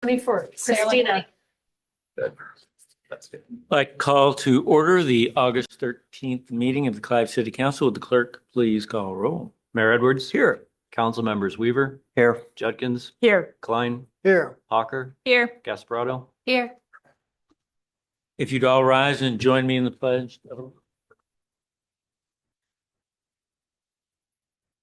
24, Christina. That's good. I call to order the August 13th meeting of the Clive City Council. Would the clerk please call roll? Mayor Edwards. Here. Council members Weaver. Here. Judkins. Here. Klein. Here. Hawker. Here. Gasparotto. Here. If you'd all rise and join me in the pledge.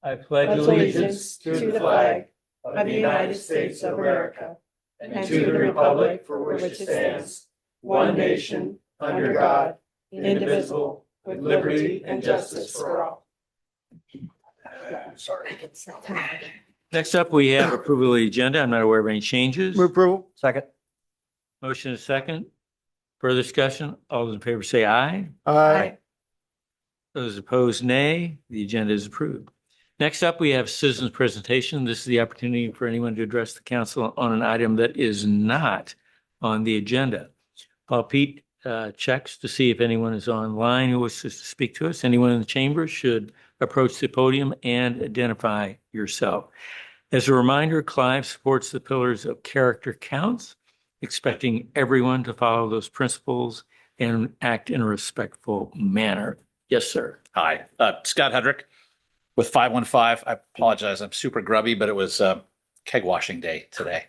I pledge Allegiance to the flag of the United States of America and to the republic for which it stands, one nation, under God, indivisible, with liberty and justice for all. Sorry. Next up, we have approval of the agenda. I'm not aware of any changes. Move approval. Second. Motion is second. Further discussion? All those in favor say aye. Aye. Those opposed, nay. The agenda is approved. Next up, we have citizens presentation. This is the opportunity for anyone to address the council on an item that is not on the agenda. While Pete checks to see if anyone is online who wishes to speak to us, anyone in the chamber should approach the podium and identify yourself. As a reminder, Clive supports the pillars of character counts, expecting everyone to follow those principles and act in a respectful manner. Yes, sir. Hi, Scott Hedrick with 515. I apologize. I'm super grubby, but it was keg washing day today.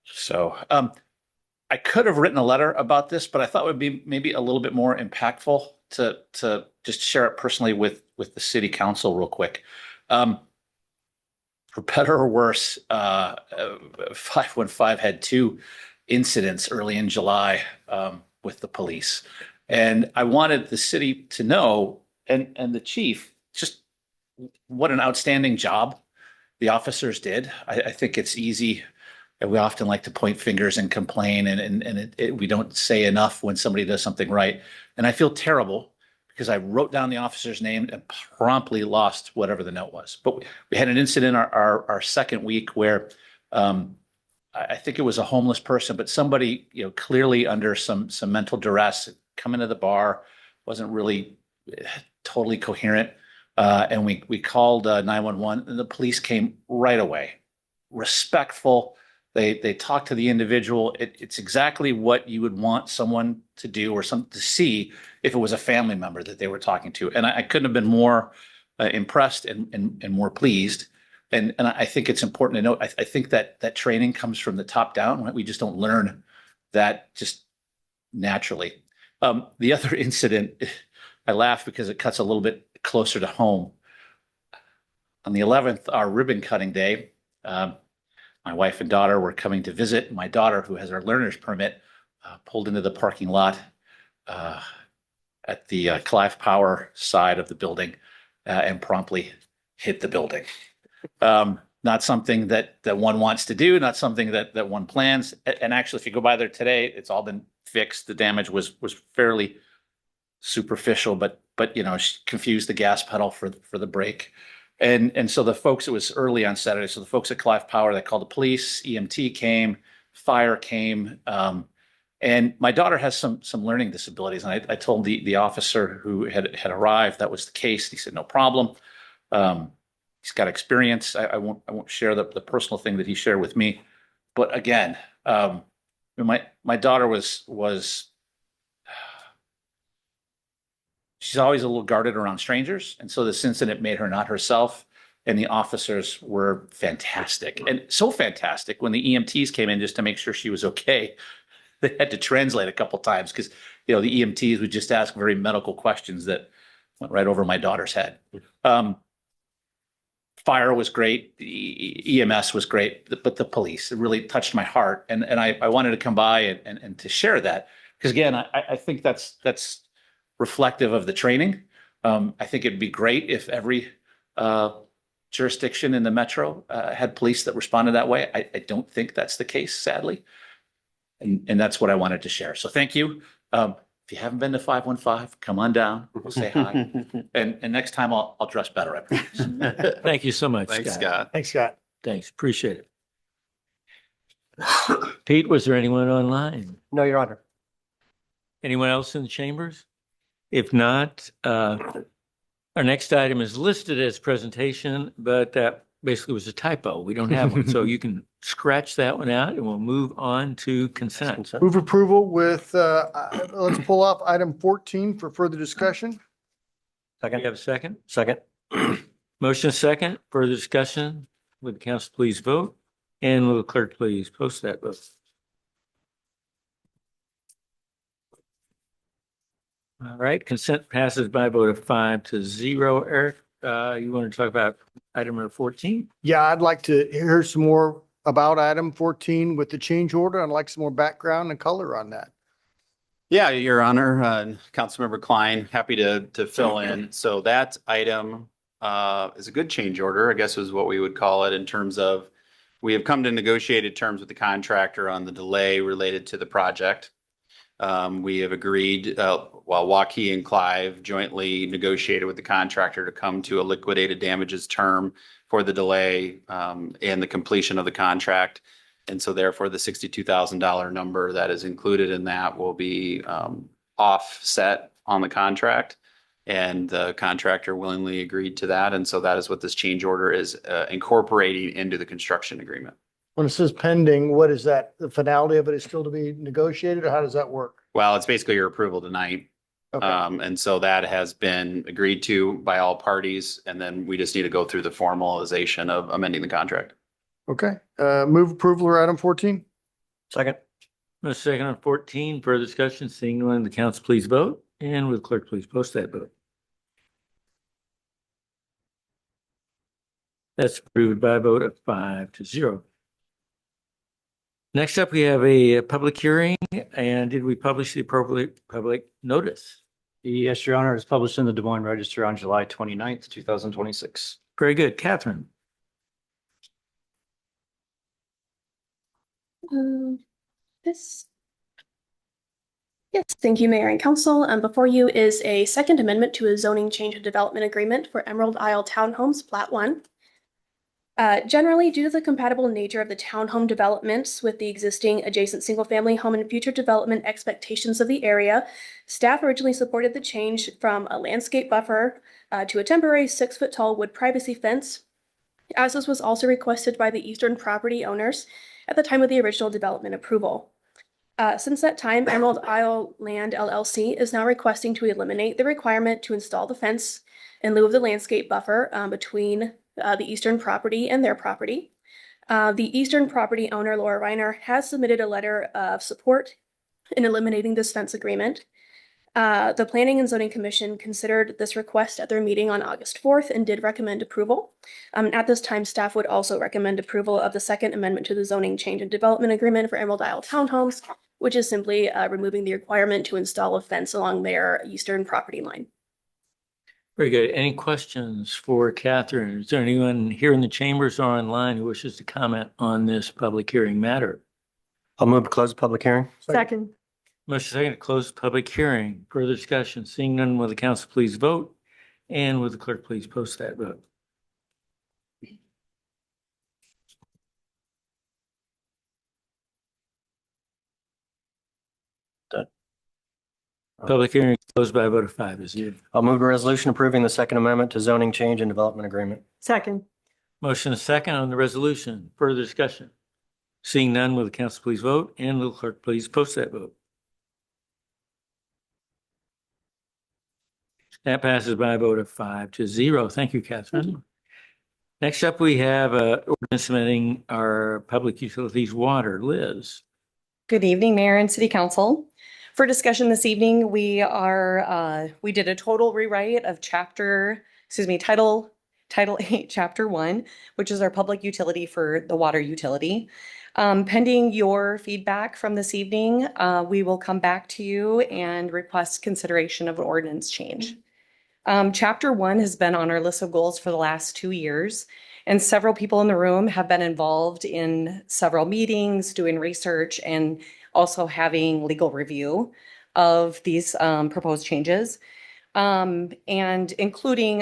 So I could have written a letter about this, but I thought it would be maybe a little bit more impactful to just share it personally with the city council real quick. For better or worse, 515 had two incidents early in July with the police. And I wanted the city to know, and the chief, just what an outstanding job the officers did. I think it's easy, and we often like to point fingers and complain, and we don't say enough when somebody does something right. And I feel terrible because I wrote down the officer's name and promptly lost whatever the note was. But we had an incident our second week where I think it was a homeless person, but somebody, clearly under some mental duress, come into the bar, wasn't really totally coherent. And we called 911, and the police came right away. Respectful. They talked to the individual. It's exactly what you would want someone to do or something to see if it was a family member that they were talking to. And I couldn't have been more impressed and more pleased. And I think it's important to note, I think that training comes from the top down. Right? We just don't learn that just naturally. The other incident, I laugh because it cuts a little bit closer to home. On the 11th, our ribbon cutting day, my wife and daughter were coming to visit. My daughter, who has her learner's permit, pulled into the parking lot at the Clive Power side of the building and promptly hit the building. Not something that one wants to do, not something that one plans. And actually, if you go by there today, it's all been fixed. The damage was fairly superficial, but she confused the gas pedal for the brake. And so the folks, it was early on Saturday. So the folks at Clive Power, they called the police, EMT came, fire came. And my daughter has some learning disabilities. And I told the officer who had arrived that was the case. He said, no problem. He's got experience. I won't share the personal thing that he shared with me. But again, my daughter was she's always a little guarded around strangers. And so this incident made her not herself. And the officers were fantastic. And so fantastic when the EMTs came in just to make sure she was okay. They had to translate a couple times because, the EMTs would just ask very medical questions that went right over my daughter's head. Fire was great. The EMS was great, but the police, it really touched my heart. And I wanted to come by and to share that. Because again, I think that's reflective of the training. I think it'd be great if every jurisdiction in the metro had police that responded that way. I don't think that's the case, sadly. And that's what I wanted to share. So thank you. If you haven't been to 515, come on down. We'll say hi. And next time I'll dress better, I promise. Thank you so much, Thanks, Scott. Scott. Thanks, Scott. Thanks. Appreciate it. Pete, was there anyone online? No, Your Honor. Anyone else in the chambers? If not, our next item is listed as presentation, but basically was a typo. We don't have one. So you can scratch that one out and we'll move on to consent. Move approval with, let's pull off item 14 for further discussion. You Second. have a second? Second. Motion second, further discussion. Would the council please vote? And will the clerk please post that vote? All right, consent passes by a vote of 5-0. Eric, you want to talk about item number 14? Yeah, I'd like to hear some more about item 14 with the change order. I'd like some more background and color on that. Yeah, Your Honor, Councilmember Klein, happy to fill in. So that item is a good change order, I guess is what we would call it in terms of we have come to negotiated terms with the contractor on the delay related to the project. We have agreed, while Waukee and Clive jointly negotiated with the contractor to come to a liquidated damages term for the delay and the completion of the contract. And so therefore, the $62,000 number that is included in that will be offset on the contract. And the contractor willingly agreed to that. And so that is what this change order is incorporating into the construction agreement. When it says pending, what is that? The finality of it is still to be negotiated, or how does that work? Well, it's basically your approval tonight. Okay. And so that has been agreed to by all parties. And then we just need to go through the formalization of amending the contract. Okay. Move approval of item 14. Second. Motion second on 14, further discussion, seeing none, the council please vote. And will the clerk please post that vote? That's approved by a vote of 5-0. Next up, we have a public hearing, and did we publish the appropriate public notice? Yes, Your Honor, it's published in the Des Moines Register on July 29th, 2026. Very good. Catherine? This. Yes, thank you, Mayor and Council. Before you is a second amendment to a zoning change and development agreement for Emerald Isle Townhomes, Plat 1. Generally, due to the compatible nature of the townhome developments with the existing adjacent single-family home and future development expectations of the area, staff originally supported the change from a landscape buffer to a temporary 6-foot-tall wood privacy fence, as this was also requested by the eastern property owners at the time of the original development approval. Since that time, Emerald Isle Land LLC is now requesting to eliminate the requirement to install the fence in lieu of the landscape buffer between the eastern property and their property. The eastern property owner, Laura Reiner, has submitted a letter of support in eliminating this fence agreement. The Planning and Zoning Commission considered this request at their meeting on August 4th and did recommend approval. At this time, staff would also recommend approval of the second amendment to the zoning change and development agreement for Emerald Isle Townhomes, which is simply removing the requirement to install a fence along their eastern property line. Very good. Any questions for Catherine? Is there anyone here in the chambers or online who wishes to comment on this public hearing matter? I'll move to close the public hearing. Second. Motion second to close the public hearing. Further discussion, seeing none, will the council please vote? And will the clerk please post that vote? Done. Public hearing closed by a vote of 5-0. I'll move a resolution approving the Second Amendment to zoning change and development agreement. Second. Motion is second on the resolution. Further discussion. Seeing none, will the council please vote? And will the clerk please post that vote? That passes by a vote of 5-0. Thank you, Catherine. Next up, we have ordinance amending our public utilities water. Liz. Good evening, Mayor and City Council. For discussion this evening, we did a total rewrite of Title 8, Chapter 1, which is our public utility for the water utility. Pending your feedback from this evening, we will come back to you and request consideration of an ordinance change. Chapter 1 has been on our list of goals for the last 2 years, and several people in the room have been involved in several meetings, doing research, and also having legal review of these proposed changes. And including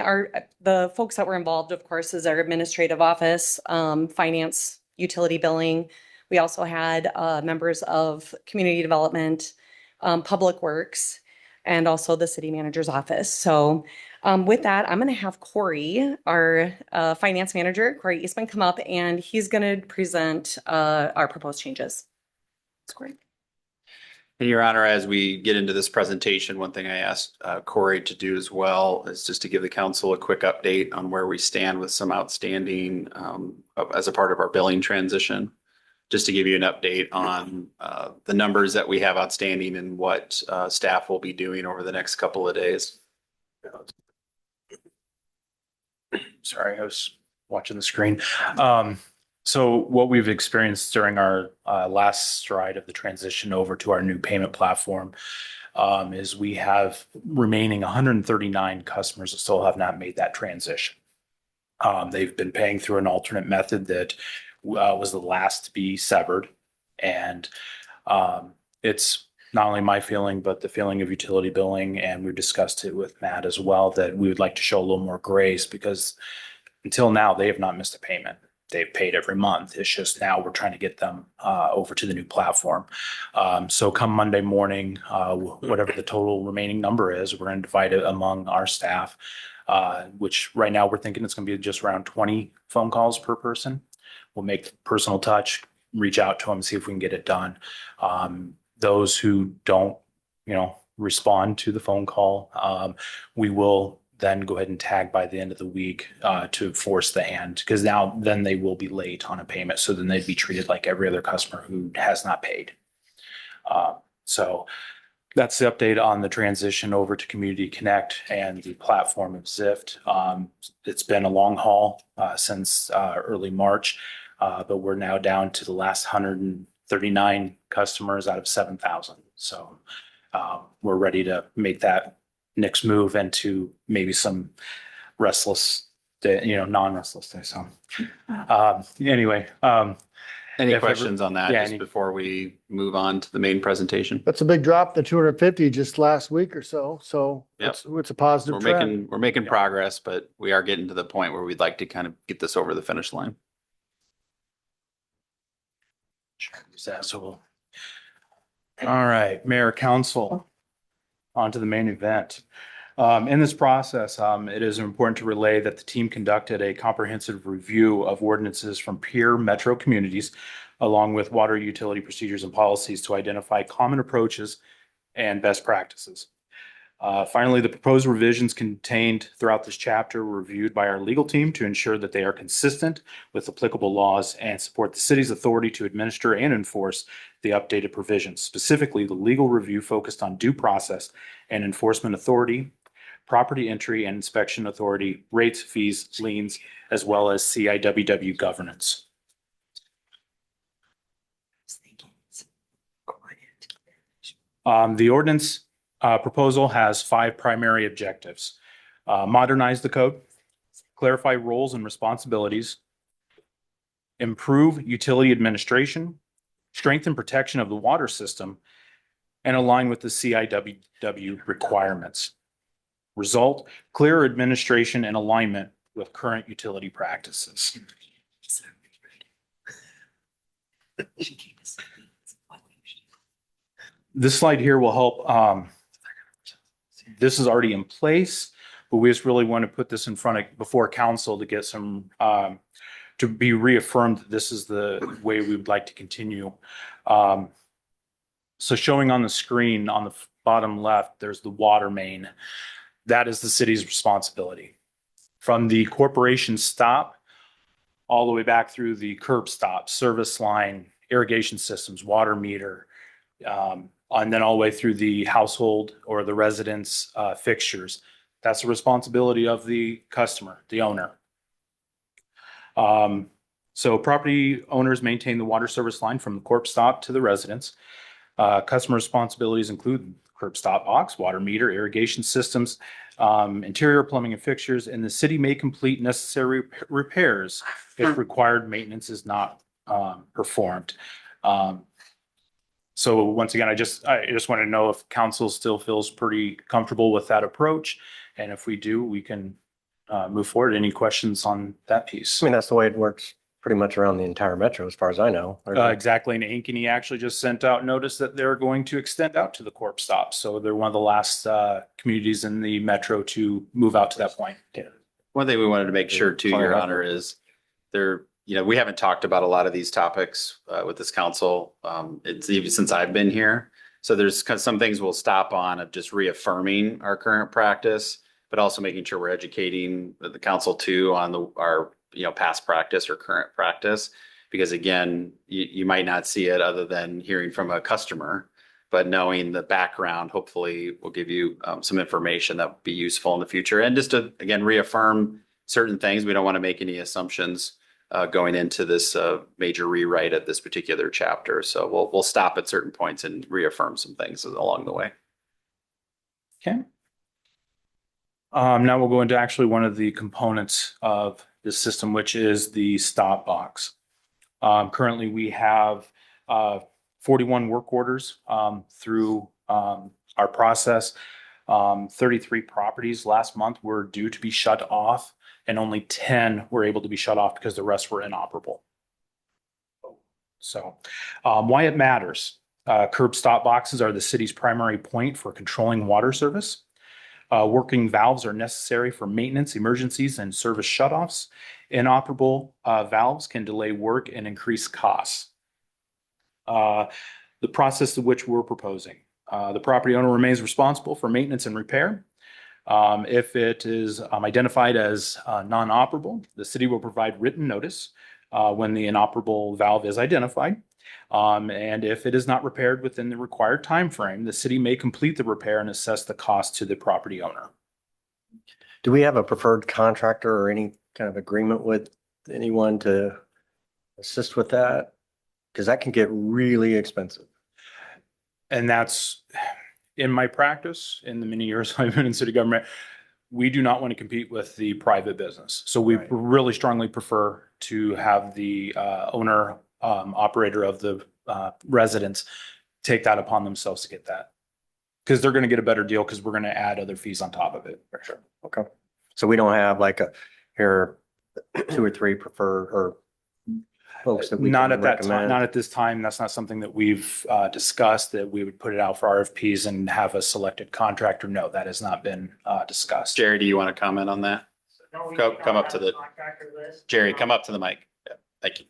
the folks that were involved, of course, is our administrative office, finance, utility billing. We also had members of community development, public works, and also the city manager's office. So with that, I'm going to have Corey, our finance manager, Corey Eastman, come up, and he's going to present our proposed changes. It's Corey. And Your Honor, as we get into this presentation, one thing I asked Corey to do as well is just to give the council a quick update on where we stand with some outstanding as a part of our billing transition. Just to give you an update on the numbers that we have outstanding and what staff will be doing over the next couple of days. Sorry, I was watching the screen. So what we've experienced during our last stride of the transition over to our new payment platform is we have remaining 139 customers that still have not made that transition. They've been paying through an alternate method that was the last to be severed. And it's not only my feeling, but the feeling of utility billing. And we've discussed it with Matt as well, that we would like to show a little more grace because until now, they have not missed a payment. They've paid every month. It's just now we're trying to get them over to the new platform. So come Monday morning, whatever the total remaining number is, we're going to divide it among our staff, which right now we're thinking it's going to be just around 20 phone calls per person. We'll make personal touch, reach out to them, see if we can get it done. Those who don't, respond to the phone call, we will then go ahead and tag by the end of the week to force the hand, because then they will be late on a payment. So then they'd be treated like every other customer who has not paid. So that's the update on the transition over to Community Connect and the platform of Zift. It's been a long haul since early March, but we're now down to the last 139 customers out of 7,000. So we're ready to make that next move into maybe some restless day, non-restless day. So anyway. Any questions on that just before we move on to the main presentation? That's a big drop, the 250 just last week or so. So Yep. it's a positive trend. We're making progress, but we are getting to the point where we'd like to kind of get this over the finish line. So, all right, Mayor, Council, on to the main event. In this process, it is important to relay that the team conducted a comprehensive review of ordinances from peer metro communities, along with water utility procedures and policies to identify common approaches and best practices. Finally, the proposed revisions contained throughout this chapter were reviewed by our legal team to ensure that they are consistent with applicable laws and support the city's authority to administer and enforce the updated provisions. Specifically, the legal review focused on due process and enforcement authority, property entry and inspection authority, rates, fees, liens, as well as CIWW governance. The ordinance proposal has 5 primary objectives. Modernize the code, clarify roles and responsibilities, improve utility administration, strengthen protection of the water system, and align with the CIWW requirements. Result, clear administration and alignment with current utility practices. This slide here will help. This is already in place, but we just really want to put this in front of before council to get some to be reaffirmed that this is the way we would like to continue. So showing on the screen on the bottom left, there's the water main. That is the city's responsibility. From the corporation stop all the way back through the curb stop, service line, irrigation systems, water meter, and then all the way through the household or the residence fixtures. That's the responsibility of the customer, the owner. So property owners maintain the water service line from the corp stop to the residence. Customer responsibilities include curb stop box, water meter, irrigation systems, interior plumbing and fixtures, and the city may complete necessary repairs if required maintenance is not performed. So once again, I just want to know if council still feels pretty comfortable with that approach. And if we do, we can move forward. Any questions on that piece? I mean, that's the way it works pretty much around the entire metro, as far as I know. Exactly. And Ankeny actually just sent out notice that they're going to extend out to the Corp stop. So they're one of the last communities in the metro to move out to that point. One thing we wanted to make sure too, Your Honor, is there, we haven't talked about a lot of these topics with this council. It's even since I've been here. So there's some things we'll stop on of just reaffirming our current practice, but also making sure we're educating the council too on our past practice or current practice. Because again, you might not see it other than hearing from a customer, but knowing the background hopefully will give you some information that will be useful in the future. And just to, again, reaffirm certain things. We don't want to make any assumptions going into this major rewrite of this particular chapter. So we'll stop at certain points and reaffirm some things along the way. Okay. Now we'll go into actually one of the components of the system, which is the stop box. Currently, we have 41 work orders through our process. 33 properties last month were due to be shut off, and only 10 were able to be shut off because the rest were inoperable. So why it matters. Curb stop boxes are the city's primary point for controlling water service. Working valves are necessary for maintenance, emergencies, and service shutoffs. Inoperable valves can delay work and increase costs. The process of which we're proposing. The property owner remains responsible for maintenance and repair. If it is identified as non-operable, the city will provide written notice when the inoperable valve is identified. And if it is not repaired within the required time frame, the city may complete the repair and assess the cost to the property owner. Do we have a preferred contractor or any kind of agreement with anyone to assist with that? Because that can get really expensive. And that's in my practice, in the many years I've been in city government, we do not want to compete with the private business. So we really strongly prefer to have the owner operator of the residence take that upon themselves to get that. Because they're going to get a better deal because we're going to add other fees on top of it. For sure. Okay. So we don't have like here 2 or 3 preferred or folks that we not can at that time, recommend? not at this time. That's not something that we've discussed, that we would put it out for RFPs and have a selected contractor. No, that has not been discussed. Jerry, do you want to comment on that? Come up to the Jerry, come up to the mic. Yeah, thank you.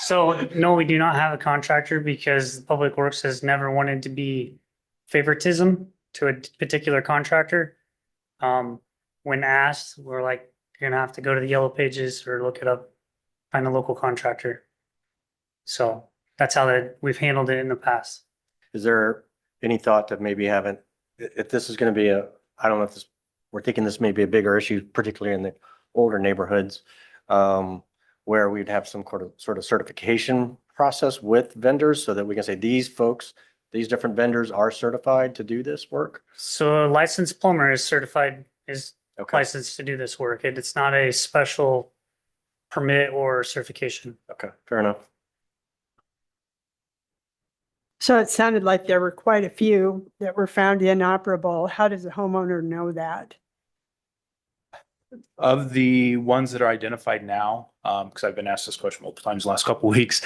So no, we do not have a contractor because Public Works has never wanted to be favoritism to a particular contractor. When asked, we're like, you're gonna have to go to the yellow pages or look it up, find a local contractor. So that's how we've handled it in the past. Is there any thought that maybe if this is going to be I don't know if we're thinking this may be a bigger issue, particularly in the older neighborhoods, where we'd have some sort of certification process with vendors so that we can say these different vendors are certified to do this work? So a licensed plumber is Okay. licensed to do this work. It's not a special permit or certification. Okay, fair enough. So it sounded like there were quite a few that were found inoperable. How does the homeowner know that? Of the ones that are identified now, because I've been asked this question multiple times the last couple of weeks,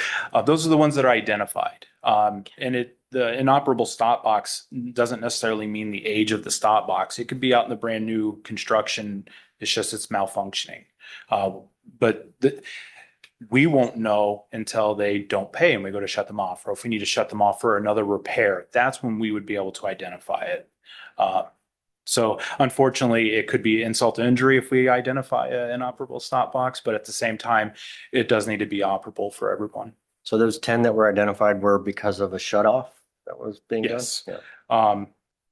those are the ones that are identified. And the inoperable stop box doesn't necessarily mean the age of the stop box. It could be out in the brand new construction. It's just it's malfunctioning. But we won't know until they don't pay and we go to shut them off, or if we need to shut them off for another repair. That's when we would be able to identify it. So unfortunately, it could be insult to injury if we identify an inoperable stop box, but at the same time, it does need to be operable for everyone. So those 10 that were identified were because of a shut off that was being done? Yes.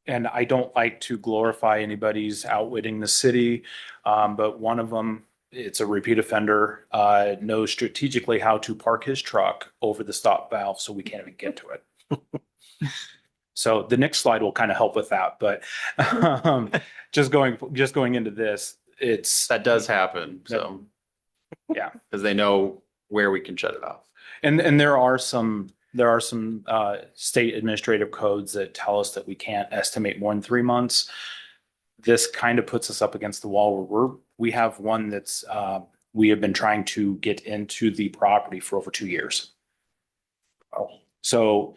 And I don't like to glorify anybody's outwitting the city, but one of them, it's a repeat offender, knows strategically how to park his truck over the stop valve so we can't even get to it. So the next slide will kind of help with that, but just going into this, that does happen. So yeah, because they know where we can shut it off. And there are some state administrative codes that tell us that we can't estimate more than 3 months. this kind of puts us up against the wall where we have one that's, we have been trying to get into the property for over 2 years. So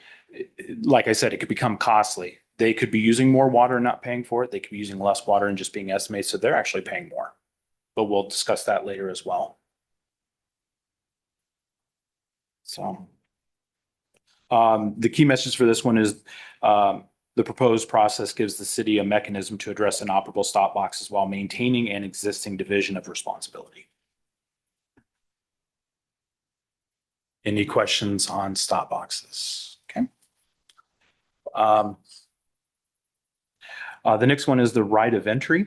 like I said, it could become costly. They could be using more water and not paying for it. They could be using less water and just being estimated. So they're actually paying more. But we'll discuss that later as well. So the key message for this one is the proposed process gives the city a mechanism to address inoperable stop boxes while maintaining an existing division of responsibility. Any questions on stop boxes? Okay. The next one is the right of entry.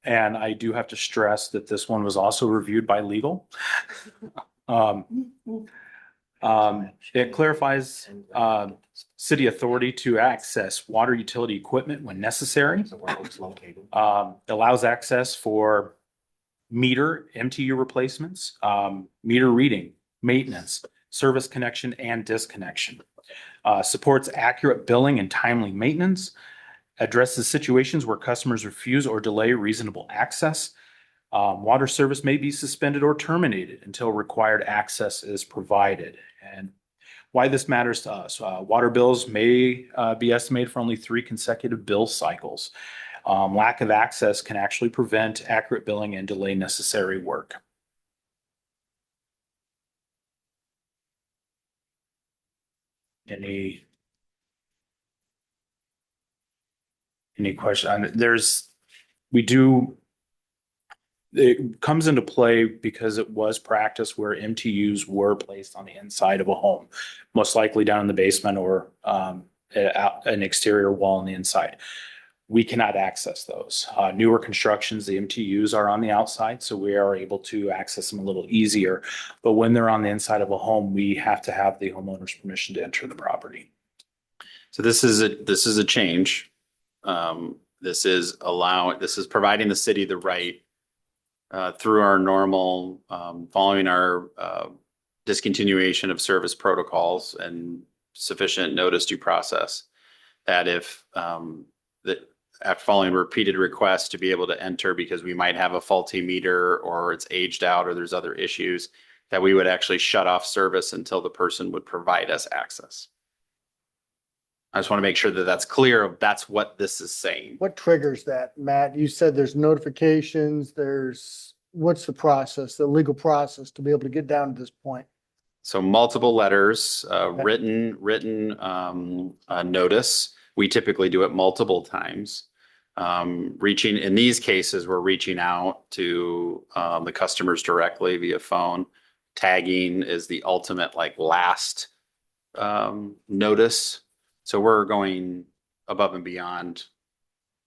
And I do have to stress that this one was also reviewed by legal. It clarifies city authority to access water utility equipment when necessary. Allows access for meter, MTU replacements, meter reading, maintenance, service connection, and disconnection. Supports accurate billing and timely maintenance. Addresses situations where customers refuse or delay reasonable access. Water service may be suspended or terminated until required access is provided. And why this matters to us, water bills may be estimated for only 3 consecutive bill cycles. Lack of access can actually prevent accurate billing and delay necessary work. Any question? It comes into play because it was practice where MTUs were placed on the inside of a home, most likely down in the basement or an exterior wall on the inside. We cannot access those. Newer constructions, the MTUs are on the outside, so we are able to access them a little easier. But when they're on the inside of a home, we have to have the homeowner's permission to enter the property. So this is a change. This is providing the city the right through our normal, following our discontinuation of service protocols and sufficient notice due process, that if after following repeated requests to be able to enter because we might have a faulty meter or it's aged out or there's other issues, that we would actually shut off service until the person would provide us access. I just want to make sure that that's clear of that's what this is saying. What triggers that, Matt? You said there's notifications, what's the process, the legal process to be able to get down to this point? So multiple letters, written notice. We typically do it multiple times. In these cases, we're reaching out to the customers directly via phone. Tagging is the ultimate last notice. So we're going above and beyond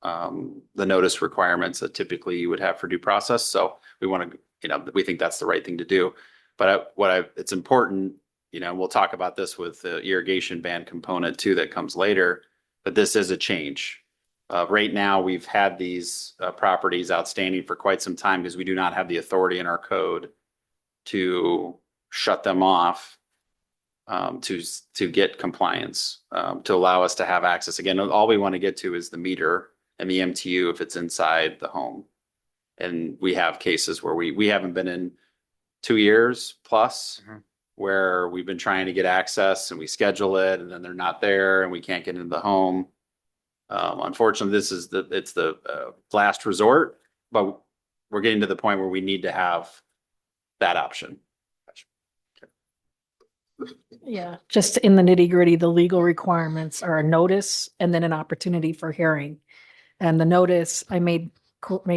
the notice requirements that typically you would have for due process. So we want to, we think that's the right thing to do. But it's important, we'll talk about this with the irrigation ban component too that comes later, but this is a change. Right now, we've had these properties outstanding for quite some time because we do not have the authority in our code to shut them off to get compliance, to allow us to have access. Again, all we want to get to is the meter and the MTU if it's inside the home. And we have cases where we haven't been in 2 years plus where we've been trying to get access and we schedule it and then they're not there and we can't get into the home. Unfortunately, it's the last resort, but we're getting to the point where we need to have that option. Yeah, just in the nitty gritty, the legal requirements are a notice and then an opportunity for hearing. And the notice, I made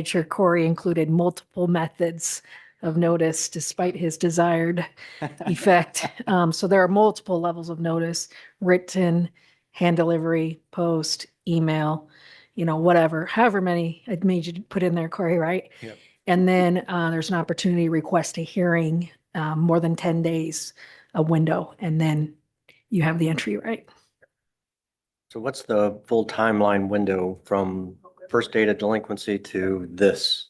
sure Corey included multiple methods of notice despite his desired effect. So there are multiple levels of notice: written, hand delivery, post, email, whatever, however many I made you put in there, Corey, right? Yep. And then there's an opportunity to request a hearing, more than 10 days, a window, and then you have the entry right. So what's the full timeline window from first date of delinquency to this?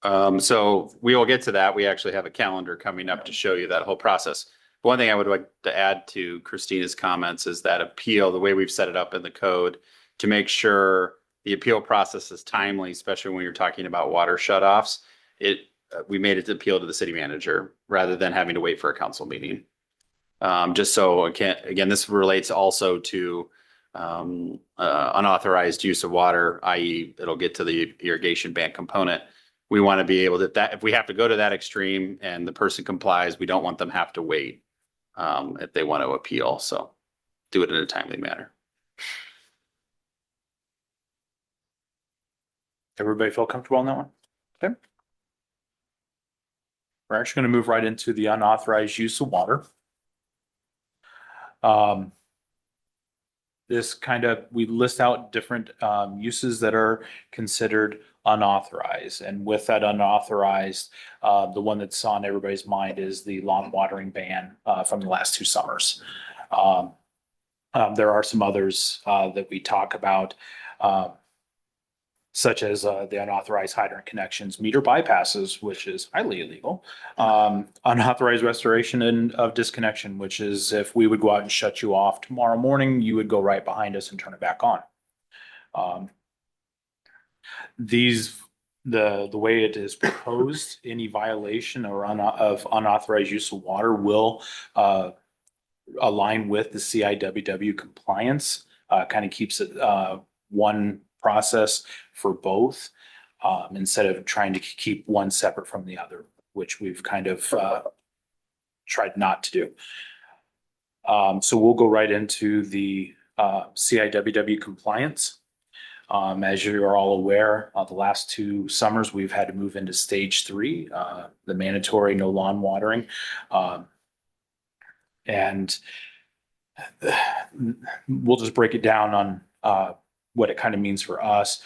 So we will get to that. We actually have a calendar coming up to show you that whole process. One thing I would like to add to Christina's comments is that appeal, the way we've set it up in the code to make sure the appeal process is timely, especially when you're talking about water shutoffs. We made it to appeal to the city manager rather than having to wait for a council meeting. Just so again, this relates also to unauthorized use of water, i.e. it'll get to the irrigation ban component. We want to be able to, that if we have to go to that extreme and the person complies, we don't want them have to wait if they want to appeal. So do it in a timely manner. Everybody feel comfortable on that one? Okay. We're actually going to move right into the unauthorized use of water. We list out different uses that are considered unauthorized. And with that unauthorized, the one that's on everybody's mind is the lawn watering ban from the last 2 summers. There are some others that we talk about, such as the unauthorized hydrant connections, meter bypasses, which is highly illegal, unauthorized restoration of disconnection, which is if we would go out and shut you off tomorrow morning, you would go right behind us and turn it back on. The way it is proposed, any violation of unauthorized use of water will align with the CIWW compliance, kind of keeps it one process for both, instead of trying to keep one separate from the other, which we've kind of tried not to do. So we'll go right into the CIWW compliance. As you're all aware, the last 2 summers, we've had to move into stage 3, the mandatory no lawn watering. And we'll just break it down on what it kind of means for us.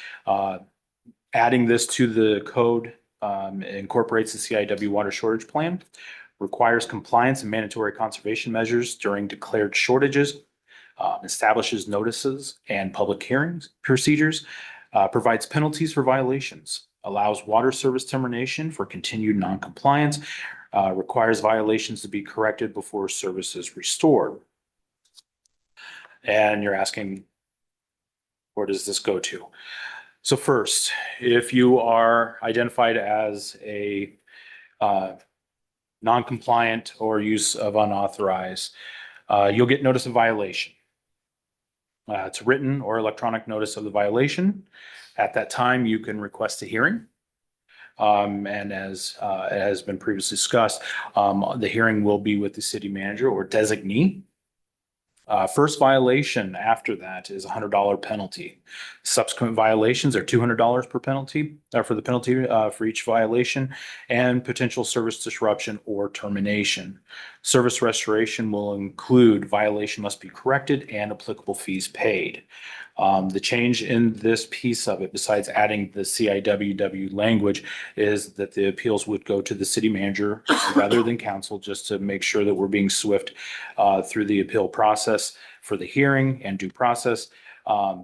Adding this to the code incorporates the CIW water shortage plan, requires compliance and mandatory conservation measures during declared shortages, establishes notices and public hearings procedures, provides penalties for violations, allows water service termination for continued noncompliance, requires violations to be corrected before service is restored. And you're asking, where does this go to? So first, if you are identified as a non-compliant or use of unauthorized, you'll get notice of violation. It's written or electronic notice of the violation. At that time, you can request a hearing. And as it has been previously discussed, the hearing will be with the city manager or designee. First violation after that is $100 penalty. Subsequent violations are $200 per penalty, for the penalty for each violation, and potential service disruption or termination. Service restoration will include violation must be corrected and applicable fees paid. The change in this piece of it, besides adding the CIWW language, is that the appeals would go to the city manager rather than council, just to make sure that we're being swift through the appeal process for the hearing and due process,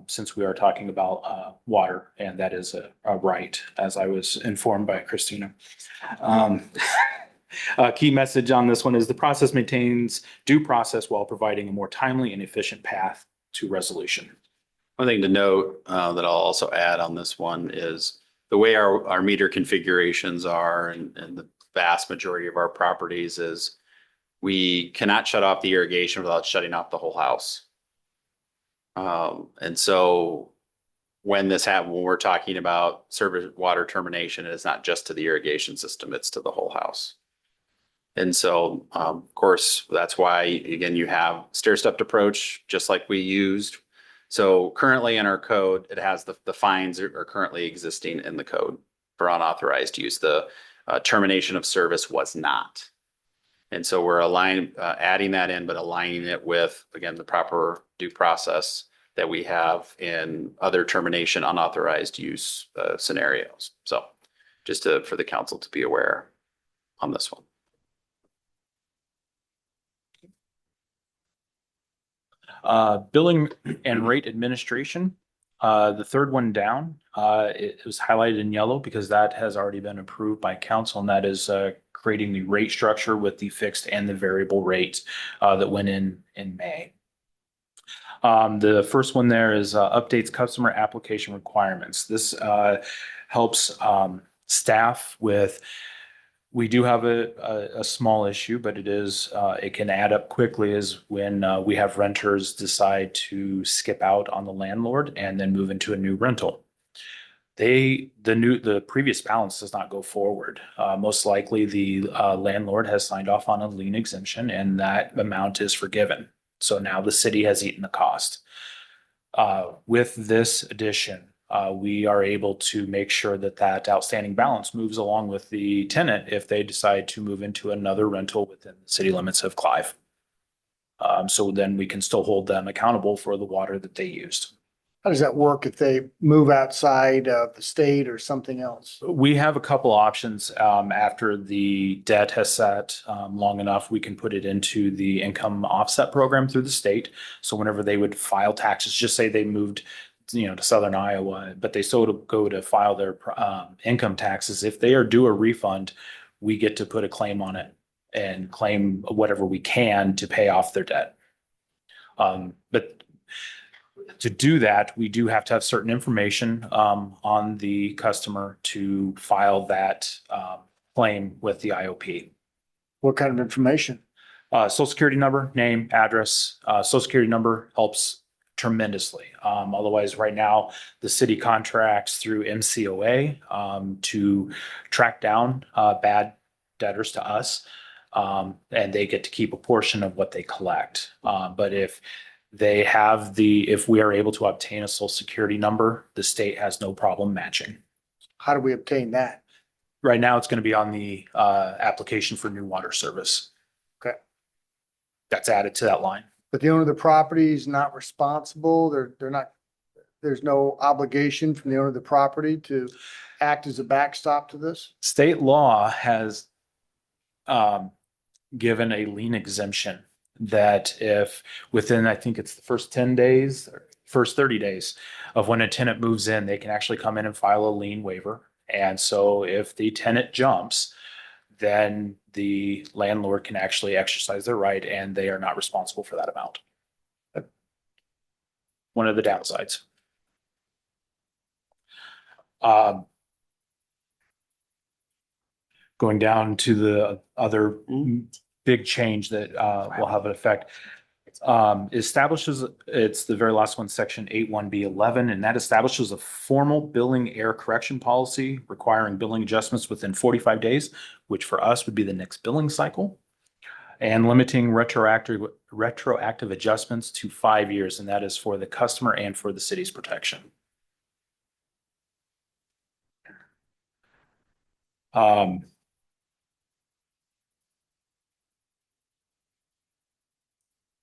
since we are talking about water, and that is a right, as I was informed by Christina. A key message on this one is the process maintains due process while providing a more timely and efficient path to resolution. One thing to note that I'll also add on this one is the way our meter configurations are, and the vast majority of our properties is we cannot shut off the irrigation without shutting off the whole house. And so when we're talking about service water termination, it is not just to the irrigation system, it's to the whole house. And so, of course, that's why, again, you have stair-stepped approach, just like we used. So currently in our code, it has the fines are currently existing in the code for unauthorized use. The termination of service was not. And so we're adding that in, but aligning it with, again, the proper due process that we have in other termination unauthorized use scenarios. So just for the council to be aware on this one. Billing and rate administration. The third one down, it was highlighted in yellow because that has already been approved by council, and that is creating the rate structure with the fixed and the variable rates that went in May. The first one there is updates customer application requirements. This helps staff with, we do have a small issue, but it can add up quickly is when we have renters decide to skip out on the landlord and then move into a new rental. The previous balance does not go forward. Most likely the landlord has signed off on a lien exemption and that amount is forgiven. So now the city has eaten the cost. With this addition, we are able to make sure that that outstanding balance moves along with the tenant if they decide to move into another rental within the city limits of Clive. So then we can still hold them accountable for the water that they used. How does that work if they move outside of the state or something else? We have a couple options. After the debt has sat long enough, we can put it into the income offset program through the state. So whenever they would file taxes, just say they moved, to Southern Iowa, but they still go to file their income taxes. If they are due a refund, we get to put a claim on it and claim whatever we can to pay off their debt. But to do that, we do have to have certain information on the customer to file that claim with the IOP. What kind of information? Social security number, name, address. Social security number helps tremendously. Otherwise, right now, the city contracts through MCOA to track down bad debtors to us, and they get to keep a portion of what they collect. But if we are able to obtain a social security number, the state has no problem matching. How do we obtain that? Right now, it's going to be on the application for new water service. Okay. That's added to that line. But the owner of the property is not responsible. They're not, there's no obligation from the owner of the property to act as a backstop to this? State law has given a lien exemption that if within, I think it's the first 10 days, or first 30 days of when a tenant moves in, they can actually come in and file a lien waiver. And so if the tenant jumps, then the landlord can actually exercise their right and they are not responsible for that amount. One of the downsides. Going down to the other big change that will have an effect. Establishes, it's the very last one, section 81B11, and that establishes a formal billing error correction policy requiring billing adjustments within 45 days, which for us would be the next billing cycle, and limiting retroactive adjustments to 5 years, and that is for the customer and for the city's protection.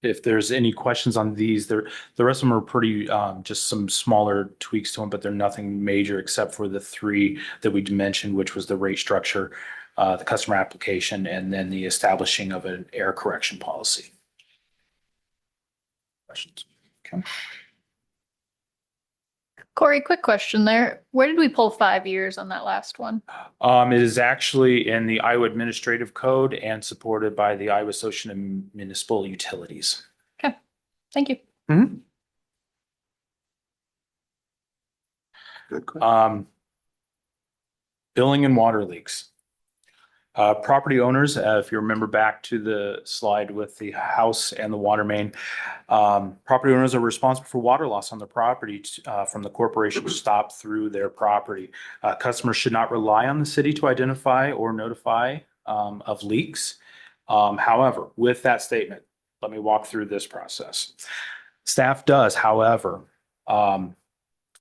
If there's any questions on these, the rest of them are pretty, just some smaller tweaks to them, but they're nothing major except for the three that we mentioned, which was the rate structure, the customer application, and then the establishing of an error correction policy. Questions? Okay. Corey, quick question there. Where did we pull 5 years on that last one? It is actually in the Iowa Administrative Code and supported by the Iowa Association of Municipal Utilities. Okay, thank you. Mm-hmm. Good question. Billing and water leaks. Property owners, if you remember back to the slide with the house and the water main, property owners are responsible for water loss on their property from the corporation stop through their property. Customers should not rely on the city to identify or notify of leaks. However, with that statement, let me walk through this process. Staff does, however,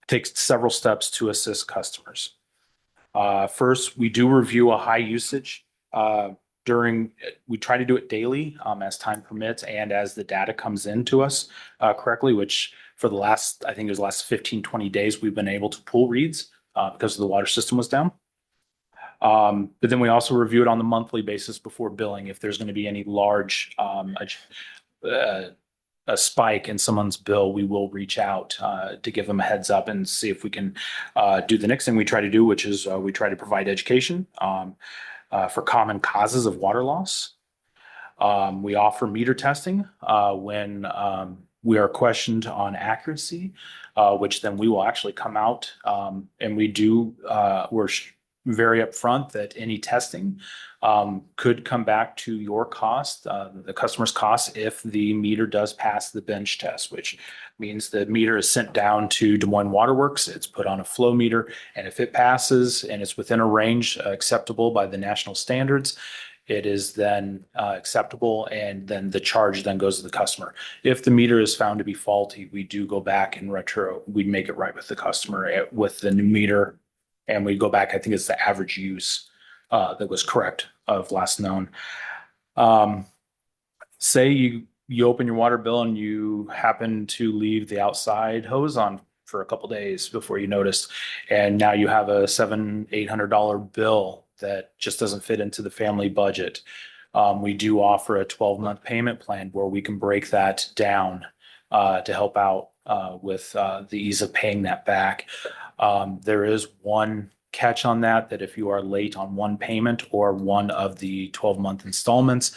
takes several steps to assist customers. First, we do review a high usage we try to do it daily as time permits and as the data comes into us correctly, which for the last, I think it was the last 15, 20 days, we've been able to pull reads because the water system was down. But then we also review it on the monthly basis before billing. If there's going to be any large a spike in someone's bill, we will reach out to give them a heads up and see if we can do the next thing we try to do, which is we try to provide education for common causes of water loss. We offer meter testing when we are questioned on accuracy, which then we will actually come out, and we're very upfront that any testing could come back to your cost, the customer's cost, if the meter does pass the bench test, which means the meter is sent down to Des Moines Waterworks. It's put on a flow meter, and if it passes and it's within a range acceptable by the national standards, it is then acceptable, and then the charge then goes to the customer. If the meter is found to be faulty, we do go back and we'd make it right with the customer with the new meter, and we go back, I think it's the average use that was correct of last known. Say you open your water bill and you happen to leave the outside hose on for a couple days before you noticed, and now you have a $700-800 bill that just doesn't fit into the family budget. We do offer a 12-month payment plan where we can break that down to help out with the ease of paying that back. There is one catch on that if you are late on one payment or one of the 12-month installments,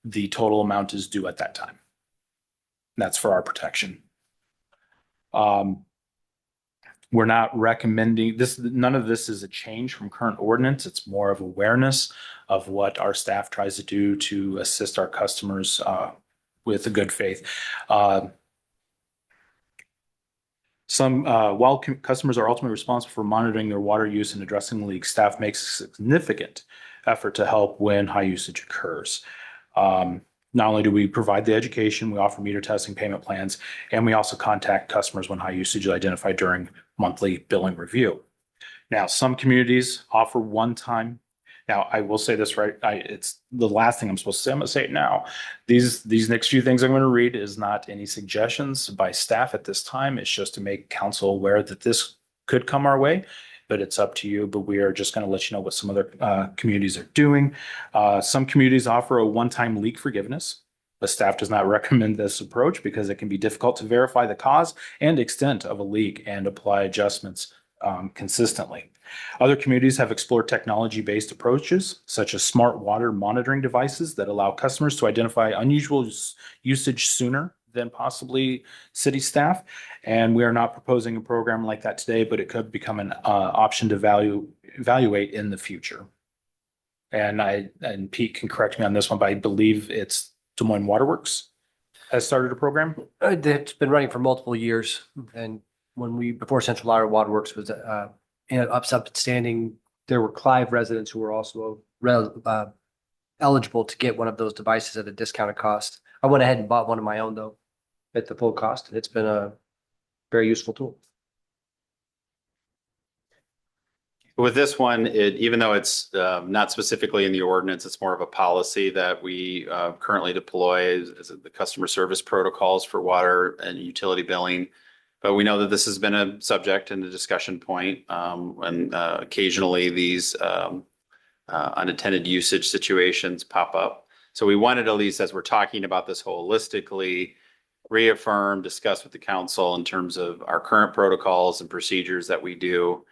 the total amount is due at that time. That's for our protection. We're not recommending this. None of this is a change from current ordinance. It's more of awareness of what our staff tries to do to assist our customers with a good faith. While customers are ultimately responsible for monitoring their water use and addressing leaks, staff makes a significant effort to help when high usage occurs. Not only do we provide the education, we offer meter testing payment plans, and we also contact customers when high usage is identified during monthly billing review. Now, some communities offer one-time. Now, I will say this, right? It's the last thing I'm supposed to say. I'm going to say it now. These next few things I'm going to read is not any suggestions by staff at this time. It's just to make council aware that this could come our way, but it's up to you. But we are just going to let you know what some other communities are doing. Some communities offer a one-time leak forgiveness. The staff does not recommend this approach because it can be difficult to verify the cause and extent of a leak and apply adjustments consistently. Other communities have explored technology-based approaches, such as smart water monitoring devices that allow customers to identify unusual usage sooner than possibly city staff. And we are not proposing a program like that today, but it could become an option to evaluate in the future. And Pete can correct me on this one, but I believe it's Des Moines Waterworks has started a program. It's been running for multiple years, and before Central Iowa Waterworks was upstanding, there were Clive residents who were also eligible to get one of those devices at a discounted cost. I went ahead and bought one of my own though, at the full cost, and it's been a very useful tool. With this one, even though it's not specifically in the ordinance, it's more of a policy that we currently deploy as the customer service protocols for water and utility billing. But we know that this has been a subject and a discussion point, and occasionally these unattended usage situations pop up. So we wanted, at least as we're talking about this holistically, reaffirm, discuss with the council in terms of our current protocols and procedures that we do,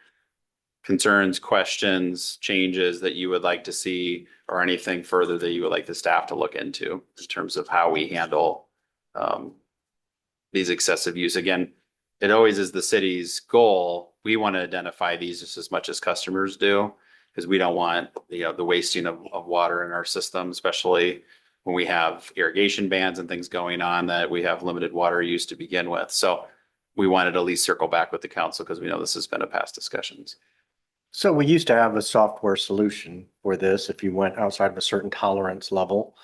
concerns, questions, changes that you would like to see, or anything further that you would like the staff to look into in terms of how we handle these excessive use. Again, it always is the city's goal. We want to identify these just as much as customers do, because we don't want the wasting of water in our system, especially when we have irrigation bans and things going on that we have limited water use to begin with. So we wanted to at least circle back with the council because we know this has been a past discussions. So we used to have a software solution for this. If you went outside of a certain tolerance level,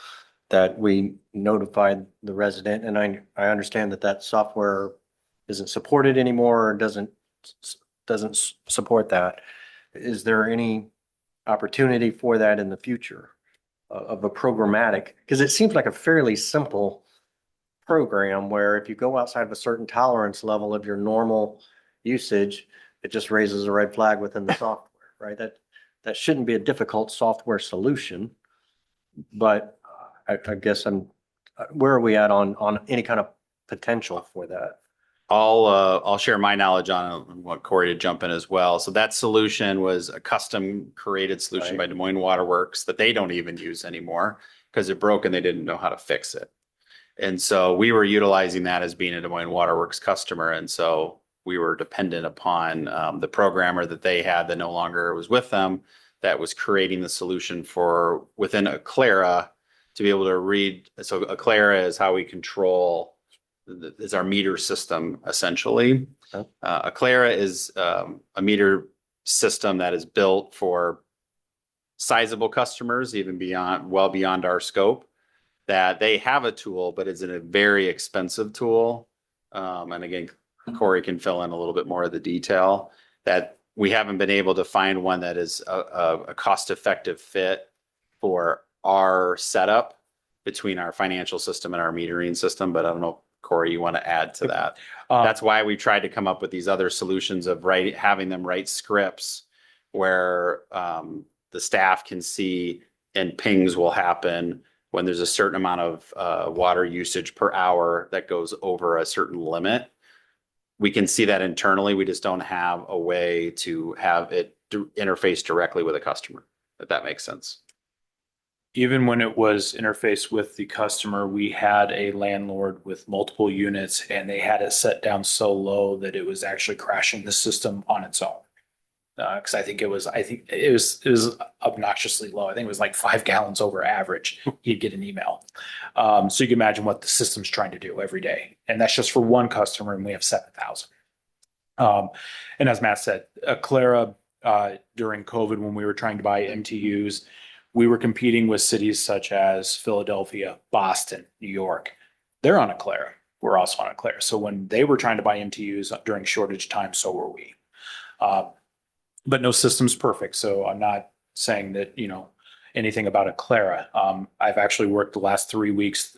that we notified the resident, and I understand that software isn't supported anymore or doesn't support that. Is there any opportunity for that in the future of a programmatic? Because it seems like a fairly simple program where if you go outside of a certain tolerance level of your normal usage, it just raises a red flag within the software, right? That shouldn't be a difficult software solution, but I guess where are we at on any kind of potential for that? I'll share my knowledge on it and want Corey to jump in as well. So that solution was a custom created solution by Des Moines Waterworks that they don't even use anymore because it broke and they didn't know how to fix it. And so we were utilizing that as being a Des Moines Waterworks customer. And so we were dependent upon the programmer that they had that no longer was with them, that was creating the solution for within Aclara to be able to read. So Aclara is how we control, is our meter system essentially. Okay. Aclara is a meter system that is built for sizable customers, even beyond, well beyond our scope, that they have a tool, but it's a very expensive tool. And again, Corey can fill in a little bit more of the detail, that we haven't been able to find one that is a cost-effective fit for our setup between our financial system and our metering system. But I don't know, Corey, you want to add to that? That's why we tried to come up with these other solutions of having them write scripts where the staff can see and pings will happen when there's a certain amount of water usage per hour that goes over a certain limit. We can see that internally. We just don't have a way to have it interface directly with a customer, if that makes sense. Even when it was interfaced with the customer, we had a landlord with multiple units and they had it set down so low that it was actually crashing the system on its own. Because I think it was obnoxiously low. I think it was like 5 gallons over average. He'd get an email. So you can imagine what the system's trying to do every day. And that's just for one customer, and we have 7,000. And as Matt said, Aclara, during COVID, when we were trying to buy MTUs, we were competing with cities such as Philadelphia, Boston, New York. They're on Aclara. We're also on Aclara. So when they were trying to buy MTUs during shortage time, so were we. But no system's perfect. So I'm not saying that, anything about Aclara. I've actually worked the last 3 weeks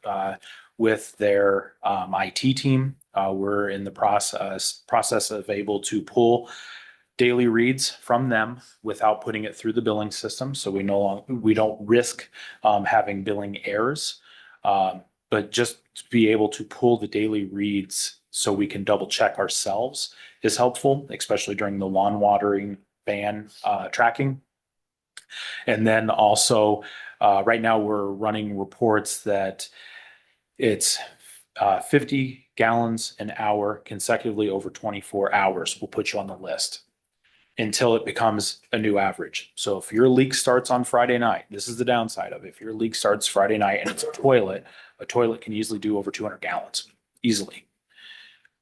with their IT team. We're in the process of able to pull daily reads from them without putting it through the billing system. So we don't risk having billing errors, but just to be able to pull the daily reads so we can double check ourselves is helpful, especially during the lawn watering ban tracking. And then also right now we're running reports that it's 50 gallons an hour consecutively over 24 hours will put you on the list until it becomes a new average. So if your leak starts on Friday night, this is the downside of it. If your leak starts Friday night and it's a toilet can easily do over 200 gallons easily.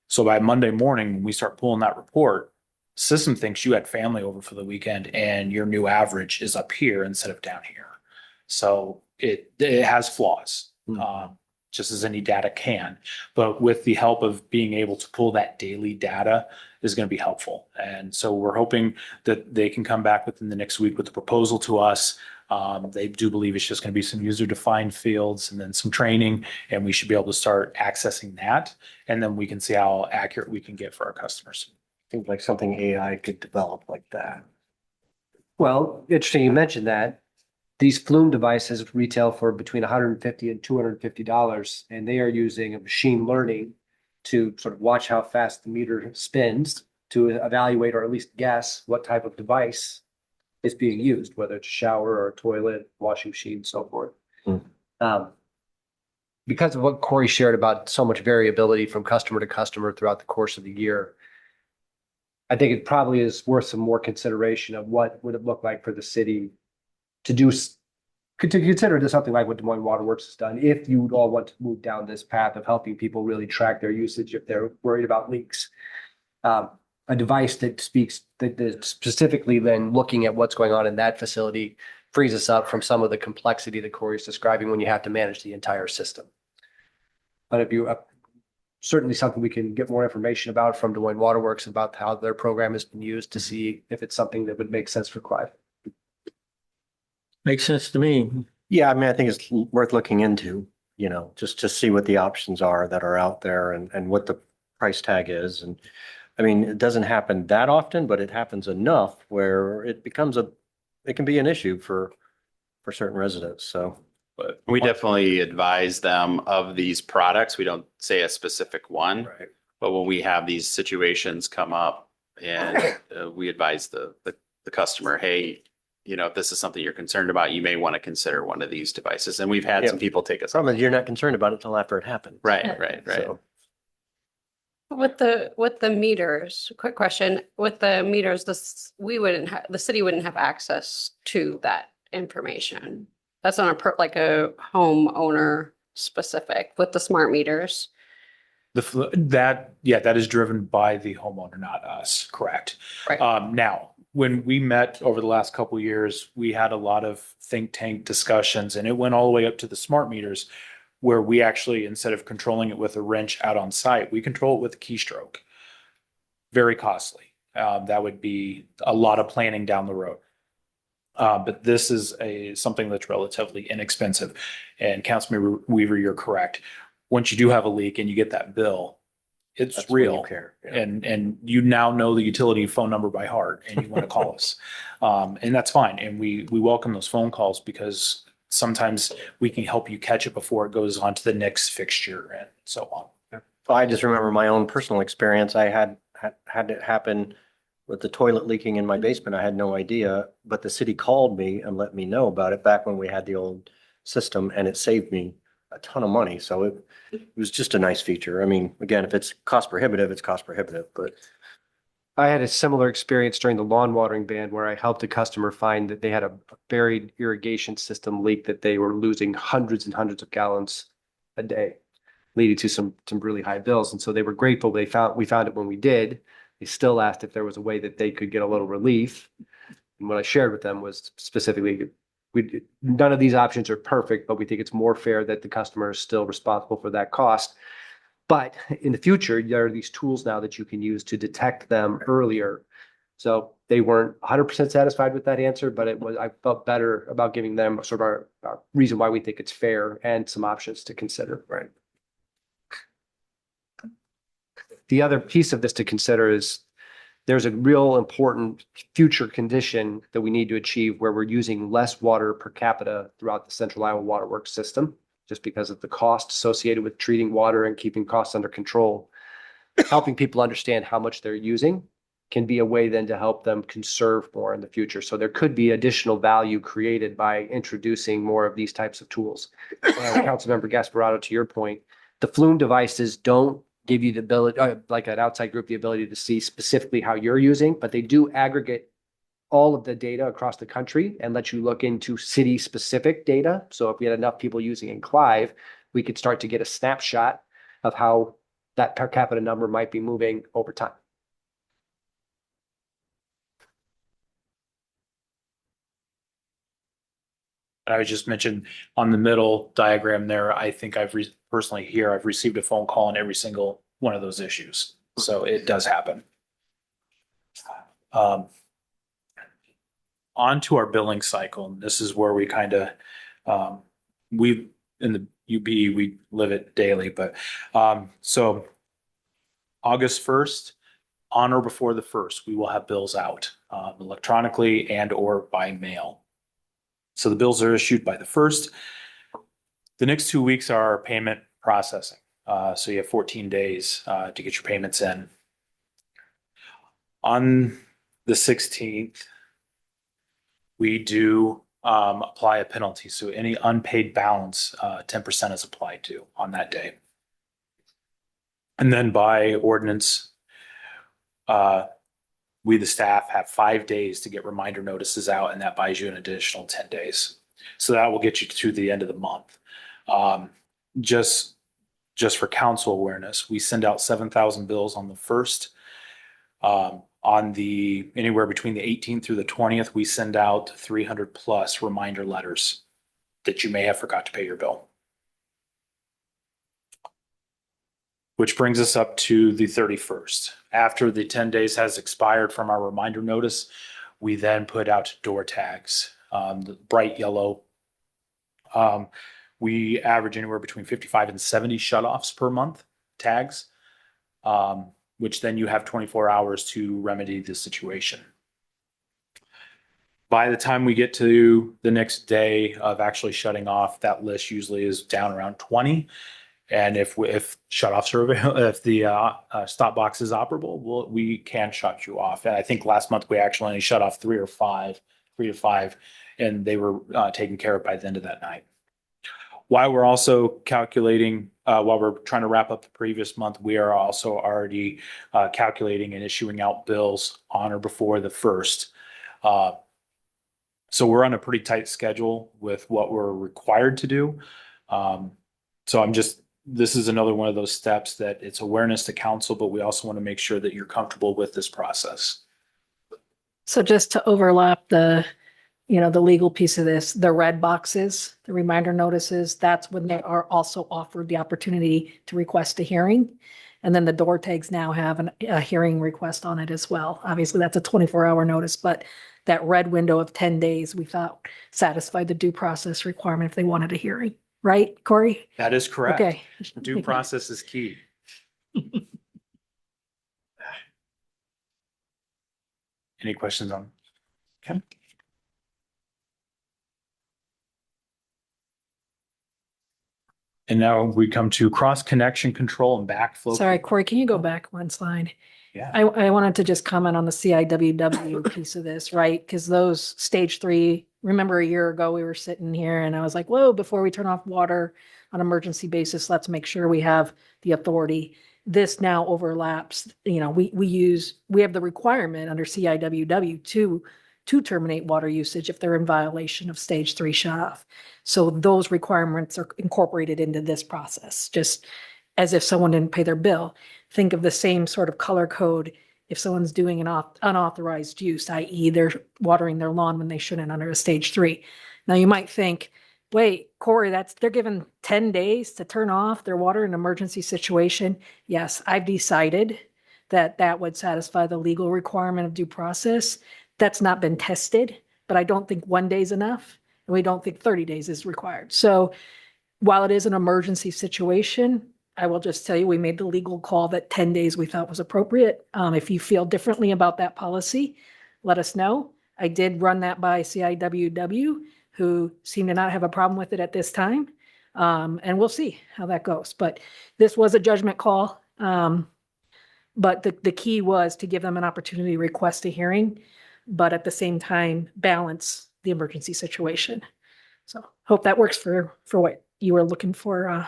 So by Monday morning, when we start pulling that report, system thinks you had family over for the weekend and your new average is up here instead of down here. So it has flaws, just as any data can. But with the help of being able to pull that daily data is going to be helpful. And so we're hoping that they can come back within the next week with a proposal to us. They do believe it's just going to be some user-defined fields and then some training, and we should be able to start accessing that. And then we can see how accurate we can get for our customers. Seems like something AI could develop like that. Well, interesting you mentioned that. These Flume devices retail for between $150 and $250, and they are using a machine learning to sort of watch how fast the meter spins to evaluate or at least guess what type of device is being used, whether it's a shower or a toilet, washing machine, so forth. Because of what Corey shared about so much variability from customer to customer throughout the course of the year, I think it probably is worth some more consideration of what would it look like for the city to consider something like what Des Moines Waterworks has done, if you all want to move down this path of helping people really track their usage if they're worried about leaks. A device that specifically then looking at what's going on in that facility frees us up from some of the complexity that Corey's describing when you have to manage the entire system. But if you certainly something we can get more information about from Des Moines Waterworks about how their program has been used to see if it's something that would make sense for Clive. Makes sense to me. Yeah, I mean, I think it's worth looking into, just to see what the options are that are out there and what the price tag is. And I mean, it doesn't happen that often, but it happens enough where it can be an issue for certain residents. So. But we definitely advise them of these products. We don't say a specific one, Right. But when we have these situations come up and we advise the customer, hey, if this is something you're concerned about, you may want to consider one of these devices. And we've had some people take us. Problem is, you're not concerned about it till after it happens. Right. So, With the meters, quick question, with the meters, the city wouldn't have access to that information. That's on like a homeowner specific with the smart meters. That is driven by the homeowner, not us, correct? Right. Now, when we met over the last couple of years, we had a lot of think tank discussions, and it went all the way up to the smart meters, where we actually, instead of controlling it with a wrench out on site, we control it with a keystroke. Very costly. That would be a lot of planning down the road. But this is something that's relatively inexpensive. And Councilmember Weaver, you're correct. Once you do have a leak and you get that bill, it's that's when you real. care. Yeah. And you now know the utility phone number by heart and you want to call us. And that's fine. And we welcome those phone calls because sometimes we can help you catch it before it goes on to the next fixture and so on. I just remember my own personal experience. I had it happen with the toilet leaking in my basement. I had no idea, but the city called me and let me know about it back when we had the old system, and it saved me a ton of money. So it was just a nice feature. I mean, again, if it's cost prohibitive, it's cost prohibitive, but I had a similar experience during the lawn watering ban where I helped a customer find that they had a buried irrigation system leak that they were losing hundreds and hundreds of gallons a day, leading to some really high bills. And so they were grateful we found it when we did. They still asked if there was a way that they could get a little relief. And what I shared with them was specifically, none of these options are perfect, but we think it's more fair that the customer is still responsible for that cost. But in the future, there are these tools now that you can use to detect them earlier. So they weren't 100% satisfied with that answer, but I felt better about giving them sort of our reason why we think it's fair and some options to consider. Right. The other piece of this to consider is there's a real important future condition that we need to achieve where we're using less water per capita throughout the Central Iowa Waterworks system, just because of the cost associated with treating water and keeping costs under control. Helping people understand how much they're using can be a way then to help them conserve more in the future. So there could be additional value created by introducing more of these types of tools. Councilmember Gasparotto, to your point, the Flume devices don't give you the ability, like an outside group, the ability to see specifically how you're using, but they do aggregate all of the data across the country and let you look into city specific data. So if we had enough people using in Clive, we could start to get a snapshot of how that per capita number might be moving over time. I was just mentioned on the middle diagram there, I think I've personally I've received a phone call on every single one of those issues. So it does happen. On to our billing cycle. And this is where we kind of, we in the UB, we live it daily, but so August 1st, on or before the 1st, we will have bills out electronically and or by mail. So the bills are issued by the 1st. The next 2 weeks are payment processing. So you have 14 days to get your payments in. On the 16th, we do apply a penalty. So any unpaid balance, 10% is applied to on that day. And then by ordinance, we, the staff, have 5 days to get reminder notices out, and that buys you an additional 10 days. So that will get you to the end of the month. Just for council awareness, we send out 7,000 bills on the 1st. On the anywhere between the 18th through the 20th, we send out 300 plus reminder letters that you may have forgot to pay your bill. Which brings us up to the 31st. After the 10 days has expired from our reminder notice, we then put out door tags, the bright yellow. We average anywhere between 55 and 70 shutoffs per month tags, which then you have 24 hours to remedy the situation. By the time we get to the next day of actually shutting off, that list usually is down around 20. And if shutoffs are available, if the stop box is operable, we can shut you off. And I think last month we actually only shut off 3 or 5 3 to 5, and they were taken care of by the end of that night. While we're also calculating, while we're trying to wrap up the previous month, we are also already calculating and issuing out bills on or before the 1st. So we're on a pretty tight schedule with what we're required to do. So this is another one of those steps that it's awareness to council, but we also want to make sure that you're comfortable with this process. So just to overlap the legal piece of this, the red boxes, the reminder notices, that's when they are also offered the opportunity to request a hearing. And then the door tags now have a hearing request on it as well. Obviously, that's a 24-hour notice, but that red window of 10 days, we thought satisfied the due process requirement if they wanted a hearing, right, Corey? That is correct. Okay. Due process is key. Any questions on? Okay. And now we come to cross connection control and backflow. Sorry, Corey, can you go back one slide? Yeah. I wanted to just comment on the CIWW piece of this, right? Because those stage 3, remember a year ago, we were sitting here and I was like, whoa, before we turn off water on emergency basis, let's make sure we have the authority. This now overlaps, we have the requirement under CIWW to terminate water usage if they're in violation of stage 3 shut off. So those requirements are incorporated into this process, just as if someone didn't pay their bill. Think of the same sort of color code if someone's doing an unauthorized use, i.e. they're watering their lawn when they shouldn't under a stage 3. Now you might think, wait, Corey, they're given 10 days to turn off their water in an emergency situation. Yes, I've decided that would satisfy the legal requirement of due process. That's not been tested, but I don't think 1 day is enough, and we don't think 30 days is required. So while it is an emergency situation, I will just tell you, we made the legal call that 10 days we thought was appropriate. If you feel differently about that policy, let us know. I did run that by CIWW, who seem to not have a problem with it at this time. And we'll see how that goes. But this was a judgment call. But the key was to give them an opportunity to request a hearing, but at the same time, balance the emergency situation. So hope that works for what you were looking for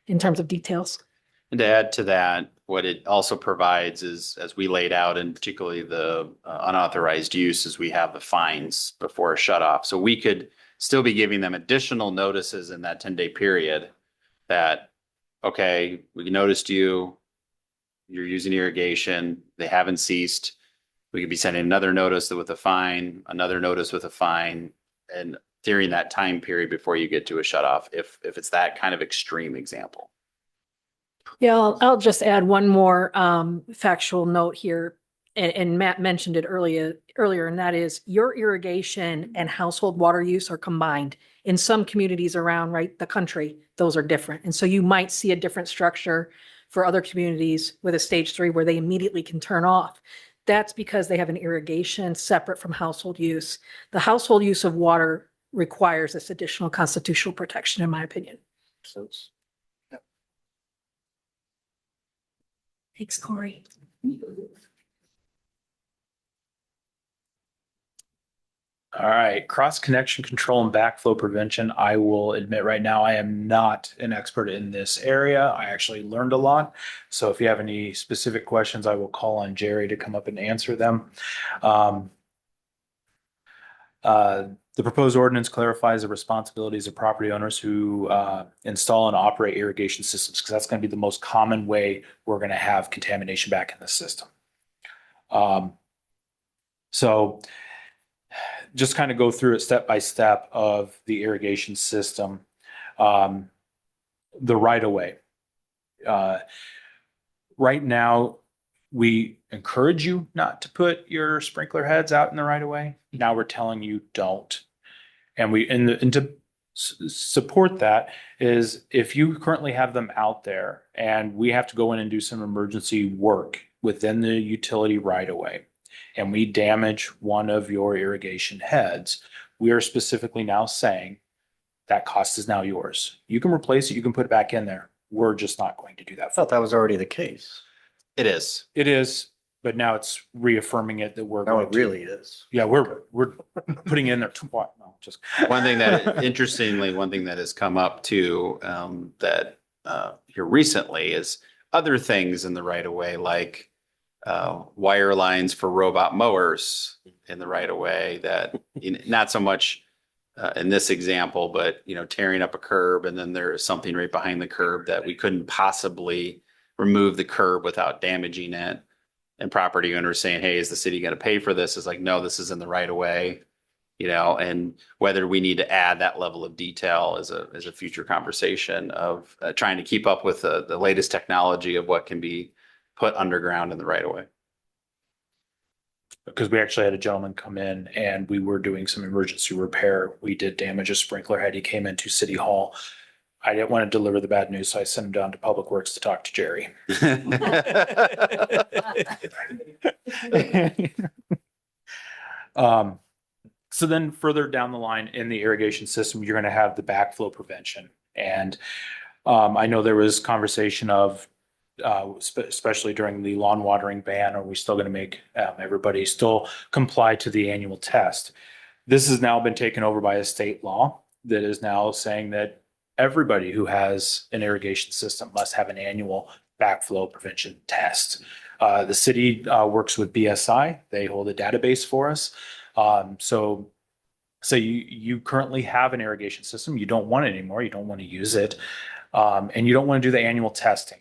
in terms of details. And to add to that, what it also provides is, as we laid out, and particularly the unauthorized use, is we have the fines before a shut off. So we could still be giving them additional notices in that 10-day period that, okay, we noticed you're using irrigation, they haven't ceased. We could be sending another notice with a fine, another notice with a fine, and during that time period before you get to a shut off, if it's that kind of extreme example. Yeah, I'll just add one more factual note here, and Matt mentioned it earlier, and that is your irrigation and household water use are combined. In some communities around the country, those are different. And so you might see a different structure for other communities with a stage 3 where they immediately can turn off. That's because they have an irrigation separate from household use. The household use of water requires this additional constitutional protection, in my opinion. So thanks, Corey. All right, cross connection control and backflow prevention. I will admit right now, I am not an expert in this area. I actually learned a lot. So if you have any specific questions, I will call on Jerry to come up and answer them. The proposed ordinance clarifies the responsibilities of property owners who install and operate irrigation systems, because that's going to be the most common way we're going to have contamination back in the system. So just kind of go through it step by step of the irrigation system. The right of way. Right now, we encourage you not to put your sprinkler heads out in the right of way. Now we're telling you don't. And to support that is, if you currently have them out there and we have to go in and do some emergency work within the utility right of way, and we damage one of your irrigation heads, we are specifically now saying that cost is now yours. You can replace it, you can put it back in there. We're just not going to do that. I thought that was already the case. It is. It is. but now it's reaffirming it that we're Now going it to. really is. Yeah, we're putting it in there twice. No, just. One thing that, interestingly, one thing that has come up too, that here recently is other things in the right of way, like wire lines for robot mowers in the right of way that, not so much in this example, but tearing up a curb and then there is something right behind the curb that we couldn't possibly remove the curb without damaging it. And property owners saying, hey, is the city going to pay for this? Is like, no, this is in the right of way. And whether we need to add that level of detail is a future conversation of trying to keep up with the latest technology of what can be put underground in the right of way. Because we actually had a gentleman come in and we were doing some emergency repair. We did damage a sprinkler head. He came into City Hall. I didn't want to deliver the bad news, so I sent him down to Public Works to talk to Jerry. So then further down the line in the irrigation system, you're going to have the backflow prevention. And I know there was conversation of, especially during the lawn watering ban, are we still going to make everybody still comply to the annual test? This has now been taken over by a state law that is now saying that everybody who has an irrigation system must have an annual backflow prevention test. The city works with BSI. They hold a database for us. So you currently have an irrigation system. You don't want it anymore. You don't want to use it. And you don't want to do the annual testing.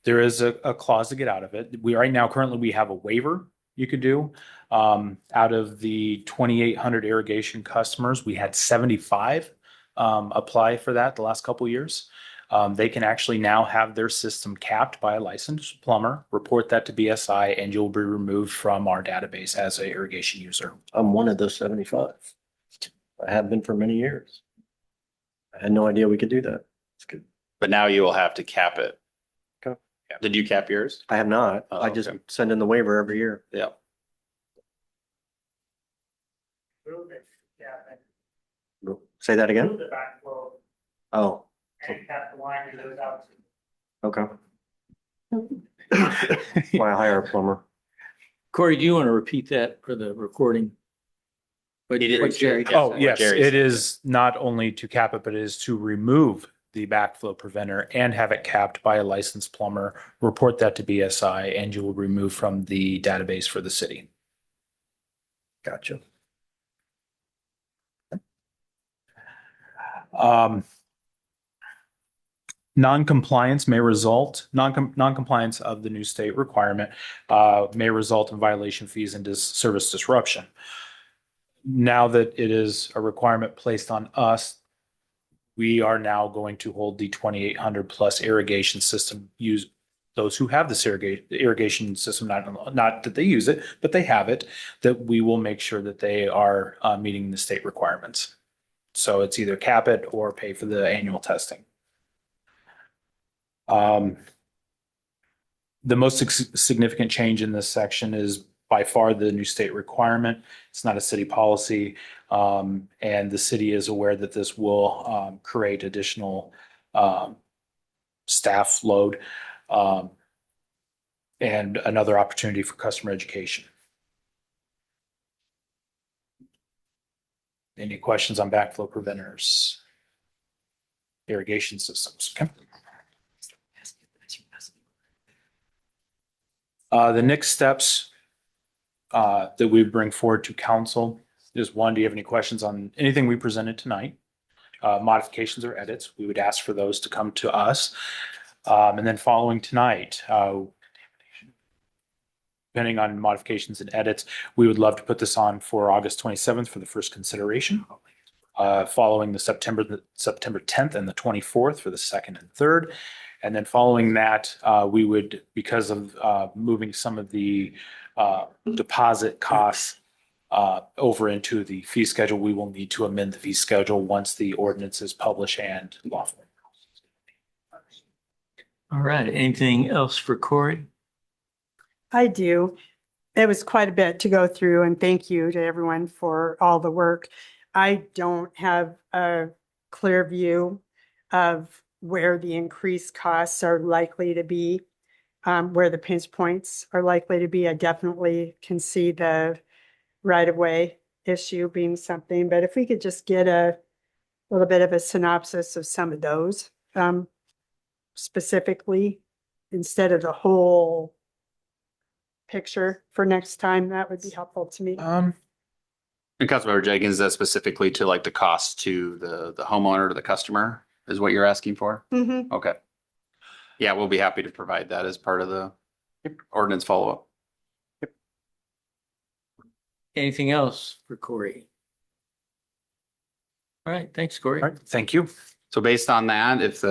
There is a clause to get out of it. Currently we have a waiver you could do. Out of the 2,800 irrigation customers, we had 75 apply for that the last couple of years. They can actually now have their system capped by a licensed plumber, report that to BSI, and you'll be removed from our database as an irrigation user. I'm one of those 75. I have been for many years. I had no idea we could do that. It's good. But now you will have to cap it. Okay. Did you cap yours? I have not. Oh, I just okay. send in the waiver every year. Yeah. Say that again? The backflow Oh, and cap the line that goes out. okay. Why hire a plumber? Corey, do you want to repeat that for the recording? What Jerry? Oh, yes, Jerry it said. is not only to cap it, but it is to remove the backflow preventer and have it capped by a licensed plumber, report that to BSI, and you will remove from the database for the city. Gotcha. Non-compliance of the new state requirement may result in violation fees and service disruption. Now that it is a requirement placed on us, we are now going to hold the 2,800 plus irrigation system those who have this irrigation system, not that they use it, but they have it, that we will make sure that they are meeting the state requirements. So it's either cap it or pay for the annual testing. The most significant change in this section is by far the new state requirement. It's not a city policy. And the city is aware that this will create additional staff load and another opportunity for customer education. Any questions on backflow preventers? Irrigation systems, okay? The next steps that we bring forward to council is one, do you have any questions on anything we presented tonight? Modifications or edits, we would ask for those to come to us. And then following tonight, depending on modifications and edits, we would love to put this on for August 27th for the first consideration. Following the September 10th and the 24th for the second and third. And then following that, we would, because of moving some of the deposit costs over into the fee schedule, we will need to amend the fee schedule once the ordinance is published and lawful. All right. Anything else for Corey? I do. It was quite a bit to go through, and thank you to everyone for all the work. I don't have a clear view of where the increased costs are likely to be. where the pinch points are likely to be. I definitely can see the right-of-way issue being something, but if we could just get a little bit of a synopsis of some of those, specifically, instead of the whole picture for next time, that would be helpful to me. And Councilmember Jenkins, that specifically to like the cost to the homeowner, to the customer is what you're asking for? Mhm. Okay. Yeah, we'll be happy to provide that as part of the ordinance follow-up. Anything else for Corey? All right, thanks, Corey. All right, thank you. So based on that, if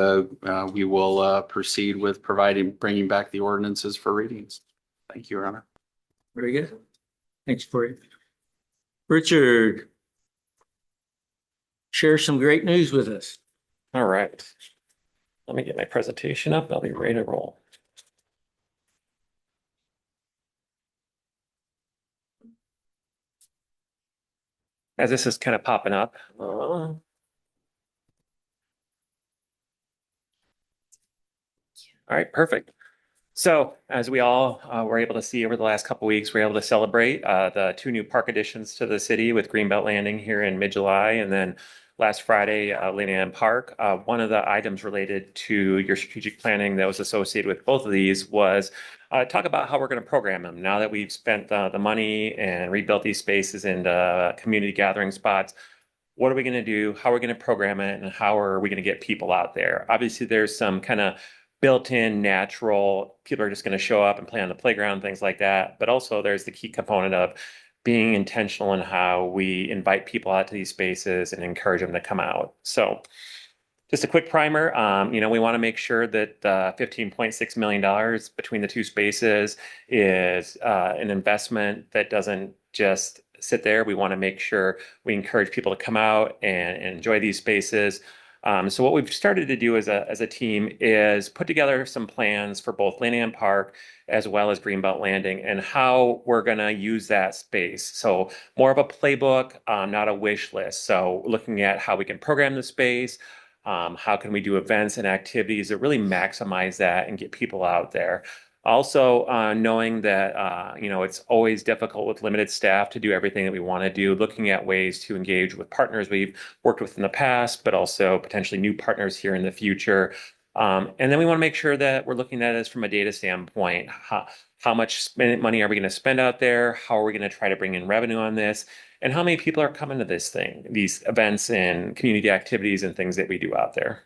we will proceed with bringing back the ordinances for readings. Thank you, Your Honor. Very good. Thanks, Corey. Richard, share some great news with us. All right. Let me get my presentation up. I'll be ready to roll. As this is kind of popping up. All right, perfect. So as we all were able to see over the last couple of weeks, we're able to celebrate the 2 new park additions to the city with Greenbelt Landing here in mid-July, and then last Friday, Leland Park. One of the items related to your strategic planning that was associated with both of these was talk about how we're going to program them. Now that we've spent the money and rebuilt these spaces into community gathering spots, what are we going to do? How are we going to program it? And how are we going to get people out there? Obviously, there's some kind of built-in natural, people are just going to show up and play on the playground, things like that. But also there's the key component of being intentional in how we invite people out to these spaces and encourage them to come out. So just a quick primer, we want to make sure that $15.6 million between the 2 spaces is an investment that doesn't just sit there. We want to make sure we encourage people to come out and enjoy these spaces. So what we've started to do as a team is put together some plans for both Lanham Park as well as Greenbelt Landing and how we're going to use that space. So more of a playbook, not a wish list. So looking at how we can program the space, how can we do events and activities that really maximize that and get people out there. Also, knowing that, it's always difficult with limited staff to do everything that we want to do, looking at ways to engage with partners we've worked with in the past, but also potentially new partners here in the future. And then we want to make sure that we're looking at this from a data standpoint. How much money are we going to spend out there? How are we going to try to bring in revenue on this? And how many people are coming to these events and community activities and things that we do out there?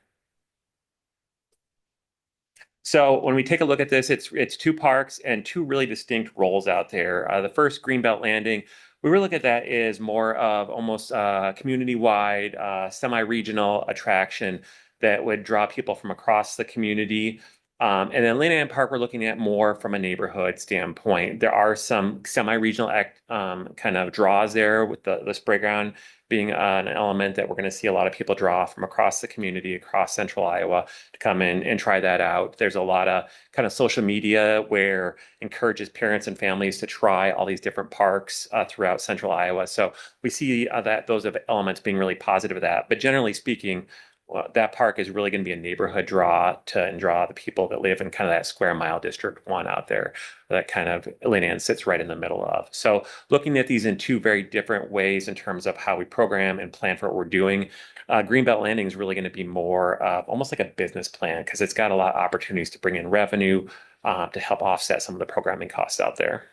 So when we take a look at this, it's 2 parks and 2 really distinct roles out there. The first, Greenbelt Landing, we really look at that as more of almost community-wide, semi-regional attraction that would draw people from across the community. And then Land Park, we're looking at more from a neighborhood standpoint. There are some semi-regional kind of draws there with the spray ground being an element that we're going to see a lot of people draw from across the community, across central Iowa to come in and try that out. There's a lot of kind of social media where encourages parents and families to try all these different parks throughout central Iowa. So we see that those elements being really positive of that. But generally speaking, that park is really going to be a neighborhood draw and draw the people that live in kind of that square mile District 1 out there that kind of Leland sits right in the middle of. So looking at these in 2 very different ways in terms of how we program and plan for what we're doing. Greenbelt Landing is really going to be more almost like a business plan because it's got a lot of opportunities to bring in revenue to help offset some of the programming costs out there.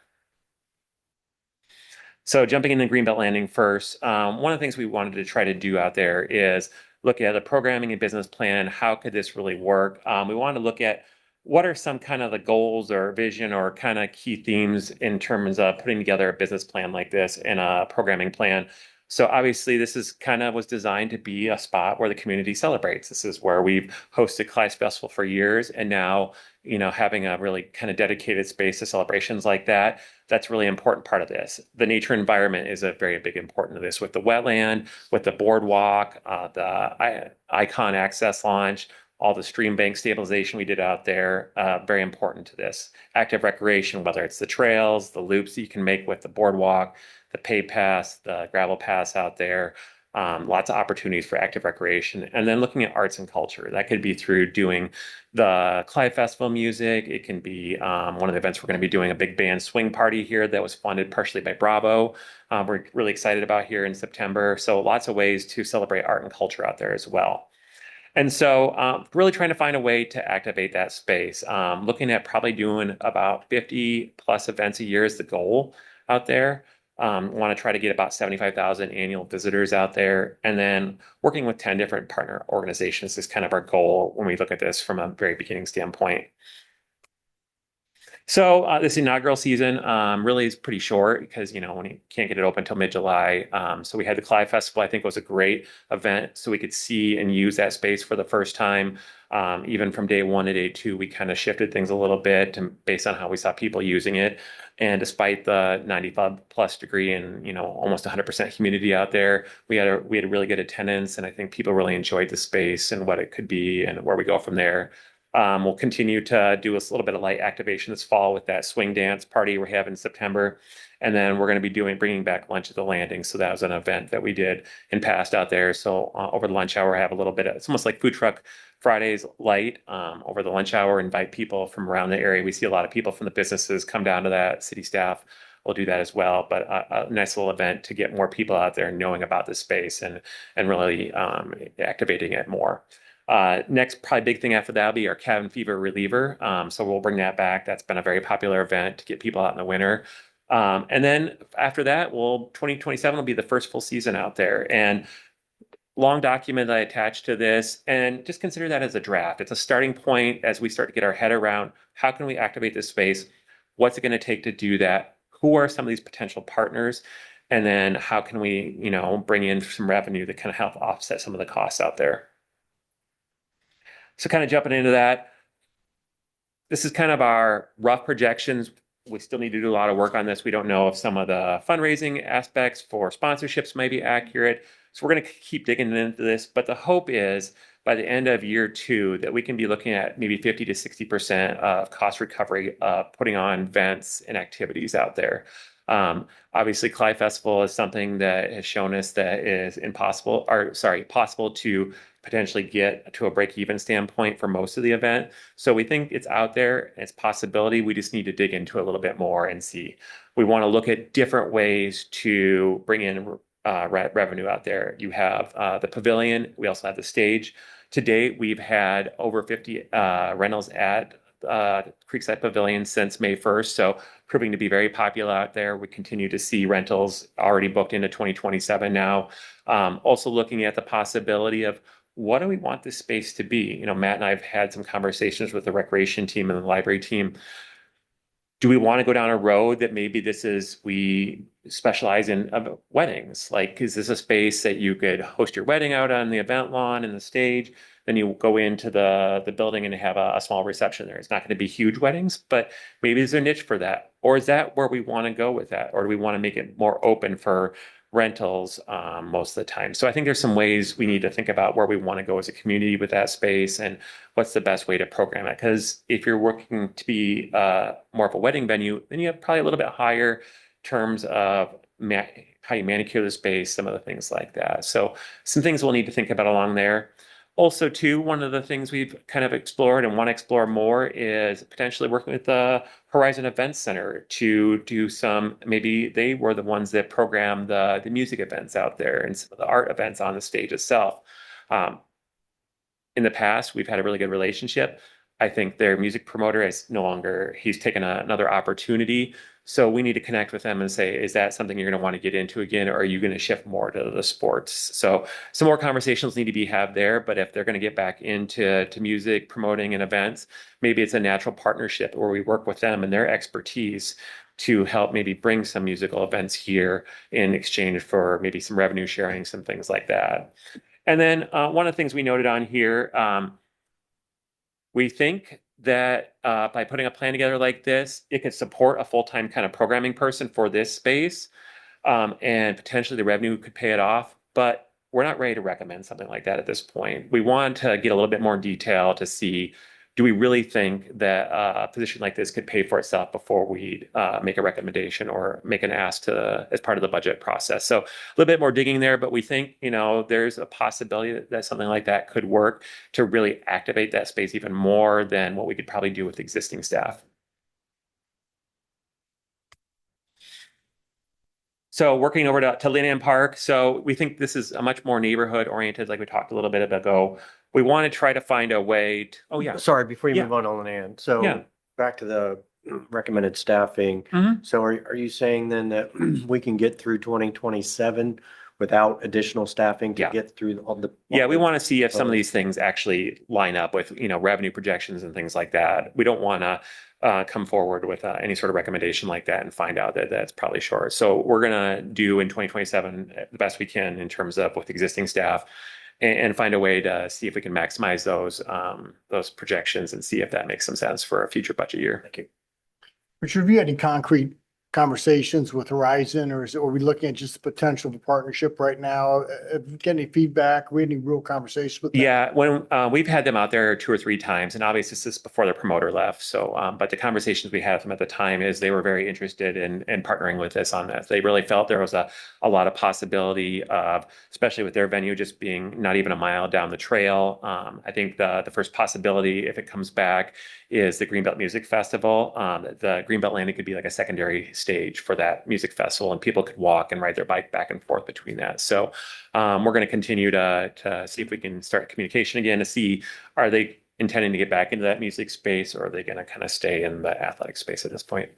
So jumping into Greenbelt Landing first, one of the things we wanted to try to do out there is look at the programming and business plan. How could this really work? We wanted to look at what are some kind of the goals or vision or kind of key themes in terms of putting together a business plan like this and a programming plan. So obviously this is kind of was designed to be a spot where the community celebrates. This is where we've hosted Clive Festival for years. And now, having a really kind of dedicated space to celebrations like that, that's really important part of this. The nature environment is a very big important to this with the wetland, with the boardwalk, the icon access launch, all the stream bank stabilization we did out there, very important to this. Active recreation, whether it's the trails, the loops that you can make with the boardwalk, the pay pass, the gravel pass out there. Lots of opportunities for active recreation. And then looking at arts and culture, that could be through doing the Clive Festival music. It can be one of the events we're going to be doing a big band swing party here that was funded partially by Bravo. We're really excited about here in September. So lots of ways to celebrate art and culture out there as well. And so really trying to find a way to activate that space. Looking at probably doing about 50 plus events a year is the goal out there. Want to try to get about 75,000 annual visitors out there. And then working with 10 different partner organizations is kind of our goal when we look at this from a very beginning standpoint. So this inaugural season really is pretty short because, you know, when you can't get it open until mid-July. So we had the Clive Festival, I think was a great event. So we could see and use that space for the first time. Even from day one to day two, we kind of shifted things a little bit based on how we saw people using it. And despite the 95 plus degree and, you know, almost 100% humidity out there, we had a really good attendance. And I think people really enjoyed the space and what it could be and where we go from there. We'll continue to do a little bit of light activation this fall with that swing dance party we're having in September. And then we're going to be bringing back lunch at the landing. So that was an event that we did in past out there. So over the lunch hour, have a little bit of, it's almost like food truck Fridays light over the lunch hour, invite people from around the area. We see a lot of people from the businesses come down to that. City staff will do that as well. But a nice little event to get more people out there knowing about this space and really activating it more. Next, probably big thing after that will be our cabin fever reliever. So we'll bring that back. That's been a very popular event to get people out in the winter. And then after that, 2027 will be the first full season out there. And long document I attached to this, and just consider that as a draft. It's a starting point as we start to get our head around how can we activate this space? What's it going to take to do that? Who are some of these potential partners? And then how can we, you know, bring in some revenue to kind of help offset some of the costs out there? So kind of jumping into that, this is kind of our rough projections. We still need to do a lot of work on this. We don't know if some of the fundraising aspects for sponsorships may be accurate. So we're going to keep digging into this. But the hope is by the end of year two that we can be looking at maybe 50 to 60% of cost recovery, putting on events and activities out there. Obviously, Clive Festival is something that has shown us that is possible to potentially get to a break-even standpoint for most of the event. So we think it's out there, it's a possibility. We just need to dig into it a little bit more and see. We want to look at different ways to bring in revenue out there. You have the pavilion. We also have the stage. To date, we've had over 50 rentals at Creekside Pavilion since May 1st. So proving to be very popular out there. We continue to see rentals already booked into 2027 now. Also looking at the possibility of what do we want this space to be? You know, Matt and I have had some conversations with the recreation team and the library team. Do we want to go down a road that maybe we specialize in weddings? Like, is this a space that you could host your wedding out on the event lawn and the stage? Then you go into the building and have a small reception there. It's not going to be huge weddings, but maybe there's a niche for that. Or is that where we want to go with that? Or do we want to make it more open for rentals most of the time? So I think there's some ways we need to think about where we want to go as a community with that space and what's the best way to program it. Because if you're working to be more of a wedding venue, then you have probably a little bit higher terms of how you manicure the space, some of the things like that. So some things we'll need to think about along there. Also, too, one of the things we've kind of explored and want to explore more is potentially working with the Horizon Events Center to do maybe they were the ones that program the music events out there and some of the art events on the stage itself. In the past, we've had a really good relationship. I think their music promoter he's taken another opportunity. So we need to connect with them and say, is that something you're going to want to get into again, or are you going to shift more to the sports? So some more conversations need to be had there. But if they're going to get back into music, promoting and events, maybe it's a natural partnership where we work with them and their expertise to help maybe bring some musical events here in exchange for maybe some revenue sharing, some things like that. And then one of the things we noted on here, we think that by putting a plan together like this, it could support a full-time kind of programming person for this space, and potentially the revenue could pay it off. But we're not ready to recommend something like that at this point. We want to get a little bit more detail to see, do we really think that a position like this could pay for itself before we make a recommendation or make an ask as part of the budget process? So a little bit more digging there, but we think, there's a possibility that something like that could work to really activate that space even more than what we could probably do with existing staff. So working over to Linnan Park. So we think this is a much more neighborhood oriented, like we talked a little bit ago. We want to try to find a way to, oh yeah. Sorry, before you Yeah. move on, Leanne. Yeah. So back to the recommended staffing. Mhm. So are you saying then that we can get through 2027 without additional staffing to Yeah. get through all the? Yeah, we want to see if some of these things actually line up with, revenue projections and things like that. We don't want to come forward with any sort of recommendation like that and find out that that's probably short. So we're going to do in 2027 the best we can in terms of with existing staff and find a way to see if we can maximize those projections and see if that makes some sense for a future budget year. Thank you. Richard, have you had any concrete conversations with Horizon, or are we looking at just the potential of a partnership right now? Have you got any feedback? We had any real conversations with them? Yeah, when we've had them out there 2 or 3 times, and obviously this is before the promoter left. So, but the conversations we had with them at the time is they were very interested in partnering with us on this. They really felt there was a lot of possibility of, especially with their venue just being not even a mile down the trail. I think the first possibility, if it comes back, is the Greenbelt Music Festival. The Greenbelt Landing could be like a secondary stage for that music festival, and people could walk and ride their bike back and forth between that. So we're going to continue to see if we can start communication again to see, are they intending to get back into that music space, or are they going to kind of stay in the athletic space at this point?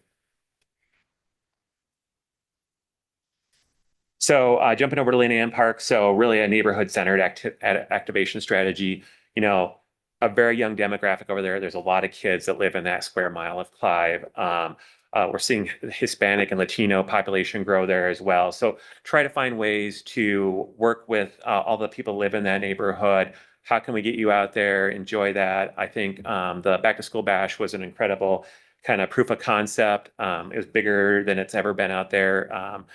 So jumping over to Linnan Park, so really a neighborhood-centered activation strategy. A very young demographic over there. There's a lot of kids that live in that square mile of Clive. We're seeing Hispanic and Latino population grow there as well. So try to find ways to work with all the people who live in that neighborhood. How can we get you out there, enjoy that? I think the Back to School Bash was an incredible kind of proof of concept. It was bigger than it's ever been out there.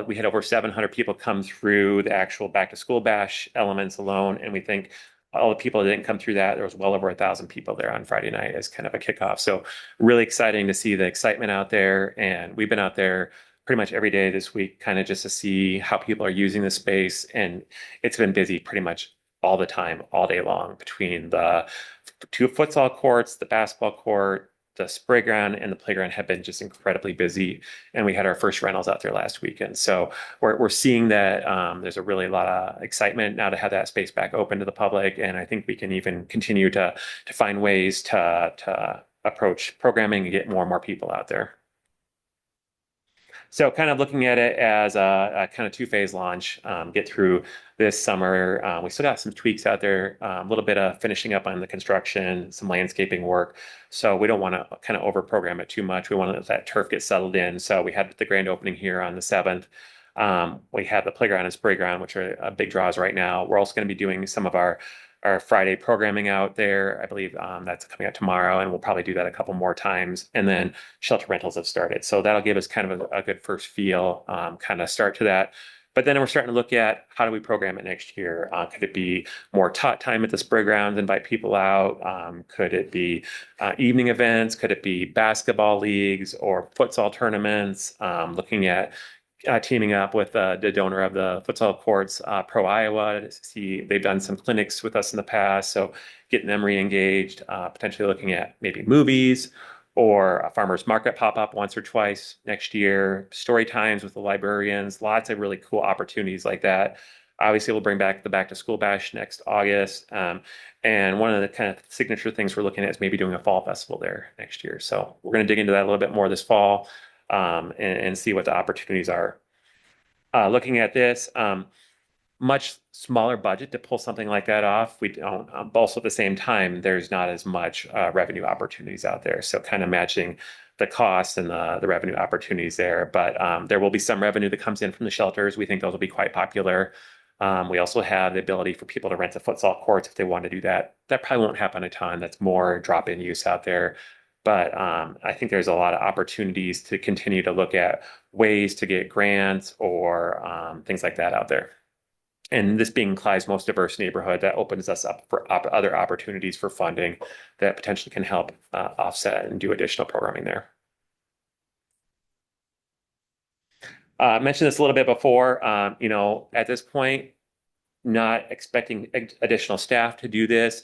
We had over 700 people come through the actual Back to School Bash elements alone, and we think all the people that didn't come through that, there was well over 1,000 people there on Friday night as kind of a kickoff. So really exciting to see the excitement out there. And we've been out there pretty much every day this week, kind of just to see how people are using the space. And it's been busy pretty much all the time, all day long, between the 2 futsal courts, the basketball court, the spray ground and the playground have been just incredibly busy. And we had our first rentals out there last weekend. So we're seeing that there's a really lot of excitement now to have that space back open to the public. And I think we can even continue to find ways to approach programming and get more and more people out there. So kind of looking at it as a kind of 2-phase launch, get through this summer. We still got some tweaks out there, a little bit of finishing up on the construction, some landscaping work. So we don't want to kind of over program it too much. We want to let that turf get settled in. So we had the grand opening here on the 7th. We have the playground and spray ground, which are big draws right now. We're also going to be doing some of our Friday programming out there. I believe that's coming out tomorrow, and we'll probably do that a couple more times. And then shelter rentals have started. So that'll give us kind of a good first feel, kind of start to that. But then we're starting to look at how do we program it next year? Could it be more taught time at the spray grounds, invite people out? Could it be evening events? Could it be basketball leagues or futsal tournaments? Looking at teaming up with the donor of the futsal courts, Pro Iowa, to see they've done some clinics with us in the past. So getting them re-engaged, potentially looking at maybe movies or a farmer's market pop-up once or twice next year, story times with the librarians, lots of really cool opportunities like that. Obviously, we'll bring back the Back to School Bash next August. And one of the kind of signature things we're looking at is maybe doing a fall festival there next year. So we're going to dig into that a little bit more this fall. And see what the opportunities are. Looking at this, much smaller budget to pull something like that off. We don't, but also at the same time, there's not as much revenue opportunities out there. So kind of matching the cost and the revenue opportunities there. But there will be some revenue that comes in from the shelters. We think those will be quite popular. We also have the ability for people to rent the futsal courts if they want to do that. That probably won't happen a ton. That's more drop-in use out there. But I think there's a lot of opportunities to continue to look at ways to get grants or things like that out there. And this being Clive's most diverse neighborhood, that opens us up for other opportunities for funding that potentially can help offset and do additional programming there. I mentioned this a little bit before. At this point, not expecting additional staff to do this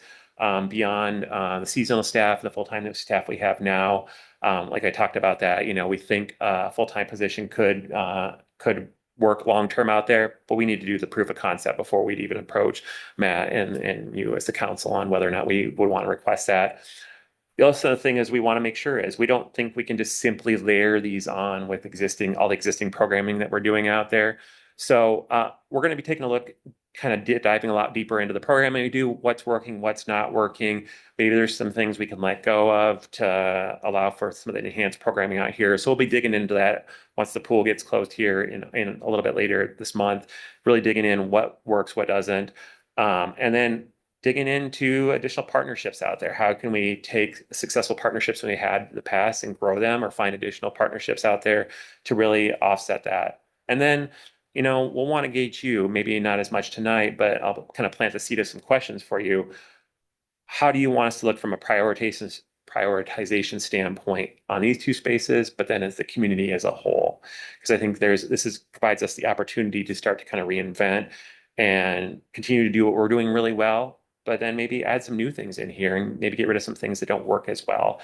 beyond the seasonal staff, the full-time staff we have now. Like I talked about that, we think a full-time position could work long-term out there, but we need to do the proof of concept before we'd even approach Matt and you as the council on whether or not we would want to request that. The other thing is we want to make sure is we don't think we can just simply layer these on with all the existing programming that we're doing out there. So we're going to be taking a look, kind of diving a lot deeper into the programming we do, what's working, what's not working. Maybe there's some things we can let go of to allow for some of the enhanced programming out here. So we'll be digging into that once the pool gets closed here in a little bit later this month, really digging in what works, what doesn't. And then digging into additional partnerships out there. How can we take successful partnerships we had in the past and grow them, or find additional partnerships out there to really offset that? And then, we'll want to gauge you, maybe not as much tonight, but I'll kind of plant the seed of some questions for you. How do you want us to look from a prioritization standpoint on these two spaces, but then as the community as a whole? Because I think provides us the opportunity to start to kind of reinvent and continue to do what we're doing really well, but then maybe add some new things in here and maybe get rid of some things that don't work as well.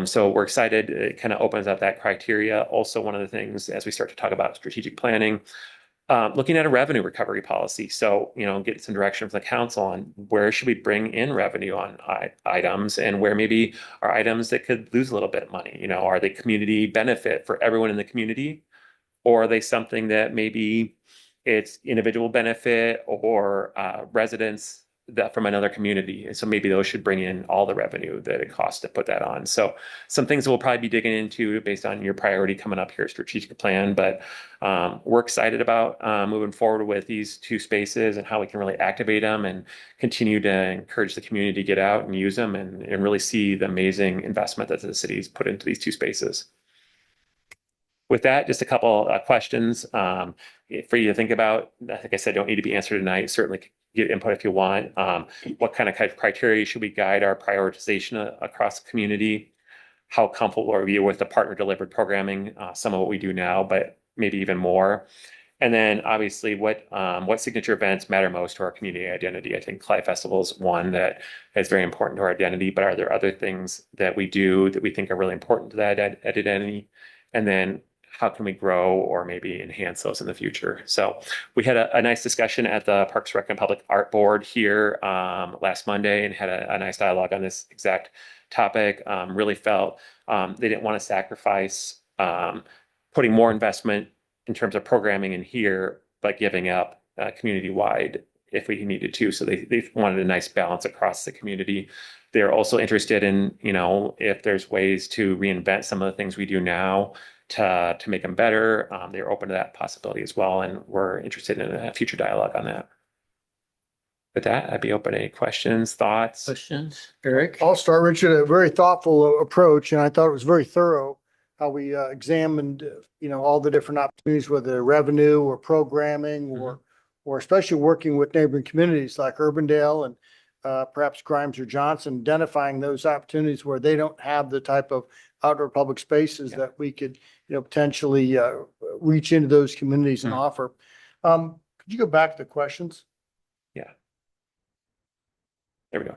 So we're excited. It kind of opens up that criteria. Also, one of the things as we start to talk about strategic planning, looking at a revenue recovery policy. So, get some direction from the council on where should we bring in revenue on items, and where maybe are items that could lose a little bit of money. Are they community benefit for everyone in the community? Or are they something that maybe it's individual benefit or residents that from another community? And so maybe those should bring in all the revenue that it costs to put that on. So some things we'll probably be digging into based on your priority coming up here, strategic plan. But we're excited about moving forward with these two spaces and how we can really activate them and continue to encourage the community to get out and use them and really see the amazing investment that the city's put into these two spaces. With that, just a couple questions for you to think about. Like I said, don't need to be answered tonight. Certainly get input if you want. What kind of criteria should we guide our prioritization across the community? How comfortable are you with the partner delivered programming? Some of what we do now, but maybe even more. And then obviously what signature events matter most to our community identity? I think Clive Festival is one that is very important to our identity, but are there other things that we do that we think are really important to that identity? And then how can we grow or maybe enhance those in the future? So we had a nice discussion at the Parks Rec and Public Art Board here last Monday and had a nice dialogue on this exact topic. Really felt they didn't want to sacrifice putting more investment in terms of programming in here, but giving up community-wide if we needed to. So they wanted a nice balance across the community. They're also interested in, if there's ways to reinvent some of the things we do now to make them better. They're open to that possibility as well. And we're interested in a future dialogue on that. With that, I'd be open to any questions, thoughts. Questions? Eric? I'll start, Richard. A very thoughtful approach, and I thought it was very thorough how we examined, all the different opportunities, whether revenue or programming or especially working with neighboring communities like Urbandale and perhaps Grimes or Johnson, identifying those opportunities where they don't have the type of outdoor public spaces that we could, potentially reach into those communities and offer. Could you go back to the questions? Yeah. There we go.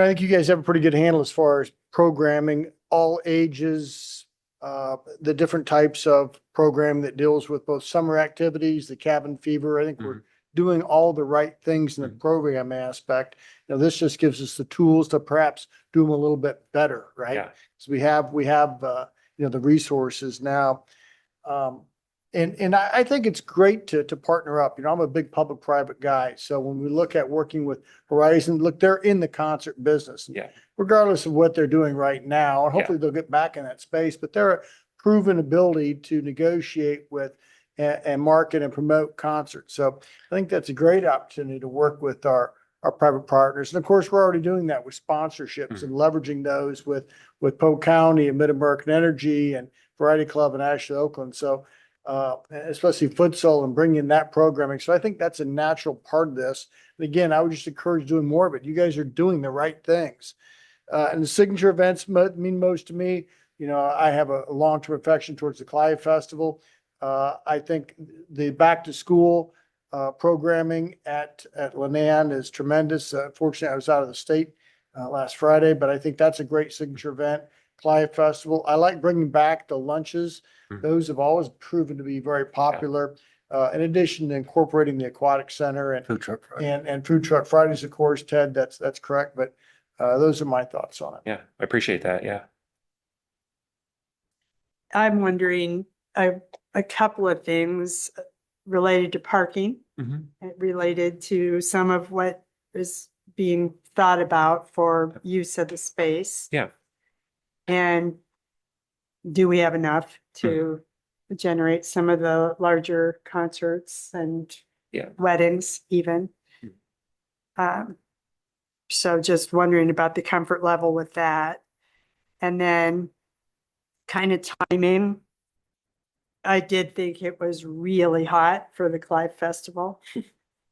I think you guys have a pretty good handle as far as programming, all ages, the different types of programming that deals with both summer activities, the cabin fever. I think we're doing all the right things in the program aspect. This just gives us the tools to perhaps do them a little bit better, right? Yeah. So we have the resources now. And I think it's great to partner up. I'm a big public-private guy. So when we look at working with Horizon, look, they're in the concert business. Yeah. Regardless of what they're doing right now, and hopefully they'll get back in that space, but they're a proven ability to negotiate with and market and promote concerts. So I think that's a great opportunity to work with our private partners. And of course, we're already doing that with sponsorships and leveraging those with Polk County and Mid-American Energy and Variety Club and Ashley Oakland. So especially futsal and bringing that programming. So I think that's a natural part of this. And again, I would just encourage doing more of it. You guys are doing the right things. And the signature events mean most to me. You know, I have a long-term affection towards the Clive Festival. I think the back to school programming at Lenan is tremendous. Fortunately, I was out of the state last Friday, but I think that's a great signature event. Clive Festival. I like bringing back the lunches. Those have always proven to be very popular. In addition to incorporating the aquatic center and Food truck Friday. and food truck Fridays, of course, Ted, that's correct. But those are my thoughts on it. Yeah, I appreciate that. Yeah. I'm wondering a couple of things related to parking, related to some of what is being thought about for use of the space. Yeah. And do we have enough to generate some of the larger concerts and weddings even? So just wondering about the comfort level with that. And then kind of timing. I did think it was really hot for the Clive Festival.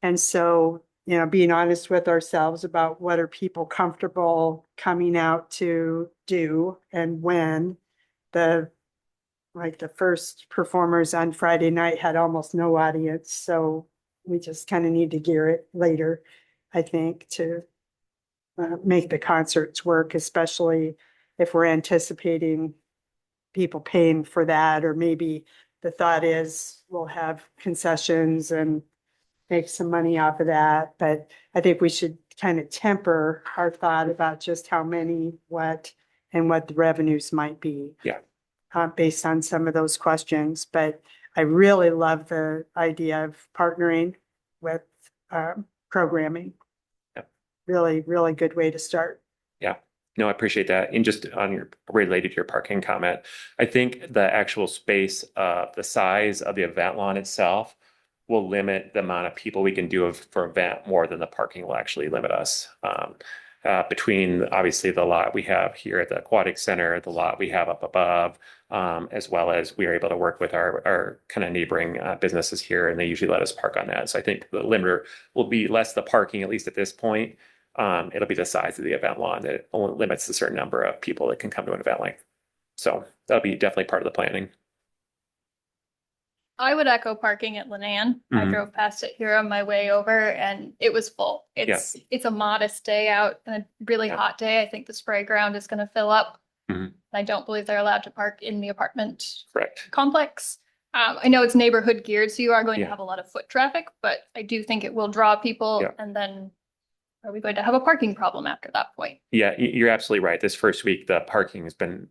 And so, you know, being honest with ourselves about what are people comfortable coming out to do and when. The first performers on Friday night had almost no audience, so we just kind of need to gear it later, I think, to make the concerts work, especially if we're anticipating people paying for that, or maybe the thought is we'll have concessions and make some money off of that. But I think we should kind of temper our thought about just how many, what, and what the revenues might be. Yeah. Based on some of those questions. But I really love the idea of partnering with programming. Yeah. Really, really good way to start. Yeah. No, I appreciate that. And just on your related to your parking comment, I think the actual space, the size of the event lawn itself will limit the amount of people we can do for event more than the parking will actually limit us. Between obviously the lot we have here at the aquatic center, the lot we have up above, as well as we are able to work with our kind of neighboring businesses here, and they usually let us park on that. So I think the limiter will be less the parking, at least at this point. It'll be the size of the event lawn that only limits a certain number of people that can come to an event length. So that'll be definitely part of the planning. I would echo parking at Lenan. I drove past it here on my way over and it was full. It's a modest day out and a really hot day. I think the spray ground is going to fill up. I don't believe they're allowed to park in the apartment complex. I know it's neighborhood geared, so you are going to have a lot of foot traffic, but I do think it will draw people. And then are we going to have a parking problem after that point? Yeah, you're absolutely right. This first week, the parking has been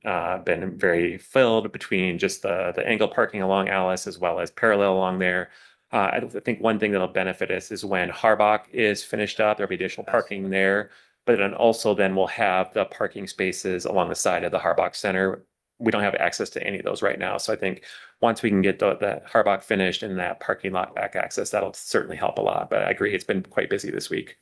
very filled between just the angle parking along Alice as well as parallel along there. I think one thing that'll benefit us is when Harbach is finished up, there'll be additional parking there. But then also then we'll have the parking spaces along the side of the Harbach Center. We don't have access to any of those right now. So I think once we can get the Harbach finished and that parking lot back access, that'll certainly help a lot. But I agree, it's been quite busy this week.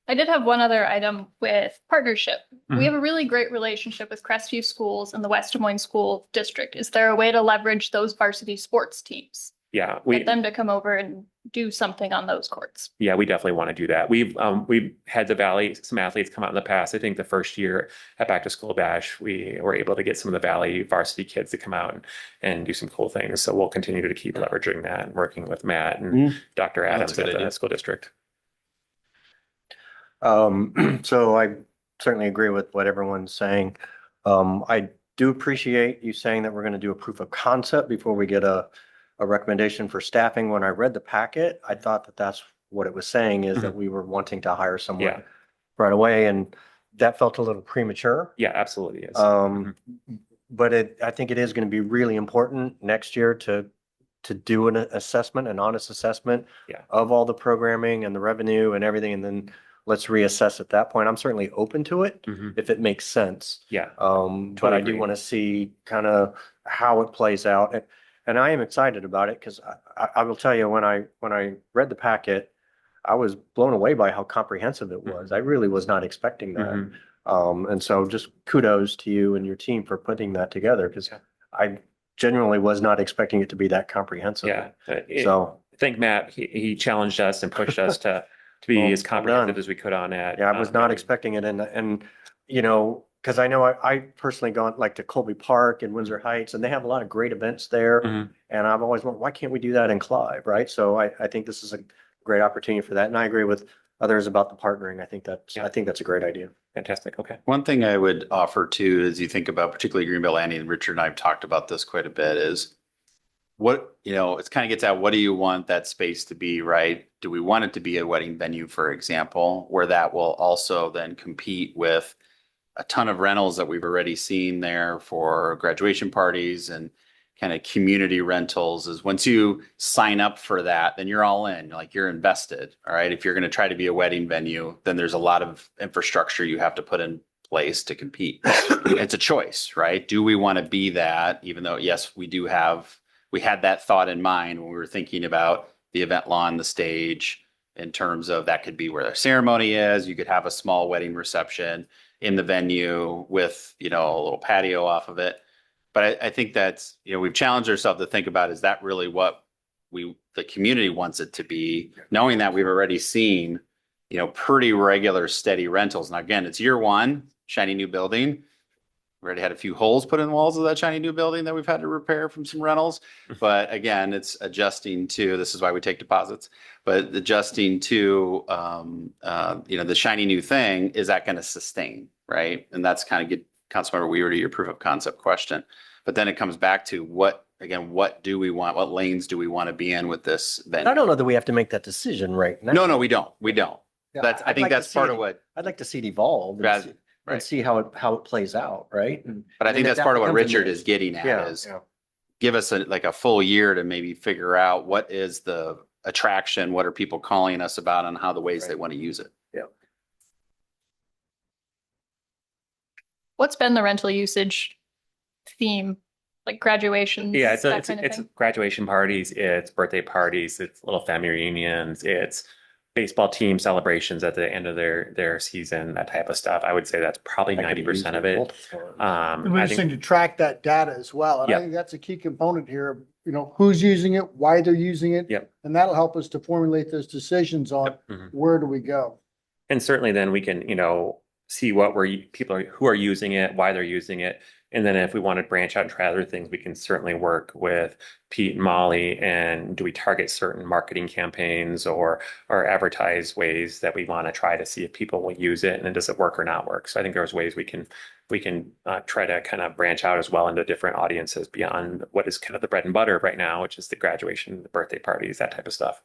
I did have one other item with partnership. We have a really great relationship with Crestview Schools and the West Des Moines School District. Is there a way to leverage those varsity sports teams? Yeah, Get them to come over and do something on those courts. Yeah, we definitely want to do that. We've had the Valley, some athletes come out in the past. I think the first year at Back to School Bash, we were able to get some of the Valley varsity kids to come out and do some cool things. So we'll continue to keep leveraging that and working with Matt and Dr. Adams at the school district. So I certainly agree with what everyone's saying. I do appreciate you saying that we're going to do a proof of concept before we get a recommendation for staffing. When I read the packet, I thought that that's what it was saying, is that we were wanting to hire someone right away, and that felt a little premature. Yeah, absolutely is. But I think it is going to be really important next year to do an assessment, an honest assessment of all the programming and the revenue and everything, and then let's reassess at that point. I'm certainly open to it if it makes sense. Yeah. But I do want to see kind of how it plays out. And I am excited about it because I will tell you, when I read the packet, I was blown away by how comprehensive it was. I really was not expecting that. And so just kudos to you and your team for putting that together, because I genuinely was not expecting it to be that comprehensive. Yeah. So, I think Matt, he challenged us and pushed us to be Well, as well comprehensive done. as we could on it. yeah, I was not expecting it. And, you know, because I know I personally gone like to Colby Park and Windsor Heights, and they have a lot of great events there. Mhm. And I've always wondered, why can't we do that in Clive, right? So I think this is a great opportunity for that. And I agree with others about the partnering. I think that's a great idea. Fantastic. Okay. One thing I would offer too, as you think about particularly Greenbelt Landing, and Richard and I have talked about this quite a bit, is what, you know, it's kind of gets at what do you want that space to be, right? Do we want it to be a wedding venue, for example, where that will also then compete with a ton of rentals that we've already seen there for graduation parties and kind of community rentals? Is once you sign up for that, then you're all in, like you're invested. All right. If you're going to try to be a wedding venue, then there's a lot of infrastructure you have to put in place to compete. It's a choice, right? Do we want to be that? Even though, yes, we had that thought in mind when we were thinking about the event lawn, the stage, in terms of that could be where the ceremony is. You could have a small wedding reception in the venue with, you know, a little patio off of it. But I think that's, you know, we've challenged ourselves to think about, is that really what the community wants it to be, knowing that we've already seen, you know, pretty regular, steady rentals. Now, again, it's year one, shiny new building. We already had a few holes put in the walls of that shiny new building that we've had to repair from some rentals. But again, it's adjusting to, this is why we take deposits, but adjusting to, you know, the shiny new thing, is that going to sustain, right? And that's kind of get Councilmember Weaver to your proof of concept question. But then it comes back to what do we want? What lanes do we want to be in with this venue? I don't know that we have to make that decision right now. No, we don't. We don't. Yeah, That's, I I'd think like to that's see part it- of what, I'd like to see it evolve Right. and see how it plays out, right? but I think that's part of what Richard is getting at, Yeah, is yeah. give us a full year to maybe figure out what is the attraction, what are people calling us about, and how the ways they want to use it. What's been the rental usage theme, like graduations? Yeah, it's that kind of it's thing? graduation parties, it's birthday parties, it's little family reunions, it's baseball team celebrations at the end of their season, that type of stuff. I would say that's probably 90% of it. And we I just think need to track that data as well. And I Yep. think that's a key component here, you know, who's using it, why they're using it. Yep. And that'll help us to formulate those decisions on Mhm. where do we go. And certainly then we can, you know, see what who are using it, why they're using it. And then if we want to branch out and try other things, we can certainly work with Pete and Molly. And do we target certain marketing campaigns or advertise ways that we want to try to see if people will use it, and then does it work or not work? So I think there's ways we can try to kind of branch out as well into different audiences beyond what is kind of the bread and butter right now, which is the graduation, the birthday parties, that type of stuff.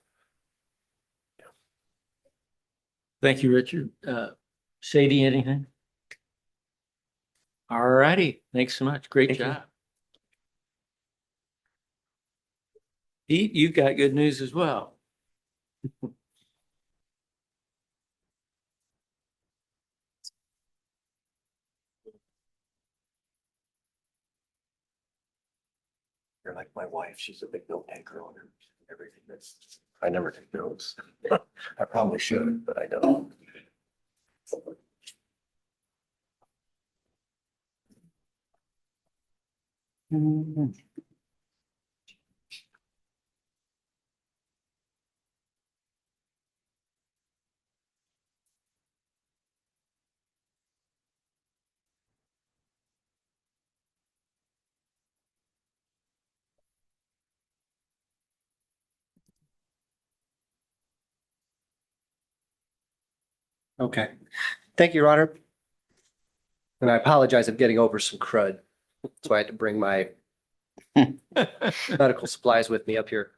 Thank you, Richard. Sadie, anything? All righty. Thanks so much. Great Thank you. job. Pete, you've got good news as well. You're like my wife. She's a big note taker on everything. I never take notes. I probably should, but I don't. Okay. Thank you, Your Honor. And I apologize, I'm getting over some crud. So I had to bring my medical supplies with me up here.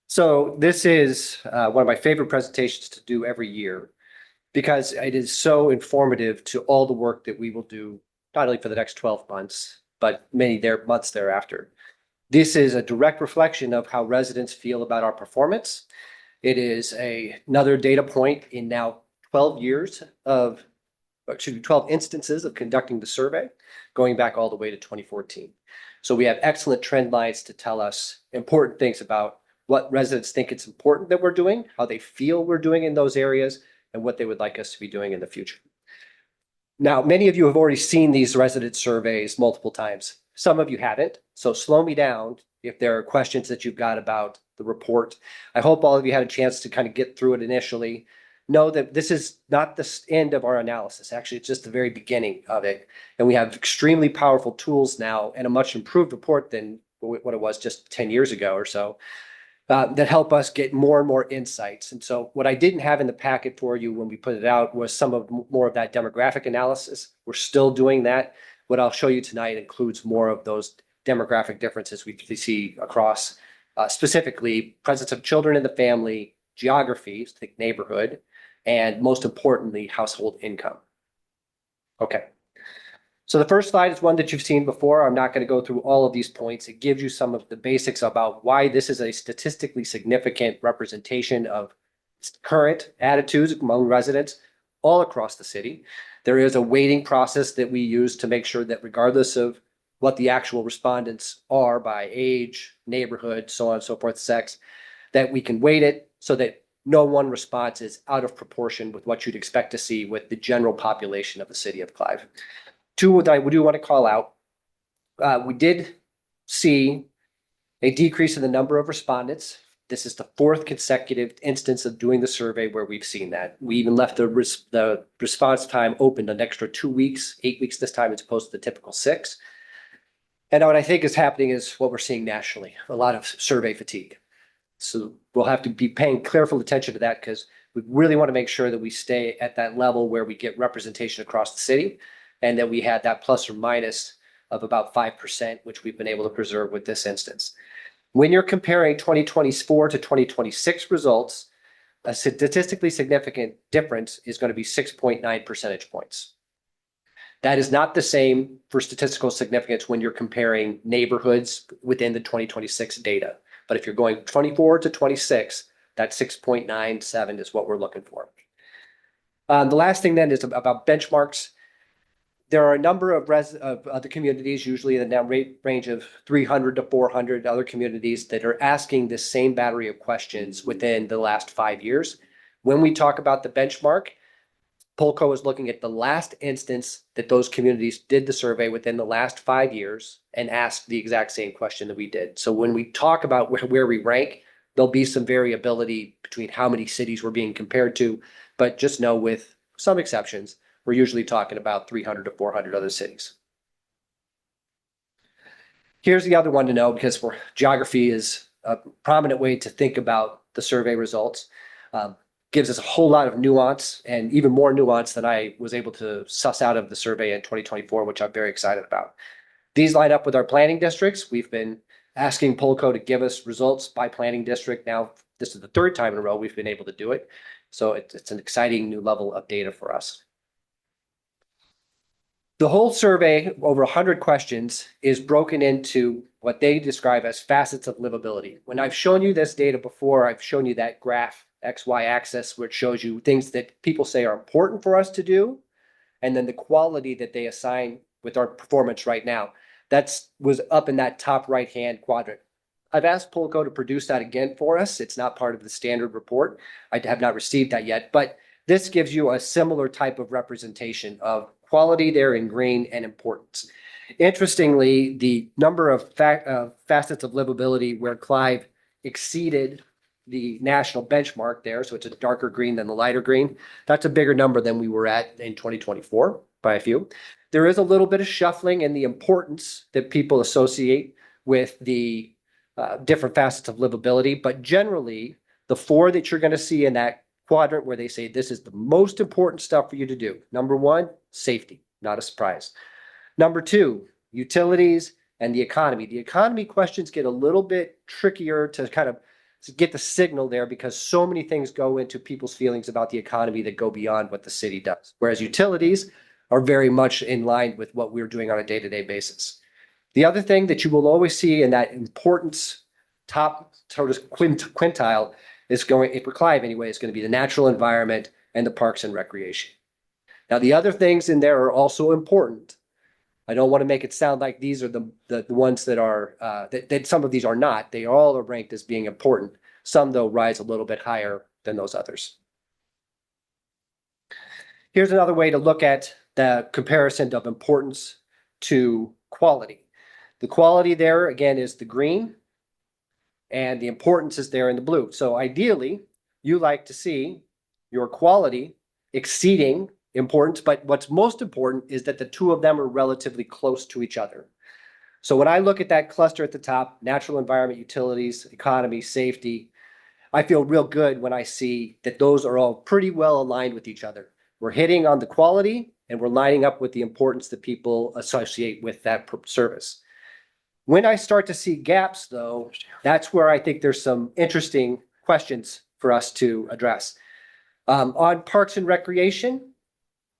So this is one of my favorite presentations to do every year because it is so informative to all the work that we will do, not only for the next 12 months, but many months thereafter. This is a direct reflection of how residents feel about our performance. It is another data point in now 12 instances of conducting the survey, going back all the way to 2014. So we have excellent trend lines to tell us important things about what residents think it's important that we're doing, how they feel we're doing in those areas, and what they would like us to be doing in the future. Now, many of you have already seen these resident surveys multiple times. Some of you haven't, so slow me down if there are questions that you've got about the report. I hope all of you had a chance to kind of get through it initially. Know that this is not the end of our analysis. Actually, it's just the very beginning of it. And we have extremely powerful tools now and a much improved report than what it was just 10 years ago or so, that help us get more and more insights. And so what I didn't have in the packet for you when we put it out was some of more of that demographic analysis. We're still doing that. What I'll show you tonight includes more of those demographic differences we see across, specifically presence of children in the family, geography, think neighborhood, and most importantly, household income. Okay. So the first slide is one that you've seen before. I'm not going to go through all of these points. It gives you some of the basics about why this is a statistically significant representation of current attitudes among residents all across the city. There is a weighting process that we use to make sure that regardless of what the actual respondents are by age, neighborhood, so on and so forth, sex, that we can weight it so that no one response is out of proportion with what you'd expect to see with the general population of the city of Clive. Two that I do want to call out, we did see a decrease in the number of respondents. This is the fourth consecutive instance of doing the survey where we've seen that. We even left the response time open an extra 2 weeks, 8 weeks this time as opposed to the typical 6. And what I think is happening is what we're seeing nationally, a lot of survey fatigue. So we'll have to be paying careful attention to that because we really want to make sure that we stay at that level where we get representation across the city and that we had that plus or minus of about 5%, which we've been able to preserve with this instance. When you're comparing 2024 to 2026 results, a statistically significant difference is going to be 6.9 percentage points. That is not the same for statistical significance when you're comparing neighborhoods within the 2026 data. But if you're going 24 to 26, that 6.97 is what we're looking for. The last thing then is about benchmarks. There are a number of other communities, usually in the range of 300 to 400 other communities that are asking this same battery of questions within the last 5 years. When we talk about the benchmark, Polco is looking at the last instance that those communities did the survey within the last 5 years and asked the exact same question that we did. So when we talk about where we rank, there'll be some variability between how many cities we're being compared to, but just know with some exceptions, we're usually talking about 300 to 400 other cities. Here's the other one to know because geography is a prominent way to think about the survey results. Gives us a whole lot of nuance and even more nuance than I was able to suss out of the survey in 2024, which I'm very excited about. These line up with our planning districts. We've been asking Polco to give us results by planning district. Now, this is the third time in a row we've been able to do it. So it's an exciting new level of data for us. The whole survey, over 100 questions, is broken into what they describe as facets of livability. When I've shown you this data before, I've shown you that graph, XY axis, which shows you things that people say are important for us to do, and then the quality that they assign with our performance right now. That was up in that top right-hand quadrant. I've asked Polco to produce that again for us. It's not part of the standard report. I have not received that yet, but this gives you a similar type of representation of quality there in green and importance. Interestingly, the number of facets of livability where Clive exceeded the national benchmark there, so it's a darker green than the lighter green, that's a bigger number than we were at in 2024 by a few. There is a little bit of shuffling in the importance that people associate with the different facets of livability, but generally, the 4 that you're going to see in that quadrant where they say this is the most important stuff for you to do. Number 1, safety, not a surprise. Number 2, utilities and the economy. The economy questions get a little bit trickier to kind of get the signal there because so many things go into people's feelings about the economy that go beyond what the city does. Whereas utilities are very much in line with what we're doing on a day-to-day basis. The other thing that you will always see in that importance top sort of quintile is going, for Clive anyway, is going to be the natural environment and the parks and recreation. Now, the other things in there are also important. I don't want to make it sound like these are the ones that are, that some of these are not. They all are ranked as being important. Some, though, rise a little bit higher than those others. Here's another way to look at the comparison of importance to quality. The quality there, again, is the green, and the importance is there in the blue. So ideally, you like to see your quality exceeding importance, but what's most important is that the two of them are relatively close to each other. So when I look at that cluster at the top, natural environment, utilities, economy, safety, I feel real good when I see that those are all pretty well aligned with each other. We're hitting on the quality and we're lining up with the importance that people associate with that service. When I start to see gaps, though, that's where I think there's some interesting questions for us to address. On Parks and Recreation,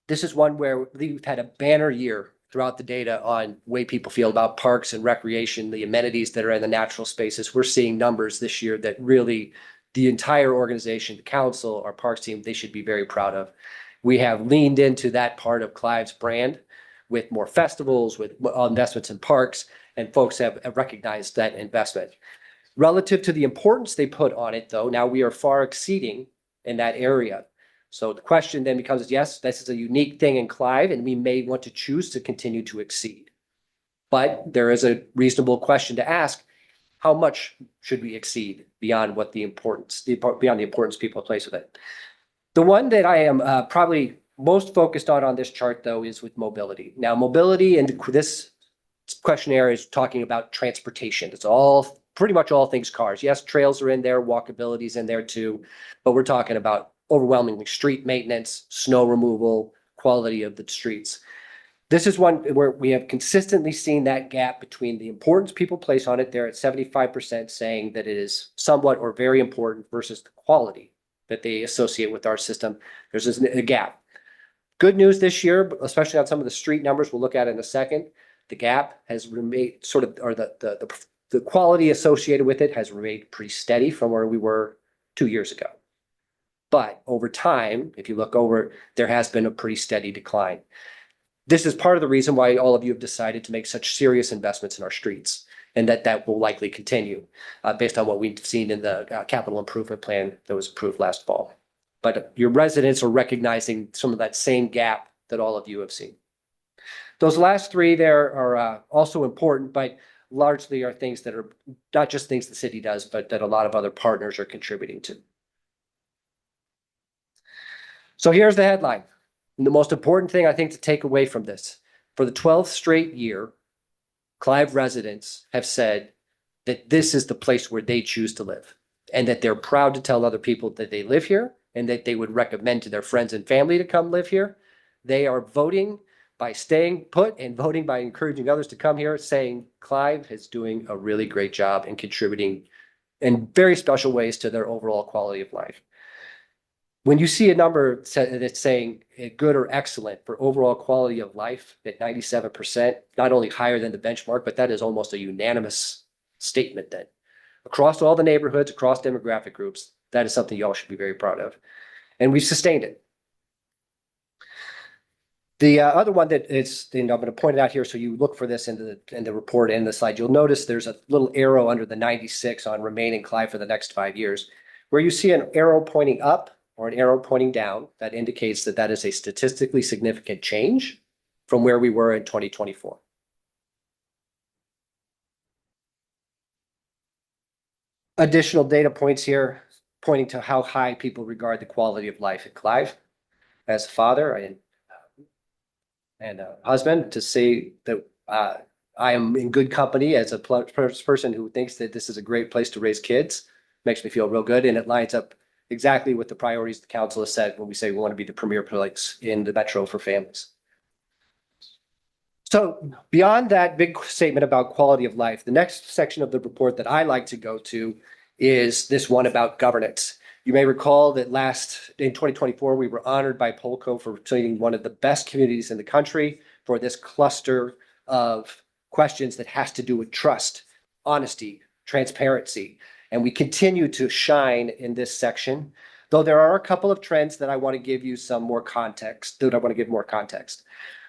this is one where we've had a banner year throughout the data on way people feel about parks and recreation, the amenities that are in the natural spaces. We're seeing numbers this year that really the entire organization, the council, our parks team, they should be very proud of. We have leaned into that part of Clive's brand with more festivals, with investments in parks, and folks have recognized that investment. Relative to the importance they put on it, though, now we are far exceeding in that area. So the question then becomes, yes, this is a unique thing in Clive, and we may want to choose to continue to exceed. But there is a reasonable question to ask, how much should we exceed beyond what the importance people place with it? The one that I am probably most focused on this chart, though, is with mobility. Now, mobility and this questionnaire is talking about transportation. It's all pretty much all things cars. Yes, trails are in there, walkability is in there too, but we're talking about overwhelmingly street maintenance, snow removal, quality of the streets. This is one where we have consistently seen that gap between the importance people place on it. They're at 75% saying that it is somewhat or very important versus the quality that they associate with our system. There's a gap. Good news this year, especially on some of the street numbers we'll look at in a second, the gap has remained sort of, or the quality associated with it has remained pretty steady from where we were 2 years ago. But over time, if you look over, there has been a pretty steady decline. This is part of the reason why all of you have decided to make such serious investments in our streets, and that will likely continue based on what we've seen in the capital improvement plan that was approved last fall. But your residents are recognizing some of that same gap that all of you have seen. Those last three there are also important, but largely are things that are not just things the city does, but that a lot of other partners are contributing to. So here's the headline. And the most important thing I think to take away from this, for the 12th straight year, Clive residents have said that this is the place where they choose to live, and that they're proud to tell other people that they live here and that they would recommend to their friends and family to come live here. They are voting by staying put and voting by encouraging others to come here, saying Clive is doing a really great job and contributing in very special ways to their overall quality of life. When you see a number that's saying good or excellent for overall quality of life at 97%, not only higher than the benchmark, but that is almost a unanimous statement then. Across all the neighborhoods, across demographic groups, that is something you all should be very proud of. And we've sustained it. The other one that is, I'm going to point it out here so you look for this in the report and the slide. You'll notice there's a little arrow under the 96 on remaining Clive for the next 5 years. Where you see an arrow pointing up or an arrow pointing down, that indicates that that is a statistically significant change from where we were in 2024. Additional data points here pointing to how high people regard the quality of life at Clive. As a father and a husband, to say that I am in good company as a person who thinks that this is a great place to raise kids makes me feel real good, and it lines up exactly with the priorities the council has set when we say we want to be the premier place in the metro for families. So beyond that big statement about quality of life, the next section of the report that I like to go to is this one about governance. You may recall that in 2024, we were honored by Polco for citing one of the best communities in the country for this cluster of questions that has to do with trust, honesty, transparency. And we continue to shine in this section, though there are a couple of trends that I want to give you some more context,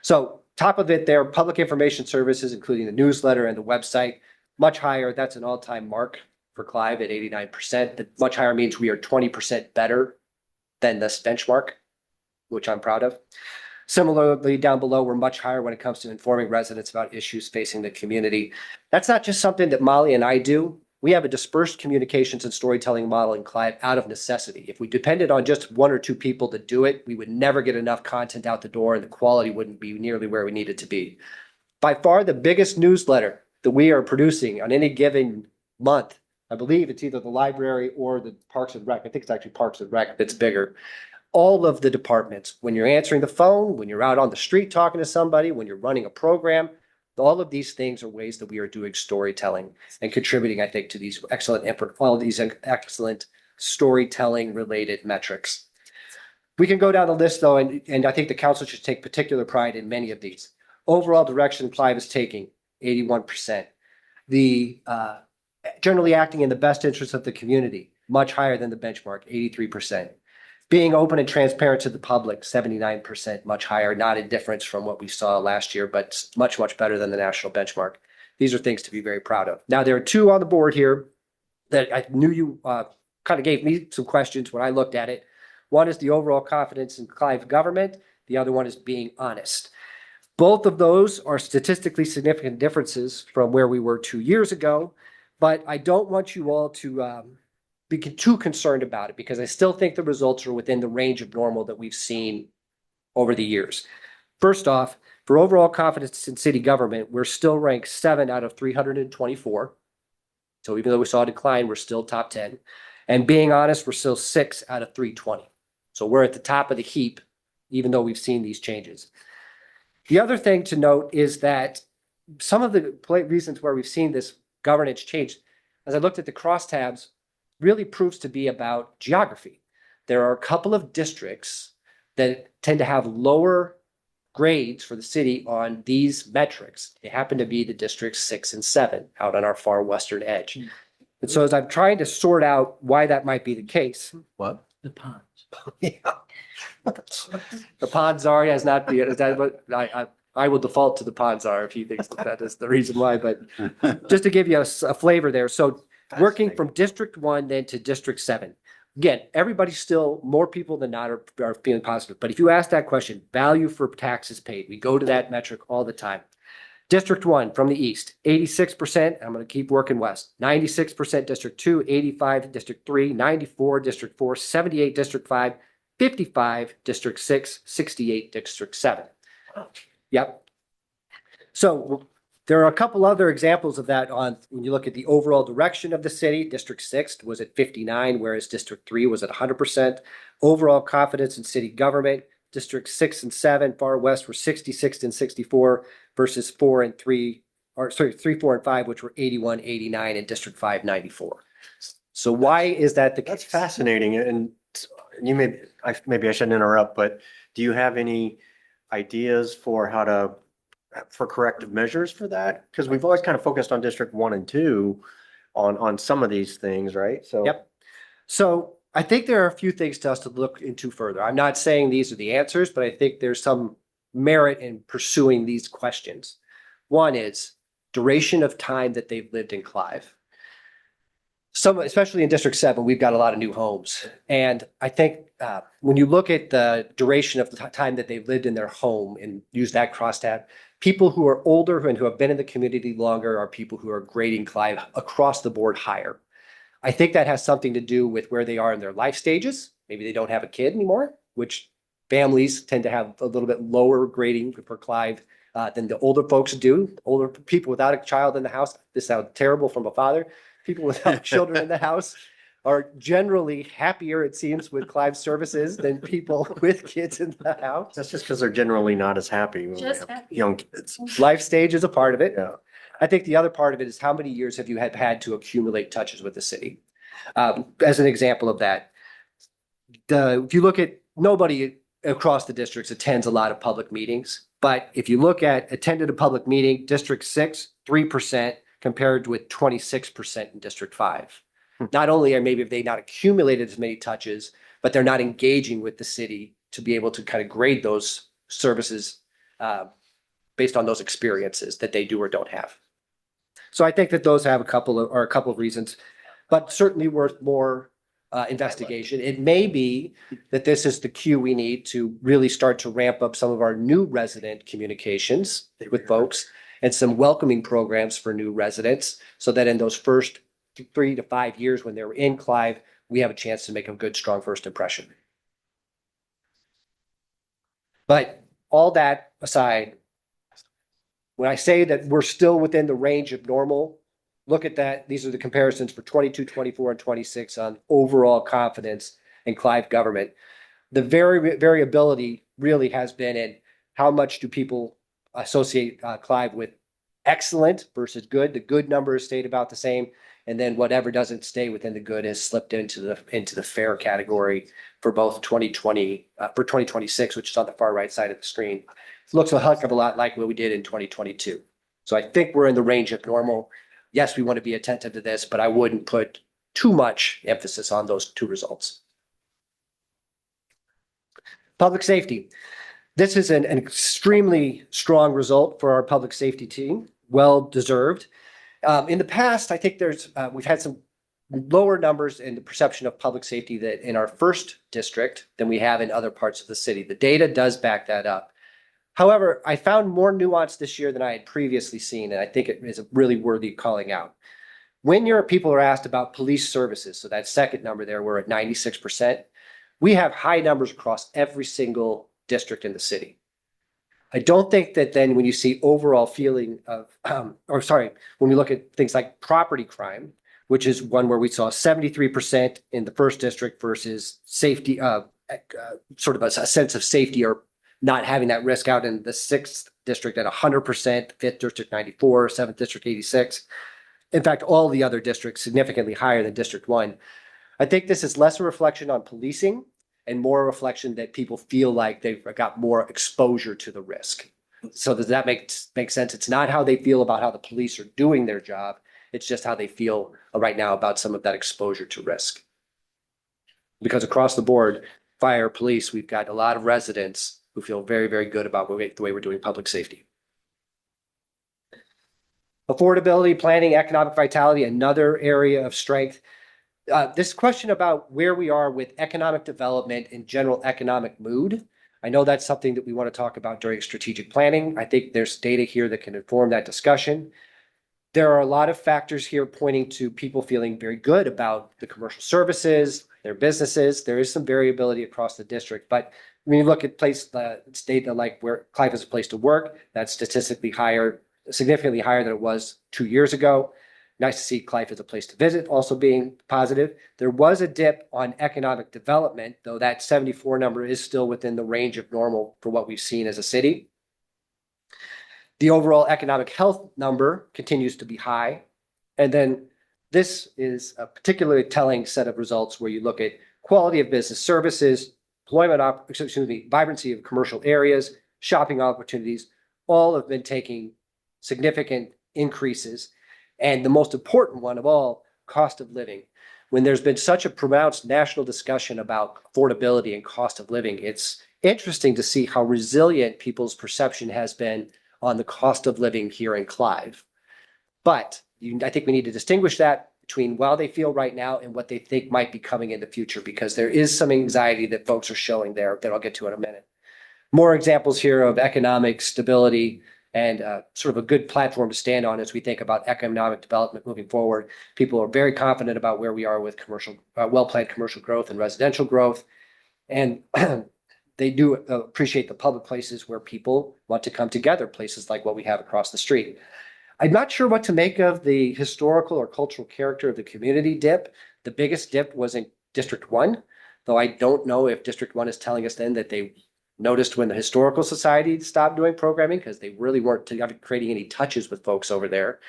So top of it there, public information services, including the newsletter and the website, much higher. That's an all-time mark for Clive at 89%. The much higher means we are 20% better than this benchmark, which I'm proud of. Similarly, down below, we're much higher when it comes to informing residents about issues facing the community. That's not just something that Molly and I do. We have a dispersed communications and storytelling model in Clive out of necessity. If we depended on just one or two people to do it, we would never get enough content out the door and the quality wouldn't be nearly where we need it to be. By far, the biggest newsletter that we are producing on any given month, I believe it's either the library or the Parks and Rec. I think it's actually Parks and Rec that's bigger. All of the departments, when you're answering the phone, when you're out on the street talking to somebody, when you're running a program, all of these things are ways that we are doing storytelling and contributing, I think, to these all of these excellent storytelling related metrics. We can go down the list though, and I think the council should take particular pride in many of these. Overall direction Clive is taking, 81%. The generally acting in the best interest of the community, much higher than the benchmark, 83%. Being open and transparent to the public, 79%, much higher, not a difference from what we saw last year, but much, much better than the national benchmark. These are things to be very proud of. Now, there are two on the board here that I knew you kind of gave me some questions when I looked at it. One is the overall confidence in Clive government. The other one is being honest. Both of those are statistically significant differences from where we were 2 years ago, but I don't want you all to be too concerned about it because I still think the results are within the range of normal that we've seen over the years. First off, for overall confidence in city government, we're still ranked 7 out of 324. So even though we saw a decline, we're still top 10. And being honest, we're still 6 out of 320. So we're at the top of the heap, even though we've seen these changes. The other thing to note is that some of the reasons where we've seen this governance change, as I looked at the crosstabs, really proves to be about geography. There are a couple of districts that tend to have lower grades for the city on these metrics. They happen to be the districts 6 and 7 out on our far western edge. And so as I'm trying to sort out why that might be the case. What? The ponds. Yeah. The Pond Czar has not been, I will default to the Pond Czar if he thinks that is the reason why, but just to give you a flavor there. So working from District 1 then to District 7. Again, everybody's still, more people than not are feeling positive. But if you ask that question, value for taxes paid, we go to that metric all the time. District 1 from the east, 86%. I'm going to keep working west. 96% District 2, 85 District 3, 94 District 4, 78 District 5, 55 District 6, 68 District 7. Yep. So there are a couple other examples of that on when you look at the overall direction of the city. District 6 was at 59, whereas District 3 was at 100%. Overall confidence in city government, District 6 and 7, far west, were 66 and 64 versus 4 and 3, or sorry, 3, 4, and 5, which were 81, 89, and District 5, 94. So why is that the case? That's fascinating. And you maybe I shouldn't interrupt, but do you have any ideas for for corrective measures for that? Because we've always kind of focused on District 1 and 2 on some of these things, right? So. Yep. So I think there are a few things to us to look into further. I'm not saying these are the answers, but I think there's some merit in pursuing these questions. One is duration of time that they've lived in Clive. Especially in District 7, we've got a lot of new homes. And I think when you look at the duration of the time that they've lived in their home and use that crosstab, people who are older and who have been in the community longer are people who are grading Clive across the board higher. I think that has something to do with where they are in their life stages. Maybe they don't have a kid anymore, which families tend to have a little bit lower grading for Clive than the older folks do. Older people without a child in the house, this sounds terrible from a father. People without children in the house are generally happier, it seems, with Clive services than people with kids in the house. That's just because they're generally not as happy when they Just have happy. young kids. Life stage is a part of it. Yeah. I think the other part of it is how many years have you had to accumulate touches with the city? As an example of that, if you look at nobody across the districts attends a lot of public meetings, but if you look at attended a public meeting, District 6, 3%, compared with 26% in District 5. Not only are maybe they not accumulated as many touches, but they're not engaging with the city to be able to kind of grade those services based on those experiences that they do or don't have. So I think that those have a couple of reasons, but certainly worth more investigation. It may be that this is the cue we need to really start to ramp up some of our new resident communications with folks and some welcoming programs for new residents so that in those first 3 to 5 years when they're in Clive, we have a chance to make a good, strong first impression. But all that aside, when I say that we're still within the range of normal, look at that. These are the comparisons for 22, 24, and 26 on overall confidence in Clive government. The variability really has been in how much do people associate Clive with excellent versus good. The good numbers stayed about the same. And then whatever doesn't stay within the good has slipped into the fair category for both 2020, for 2026, which is on the far right side of the screen. It looks a heck of a lot like what we did in 2022. So I think we're in the range of normal. Yes, we want to be attentive to this, but I wouldn't put too much emphasis on those two results. Public safety. This is an extremely strong result for our public safety team, well deserved. In the past, I think we've had some lower numbers in the perception of public safety that in our first district than we have in other parts of the city. The data does back that up. However, I found more nuance this year than I had previously seen, and I think it is really worthy of calling out. When your people are asked about police services, so that second number there, we're at 96%. We have high numbers across every single district in the city. I don't think that then when you see overall feeling of, when we look at things like property crime, which is one where we saw 73% in the first district versus safety, sort of a sense of safety or not having that risk out in the sixth district at 100%, fifth district 94, seventh district 86. In fact, all the other districts significantly higher than District 1. I think this is less a reflection on policing and more a reflection that people feel like they've got more exposure to the risk. So does that make sense? It's not how they feel about how the police are doing their job. It's just how they feel right now about some of that exposure to risk. Because across the board, fire, police, we've got a lot of residents who feel very, very good about the way we're doing public safety. Affordability, planning, economic vitality, another area of strength. This question about where we are with economic development and general economic mood. I know that's something that we want to talk about during strategic planning. I think there's data here that can inform that discussion. There are a lot of factors here pointing to people feeling very good about the commercial services, their businesses. There is some variability across the district, but when you look at data like where Clive is a place to work, that's statistically higher, significantly higher than it was 2 years ago. Nice to see Clive as a place to visit also being positive. There was a dip on economic development, though that 74 number is still within the range of normal for what we've seen as a city. The overall economic health number continues to be high. And then this is a particularly telling set of results where you look at quality of business services, vibrancy of commercial areas, shopping opportunities, all have been taking significant increases. And the most important one of all, cost of living. When there's been such a pronounced national discussion about affordability and cost of living, it's interesting to see how resilient people's perception has been on the cost of living here in Clive. But I think we need to distinguish that between how they feel right now and what they think might be coming in the future, because there is some anxiety that folks are showing there that I'll get to in a minute. More examples here of economic stability and sort of a good platform to stand on as we think about economic development moving forward. People are very confident about where we are with well-planned commercial growth and residential growth. And they do appreciate the public places where people want to come together, places like what we have across the street. I'm not sure what to make of the historical or cultural character of the community dip. The biggest dip was in District 1, though I don't know if District 1 is telling us then that they noticed when the Historical Society stopped doing programming because they really weren't creating any touches with folks over there.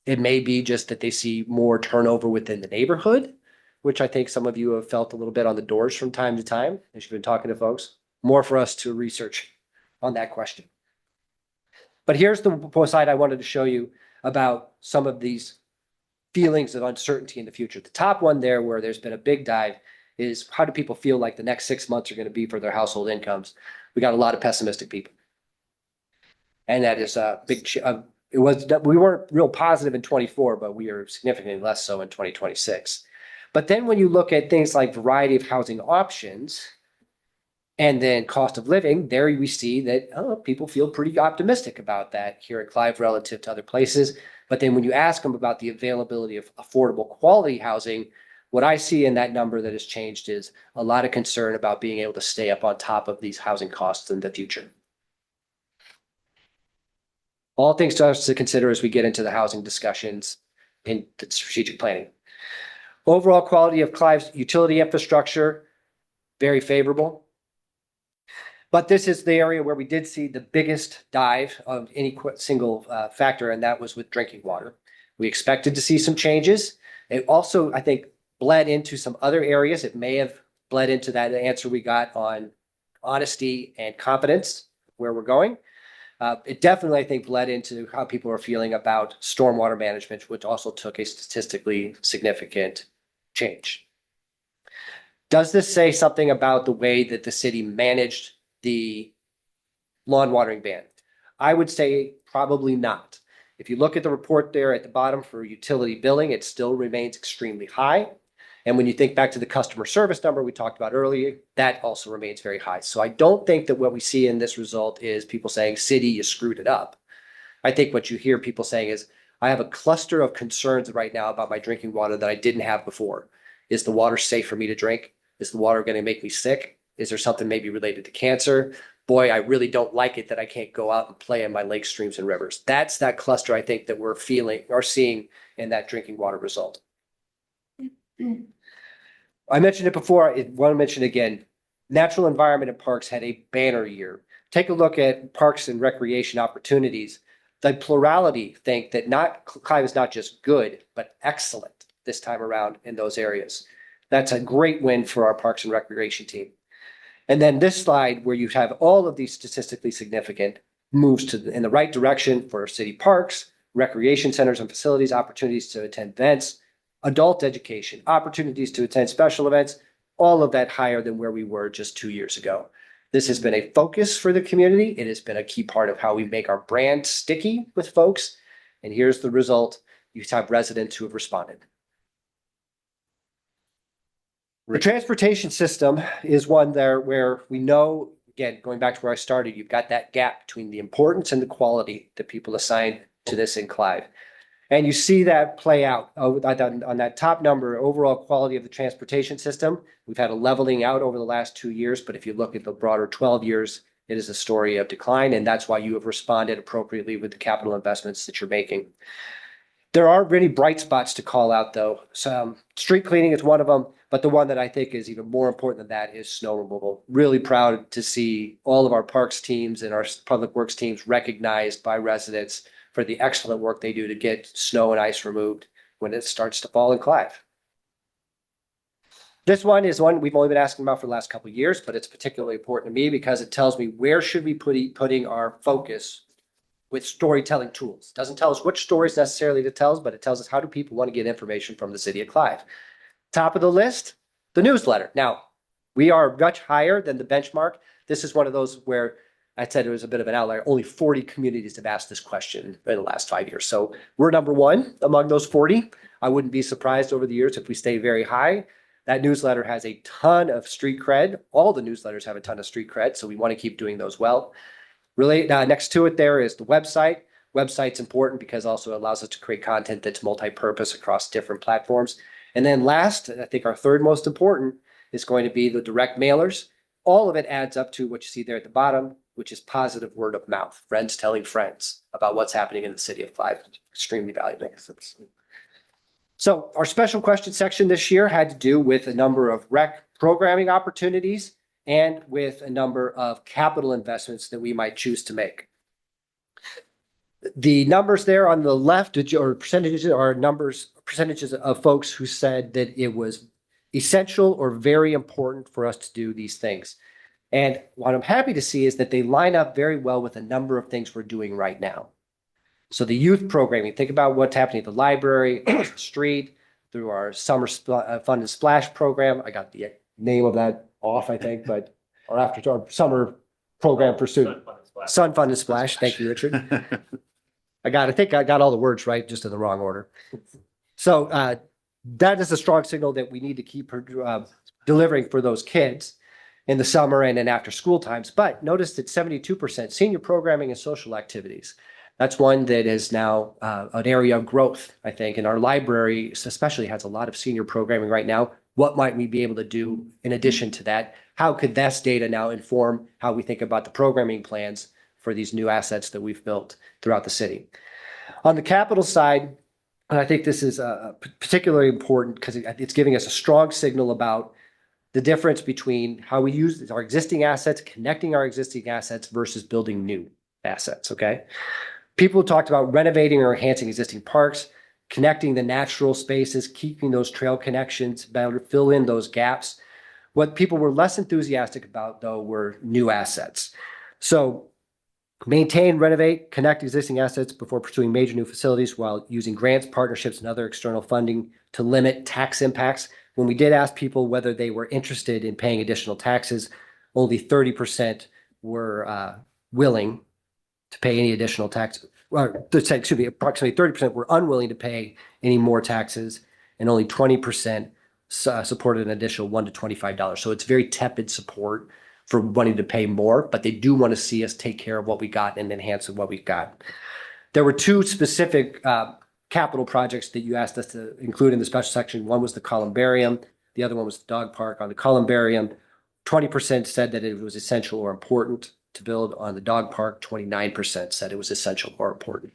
It may be just that they see more turnover within the neighborhood, which I think some of you have felt a little bit on the doors from time to time as you've been talking to folks. More for us to research on that question. But here's the slide I wanted to show you about some of these feelings of uncertainty in the future. The top one there where there's been a big dive is how do people feel like the next 6 months are going to be for their household incomes? We got a lot of pessimistic people. And that is a big, we weren't real positive in 24, but we are significantly less so in 2026. But then when you look at things like variety of housing options and then cost of living, there we see that people feel pretty optimistic about that here at Clive relative to other places. But then when you ask them about the availability of affordable quality housing, what I see in that number that has changed is a lot of concern about being able to stay up on top of these housing costs in the future. All things to us to consider as we get into the housing discussions in the strategic planning. Overall quality of Clive's utility infrastructure, very favorable. But this is the area where we did see the biggest dive of any single factor, and that was with drinking water. We expected to see some changes. It also, I think, bled into some other areas. It may have bled into that answer we got on honesty and confidence, where we're going. It definitely, I think, bled into how people are feeling about stormwater management, which also took a statistically significant change. Does this say something about the way that the city managed the lawn watering ban? I would say probably not. If you look at the report there at the bottom for utility billing, it still remains extremely high. And when you think back to the customer service number we talked about earlier, that also remains very high. So I don't think that what we see in this result is people saying, city, you screwed it up. I think what you hear people saying is, I have a cluster of concerns right now about my drinking water that I didn't have before. Is the water safe for me to drink? Is the water going to make me sick? Is there something maybe related to cancer? Boy, I really don't like it that I can't go out and play in my lakes, streams, and rivers. That's that cluster I think that we're feeling or seeing in that drinking water result. I mentioned it before. I want to mention again, natural environment and parks had a banner year. Take a look at parks and recreation opportunities. The plurality think that Clive is not just good, but excellent this time around in those areas. That's a great win for our parks and recreation team. And then this slide where you have all of these statistically significant moves in the right direction for city parks, recreation centers and facilities, opportunities to attend events, adult education, opportunities to attend special events, all of that higher than where we were just 2 years ago. This has been a focus for the community. It has been a key part of how we make our brand sticky with folks. And here's the result. You have residents who have responded. The transportation system is one there where we know, again, going back to where I started, you've got that gap between the importance and the quality that people assign to this in Clive. And you see that play out on that top number, overall quality of the transportation system. We've had a leveling out over the last 2 years, but if you look at the broader 12 years, it is a story of decline, and that's why you have responded appropriately with the capital investments that you're making. There are really bright spots to call out, though. Some street cleaning is one of them, but the one that I think is even more important than that is snow removal. Really proud to see all of our parks teams and our public works teams recognized by residents for the excellent work they do to get snow and ice removed when it starts to fall in Clive. This one is one we've only been asking about for the last couple of years, but it's particularly important to me because it tells me where should we putting our focus with storytelling tools. Doesn't tell us which stories necessarily to tell us, but it tells us how do people want to get information from the city of Clive. Top of the list, the newsletter. Now, we are much higher than the benchmark. This is one of those where I said it was a bit of an outlier. Only 40 communities have asked this question in the last 5 years. So we're number one among those 40. I wouldn't be surprised over the years if we stay very high. That newsletter has a ton of street cred. All the newsletters have a ton of street cred, so we want to keep doing those well. Really, next to it there is the website. Website's important because also allows us to create content that's multi-purpose across different platforms. And then last, I think our third most important is going to be the direct mailers. All of it adds up to what you see there at the bottom, which is positive word of mouth, friends telling friends about what's happening in the city of Clive. Extremely valuable. So our special question section this year had to do with a number of rec programming opportunities and with a number of capital investments that we might choose to make. The numbers there on the left or percentages are percentages of folks who said that it was essential or very important for us to do these things. And what I'm happy to see is that they line up very well with a number of things we're doing right now. So the youth programming, think about what's happening at the library, street, through our summer fun and splash program. I got the name of that off, I think, but or after our summer program for students. Sun Fun and Splash. Thank you, Richard. I think I got all the words right, just in the wrong order. So that is a strong signal that we need to keep delivering for those kids in the summer and in after school times. But notice that 72% senior programming and social activities. That's one that is now an area of growth, I think. And our library especially has a lot of senior programming right now. What might we be able to do in addition to that? How could this data now inform how we think about the programming plans for these new assets that we've built throughout the city? On the capital side, and I think this is particularly important because it's giving us a strong signal about the difference between how we use our existing assets, connecting our existing assets versus building new assets, okay? People talked about renovating or enhancing existing parks, connecting the natural spaces, keeping those trail connections, better fill in those gaps. What people were less enthusiastic about, though, were new assets. So maintain, renovate, connect existing assets before pursuing major new facilities while using grants, partnerships, and other external funding to limit tax impacts. When we did ask people whether they were interested in paying additional taxes, only 30% were willing to pay any additional tax. Excuse me, approximately 30% were unwilling to pay any more taxes, and only 20% supported an additional $1 to $25. So it's very tepid support for wanting to pay more, but they do want to see us take care of what we got and enhance what we've got. There were two specific capital projects that you asked us to include in the special section. One was the columbarium. The other one was the dog park. On the columbarium, 20% said that it was essential or important to build. On the dog park, 29% said it was essential or important.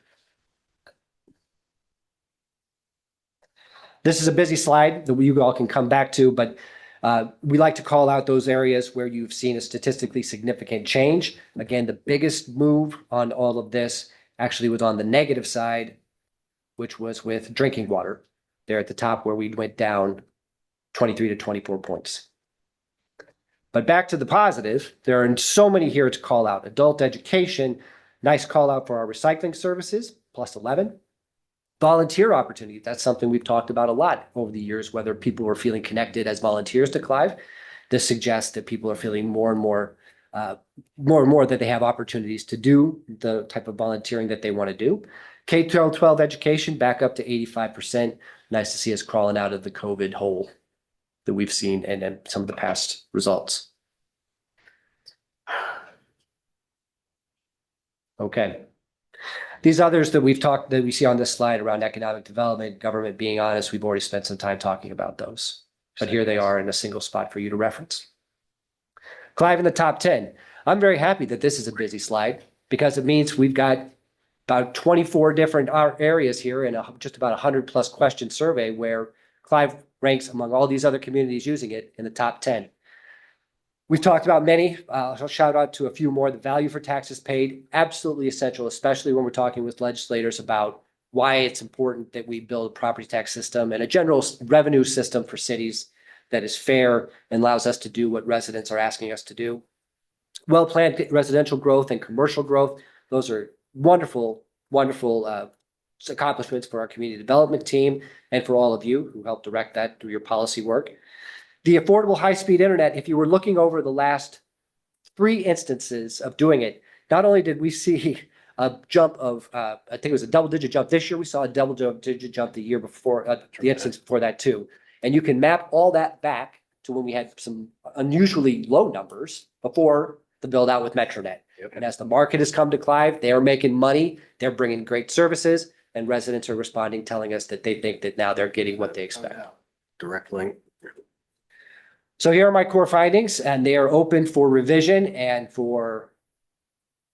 This is a busy slide that you all can come back to, but we like to call out those areas where you've seen a statistically significant change. Again, the biggest move on all of this actually was on the negative side, which was with drinking water there at the top, where we went down 23 to 24 points. But back to the positive, there are so many here to call out. Adult education, nice call out for our recycling services, plus 11. Volunteer opportunity, that's something we've talked about a lot over the years, whether people are feeling connected as volunteers to Clive. This suggests that people are feeling more and more that they have opportunities to do the type of volunteering that they want to do. K-12 education back up to 85%. Nice to see us crawling out of the COVID hole that we've seen and some of the past results. Okay. These others that we've talked, that we see on this slide around economic development, government being honest, we've already spent some time talking about those. But here they are in a single spot for you to reference. Clive in the top 10. I'm very happy that this is a busy slide because it means we've got about 24 different areas here in just about 100+ question survey where Clive ranks among all these other communities using it in the top 10. We've talked about many. I'll shout out to a few more. The value for taxes paid, absolutely essential, especially when we're talking with legislators about why it's important that we build a property tax system and a general revenue system for cities that is fair and allows us to do what residents are asking us to do. Well-planned residential growth and commercial growth. Those are wonderful, wonderful accomplishments for our community development team and for all of you who helped direct that through your policy work. The affordable high-speed internet, if you were looking over the last 3 instances of doing it, not only did we see a jump of, I think it was a double-digit jump this year, we saw a double-digit jump the year before, the instance before that too. And you can map all that back to when we had some unusually low numbers before the build out with MetroNet. Yep. And as the market has come to Clive, they are making money, they're bringing great services, and residents are responding, telling us that they think that now they're getting what they expect. Direct link. So here are my core findings, and they are open for revision and for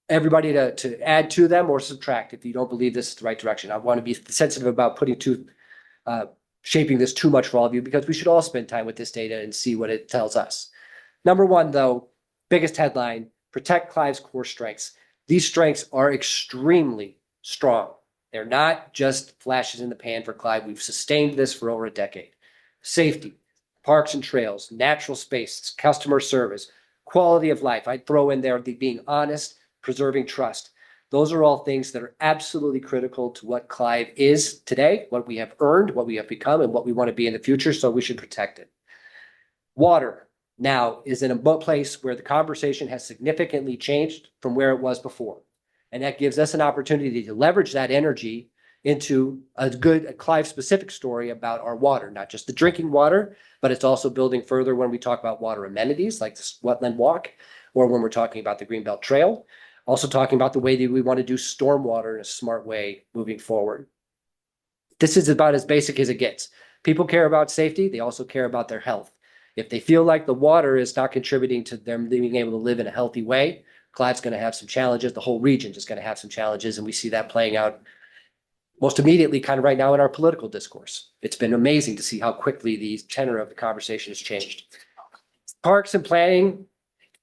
everybody to add to them or subtract if you don't believe this is the right direction. I want to be sensitive about shaping this too much for all of you because we should all spend time with this data and see what it tells us. Number one, though, biggest headline, protect Clive's core strengths. These strengths are extremely strong. They're not just flashes in the pan for Clive. We've sustained this for over a decade. Safety, parks and trails, natural spaces, customer service, quality of life. I'd throw in there the being honest, preserving trust. Those are all things that are absolutely critical to what Clive is today, what we have earned, what we have become, and what we want to be in the future, so we should protect it. Water now is in a place where the conversation has significantly changed from where it was before. And that gives us an opportunity to leverage that energy into a good Clive specific story about our water, not just the drinking water, but it's also building further when we talk about water amenities like this wetland walk, or when we're talking about the Greenbelt Trail. Also talking about the way that we want to do stormwater in a smart way moving forward. This is about as basic as it gets. People care about safety. They also care about their health. If they feel like the water is not contributing to them being able to live in a healthy way, Clive's going to have some challenges. The whole region is going to have some challenges. And we see that playing out most immediately kind of right now in our political discourse. It's been amazing to see how quickly the tenor of the conversation has changed. Parks and planning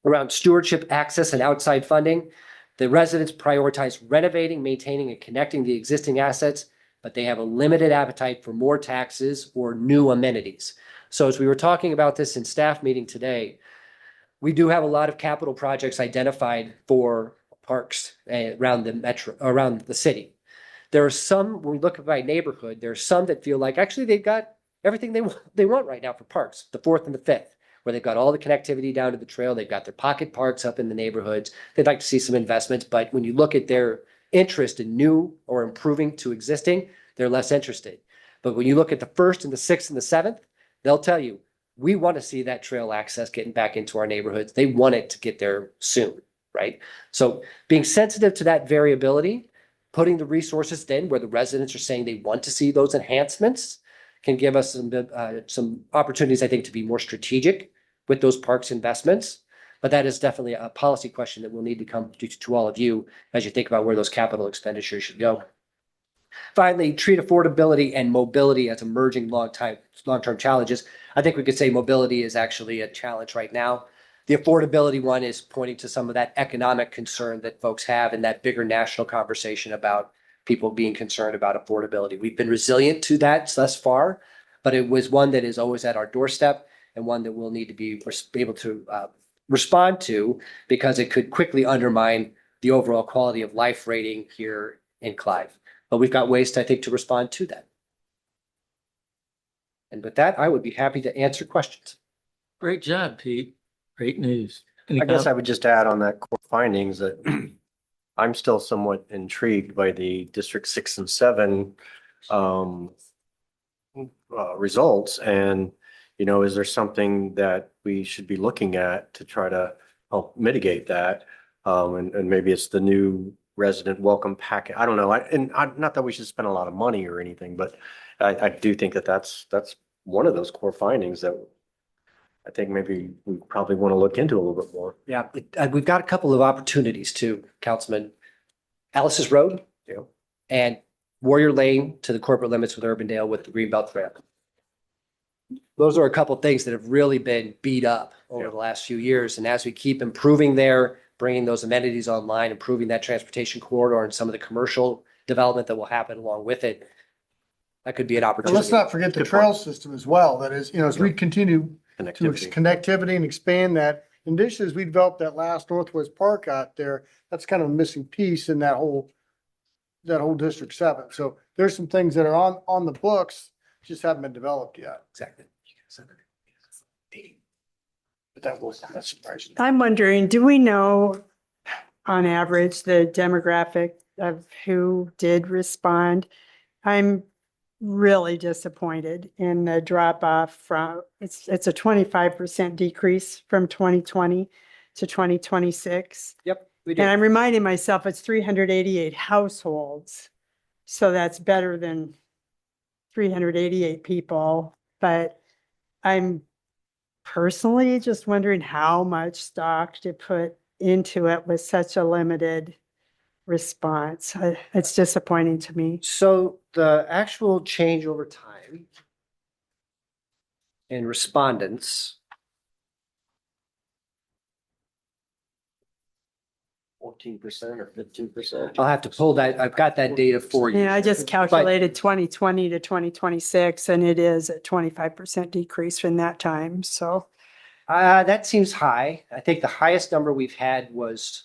around stewardship, access, and outside funding. The residents prioritize renovating, maintaining, and connecting the existing assets, but they have a limited appetite for more taxes or new amenities. So as we were talking about this in staff meeting today, we do have a lot of capital projects identified for parks around the metro, around the city. There are some, when we look at by neighborhood, there are some that feel like actually they've got everything they want right now for parks, the 4th and the 5th, where they've got all the connectivity down to the trail. They've got their pocket parks up in the neighborhoods. They'd like to see some investments, but when you look at their interest in new or improving to existing, they're less interested. But when you look at the 1st and the 6th and the 7th, they'll tell you, we want to see that trail access getting back into our neighborhoods. They want it to get there soon, right? So being sensitive to that variability, putting the resources then where the residents are saying they want to see those enhancements can give us some opportunities, I think, to be more strategic with those parks investments. But that is definitely a policy question that will need to come to all of you as you think about where those capital expenditures should go. Finally, treat affordability and mobility as emerging long-term challenges. I think we could say mobility is actually a challenge right now. The affordability one is pointing to some of that economic concern that folks have in that bigger national conversation about people being concerned about affordability. We've been resilient to that thus far, but it was one that is always at our doorstep and one that we'll need to be able to respond to because it could quickly undermine the overall quality of life rating here in Clive. But we've got ways, I think, to respond to that. And with that, I would be happy to answer questions. Great job, Pete. Great news. Any I guess com- I would just add on that core findings that I'm still somewhat intrigued by the District 6 and 7 results. And, you know, is there something that we should be looking at to try to help mitigate that? And maybe it's the new resident welcome packet. I don't know. Not that we should spend a lot of money or anything, but I do think that that's one of those core findings that I think maybe we probably want to look into a little bit more. Yeah, we've got a couple of opportunities too, Councilman. Alice's Road, and Warrior Lane to the corporate limits with Urbandale with the Greenbelt Trail. Those are a couple of things that have really been beat up over the last few years. And as we keep improving there, bringing those amenities online, improving that transportation corridor and some of the commercial development that will happen along with it, that could be an And opportunity. let's not forget the trail system as well. That is, as we continue to connectivity and expand that. In addition, as we develop that last Northwest Park out there, that's kind of a missing piece in that whole District 7. So there's some things that are on the books, just haven't been developed yet. Exactly. But that's surprising. I'm wondering, do we know on average the demographic of who did respond? I'm really disappointed in the drop off from, it's a 25% decrease from 2020 to 2026. Yep, we And I'm reminding myself it's 388 households. So that's better than 388 people. But I'm personally just wondering how much stock to put into it with such a limited response. It's disappointing to me. So the actual change over time in respondents. 14% or 15%. I'll have to pull that. I've got that data for you. Yeah, I just calculated 2020 to 2026 and it is a 25% decrease from that time. So that seems high. I think the highest number we've had was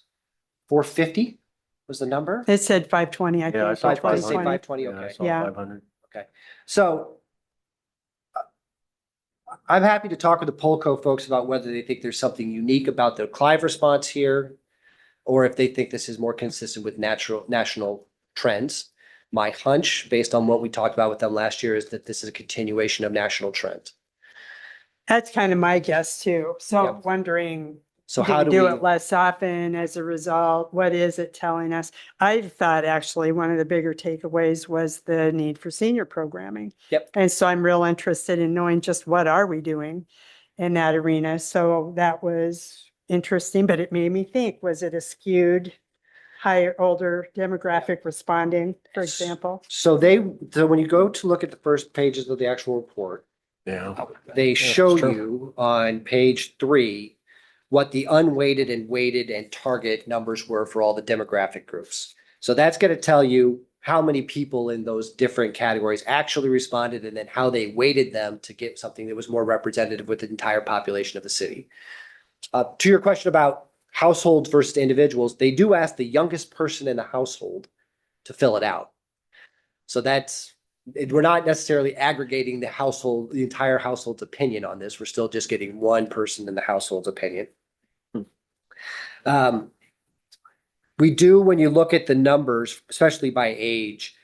450 was the number. it said 520, I think. Yeah, I saw for 500. 2020. 520, Yeah, I okay. saw Yeah. 500. Okay. So I'm happy to talk with the Polco folks about whether they think there's something unique about the Clive response here, or if they think this is more consistent with national trends. My hunch, based on what we talked about with them last year, is that this is a continuation of national trend. That's kind of my guess too. So Yep. I'm wondering, So do how we do do we? it less often as a result? What is it telling us? I thought actually one of the bigger takeaways was the need for senior programming. Yep. And so I'm real interested in knowing just what are we doing in that arena. So that was interesting, but it made me think, was it a skewed higher, older demographic responding, for example? So when you go to look at the first pages of the actual report, Yeah. they that's show true. you on page 3 what the unweighted and weighted and target numbers were for all the demographic groups. So that's going to tell you how many people in those different categories actually responded and then how they weighted them to get something that was more representative with the entire population of the city. To your question about households versus individuals, they do ask the youngest person in the household to fill it out. So we're not necessarily aggregating the entire household's opinion on this. We're still just getting one person in the household's opinion. We do, when you look at the numbers, especially by age,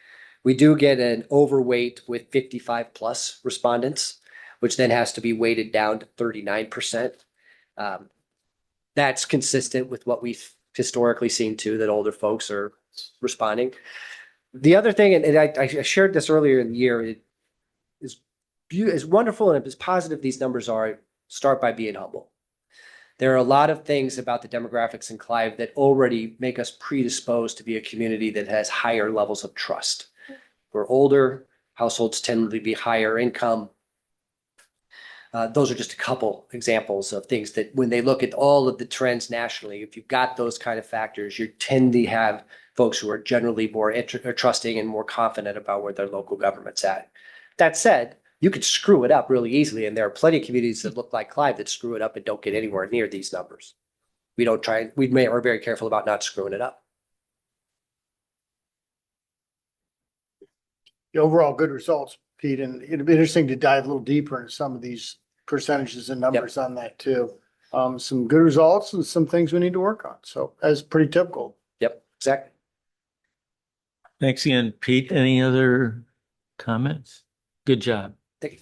we do get an overweight with 55 plus respondents, which then has to be weighted down to 39%. That's consistent with what we've historically seen too, that older folks are responding. The other thing, and I shared this earlier in the year, it is as wonderful and as positive these numbers are, start by being humble. There are a lot of things about the demographics in Clive that already make us predisposed to be a community that has higher levels of trust. We're older, households tend to be higher income. Those are just a couple examples of things that when they look at all of the trends nationally, if you've got those kind of factors, you tend to have folks who are generally more trusting and more confident about where their local government's at. That said, you could screw it up really easily, and there are plenty of communities that look like Clive that screw it up and don't get anywhere near these numbers. We are very careful about not screwing it up. The overall good results, Pete, and it'd be interesting to dive a little deeper into some of these percentages and numbers on that too. Some good results and some things we need to work on. So that's pretty typical. Yep, exactly. Thanks again, Pete. Any other comments? Good job. Thank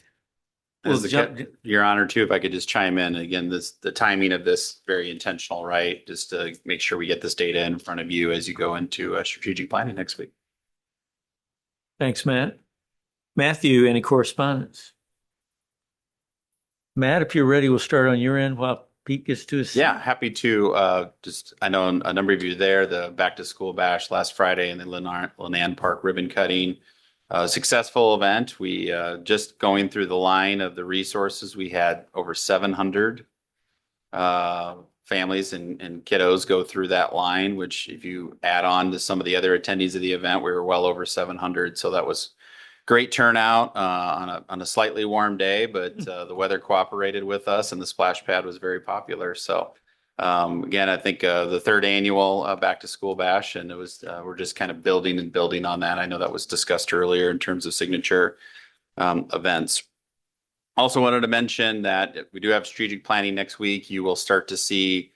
you. Well, Your Honor, too, if I could just chime in again, the timing of this very intentional, right? Just to make sure we get this data in front of you as you go into strategic planning next week. Thanks, Matt. Matthew, any correspondence? Matt, if you're ready, we'll start on your end while Pete gets to his. Yeah, happy to. I know a number of you there, the back to school bash last Friday and the Lenan Park ribbon cutting. Successful event. We just going through the line of the resources, we had over 700 families and kiddos go through that line, which if you add on to some of the other attendees of the event, we were well over 700. So that was great turnout on a slightly warm day, but the weather cooperated with us and the splash pad was very popular. So again, I think the third annual back to school bash, and it was we're just kind of building and building on that. I know that was discussed earlier in terms of signature events. Also wanted to mention that we do have strategic planning next week. You will start to see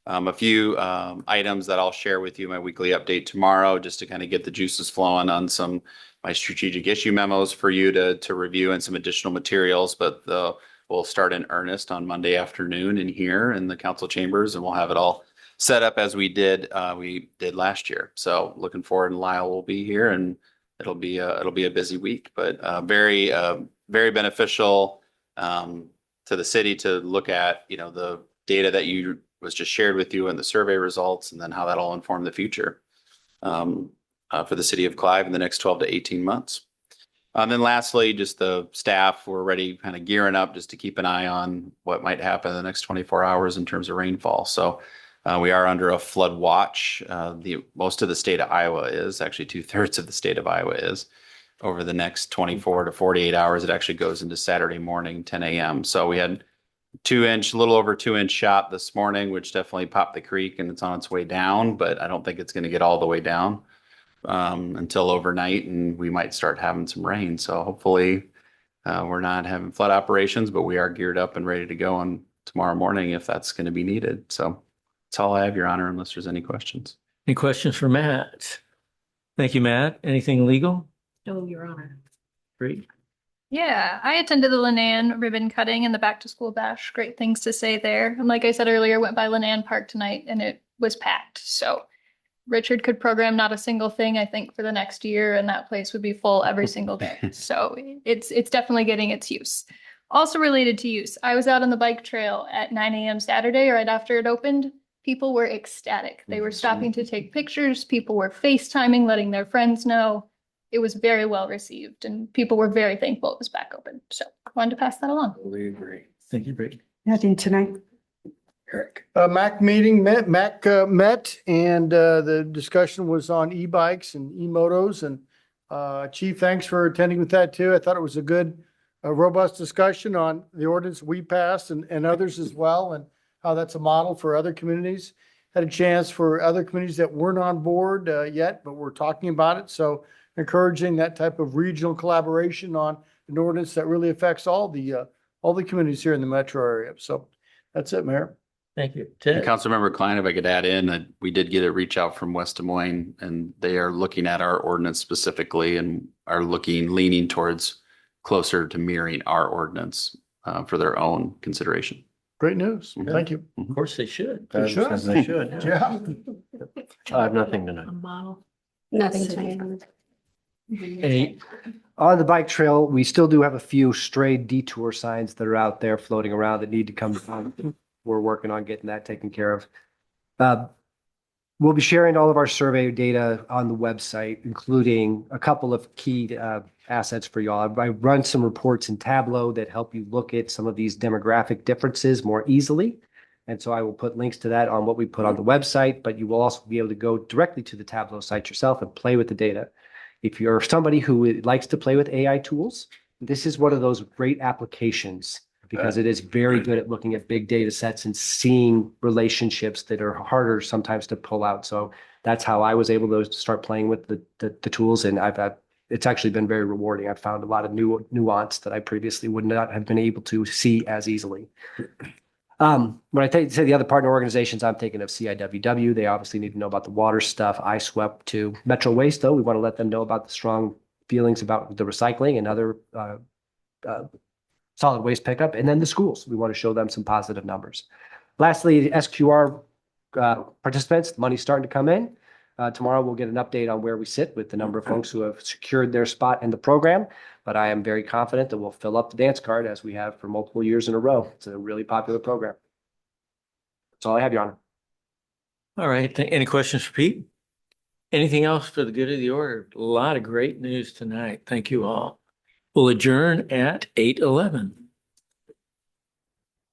a few items that I'll share with you in my weekly update tomorrow, just to kind of get the juices flowing on some my strategic issue memos for you to review and some additional materials. But we'll start in earnest on Monday afternoon in here in the council chambers, and we'll have it all set up as we did last year. So looking forward, and Lyle will be here, and it'll be a busy week, but very beneficial to the city to look at, the data that was just shared with you and the survey results, and then how that'll inform the future for the city of Clive in the next 12 to 18 months. And then lastly, just the staff, we're already kind of gearing up just to keep an eye on what might happen in the next 24 hours in terms of rainfall. So we are under a flood watch. Most of the state of Iowa is, actually 2/3 of the state of Iowa is. Over the next 24 to 48 hours, it actually goes into Saturday morning, 10 a.m. So we had a little over 2-inch shot this morning, which definitely popped the creek, and it's on its way down, but I don't think it's going to get all the way down until overnight, and we might start having some rain. So hopefully we're not having flood operations, but we are geared up and ready to go on tomorrow morning if that's going to be needed. So that's all I have, Your Honor, unless there's any questions. Any questions for Matt? Thank you, Matt. Anything legal? No, Your Honor. Great. Yeah, I attended the Lenan ribbon cutting and the back to school bash. Great things to say there. And like I said earlier, went by Lenan Park tonight and it was packed. So Richard could program not a single thing, I think, for the next year, and that place would be full every single day. So it's definitely getting its use. Also related to use, I was out on the bike trail at 9 a.m. Saturday, right after it opened. People were ecstatic. They were stopping to take pictures. People were FaceTiming, letting their friends know. It was very well received, and people were very thankful it was back open. So I wanted to pass that along. Totally agree. Thank you, Brady. Nothing tonight. Eric. MAC meeting met and the discussion was on e-bikes and e-motos and Chief, thanks for attending with that too. I thought it was a good, robust discussion on the ordinance we passed and others as well, and how that's a model for other communities. Had a chance for other communities that weren't on board yet, but we're talking about it. So encouraging that type of regional collaboration on an ordinance that really affects all the communities here in the metro area. So that's it, Mayor. Thank you. And Ted. Councilmember Klein, if I could add in, we did get a reach out from West Des Moines, and they are looking at our ordinance specifically and are leaning towards closer to mirroring our ordinance for their own consideration. Great news. Thank you. Of course they should. They should. They should. Yeah. I have nothing tonight. A model. Nothing tonight. Any, On the bike trail, we still do have a few stray detour signs that are out there floating around that need to come down. We're working on getting that taken care of. We'll be sharing all of our survey data on the website, including a couple of key assets for y'all. I run some reports in Tableau that help you look at some of these demographic differences more easily. And so I will put links to that on what we put on the website, but you will also be able to go directly to the Tableau site yourself and play with the data. If you're somebody who likes to play with AI tools, this is one of those great applications because it is very good at looking at big data sets and seeing relationships that are harder sometimes to pull out. So that's how I was able to start playing with the tools, and it's actually been very rewarding. I've found a lot of new nuance that I previously would not have been able to see as easily. When I say the other partner organizations, I'm thinking of CIWW. They obviously need to know about the water stuff. I swept to Metro Waste, though. We want to let them know about the strong feelings about the recycling and other solid waste pickup. And then the schools, we want to show them some positive numbers. Lastly, SQR participants, the money's starting to come in. Tomorrow we'll get an update on where we sit with the number of folks who have secured their spot in the program. But I am very confident that we'll fill up the dance card as we have for multiple years in a row. It's a really popular program. That's all I have, Your Honor. all right. Any questions for Pete? Anything else for the good of the order? A lot of great news tonight. Thank you all. We'll adjourn at 8:11.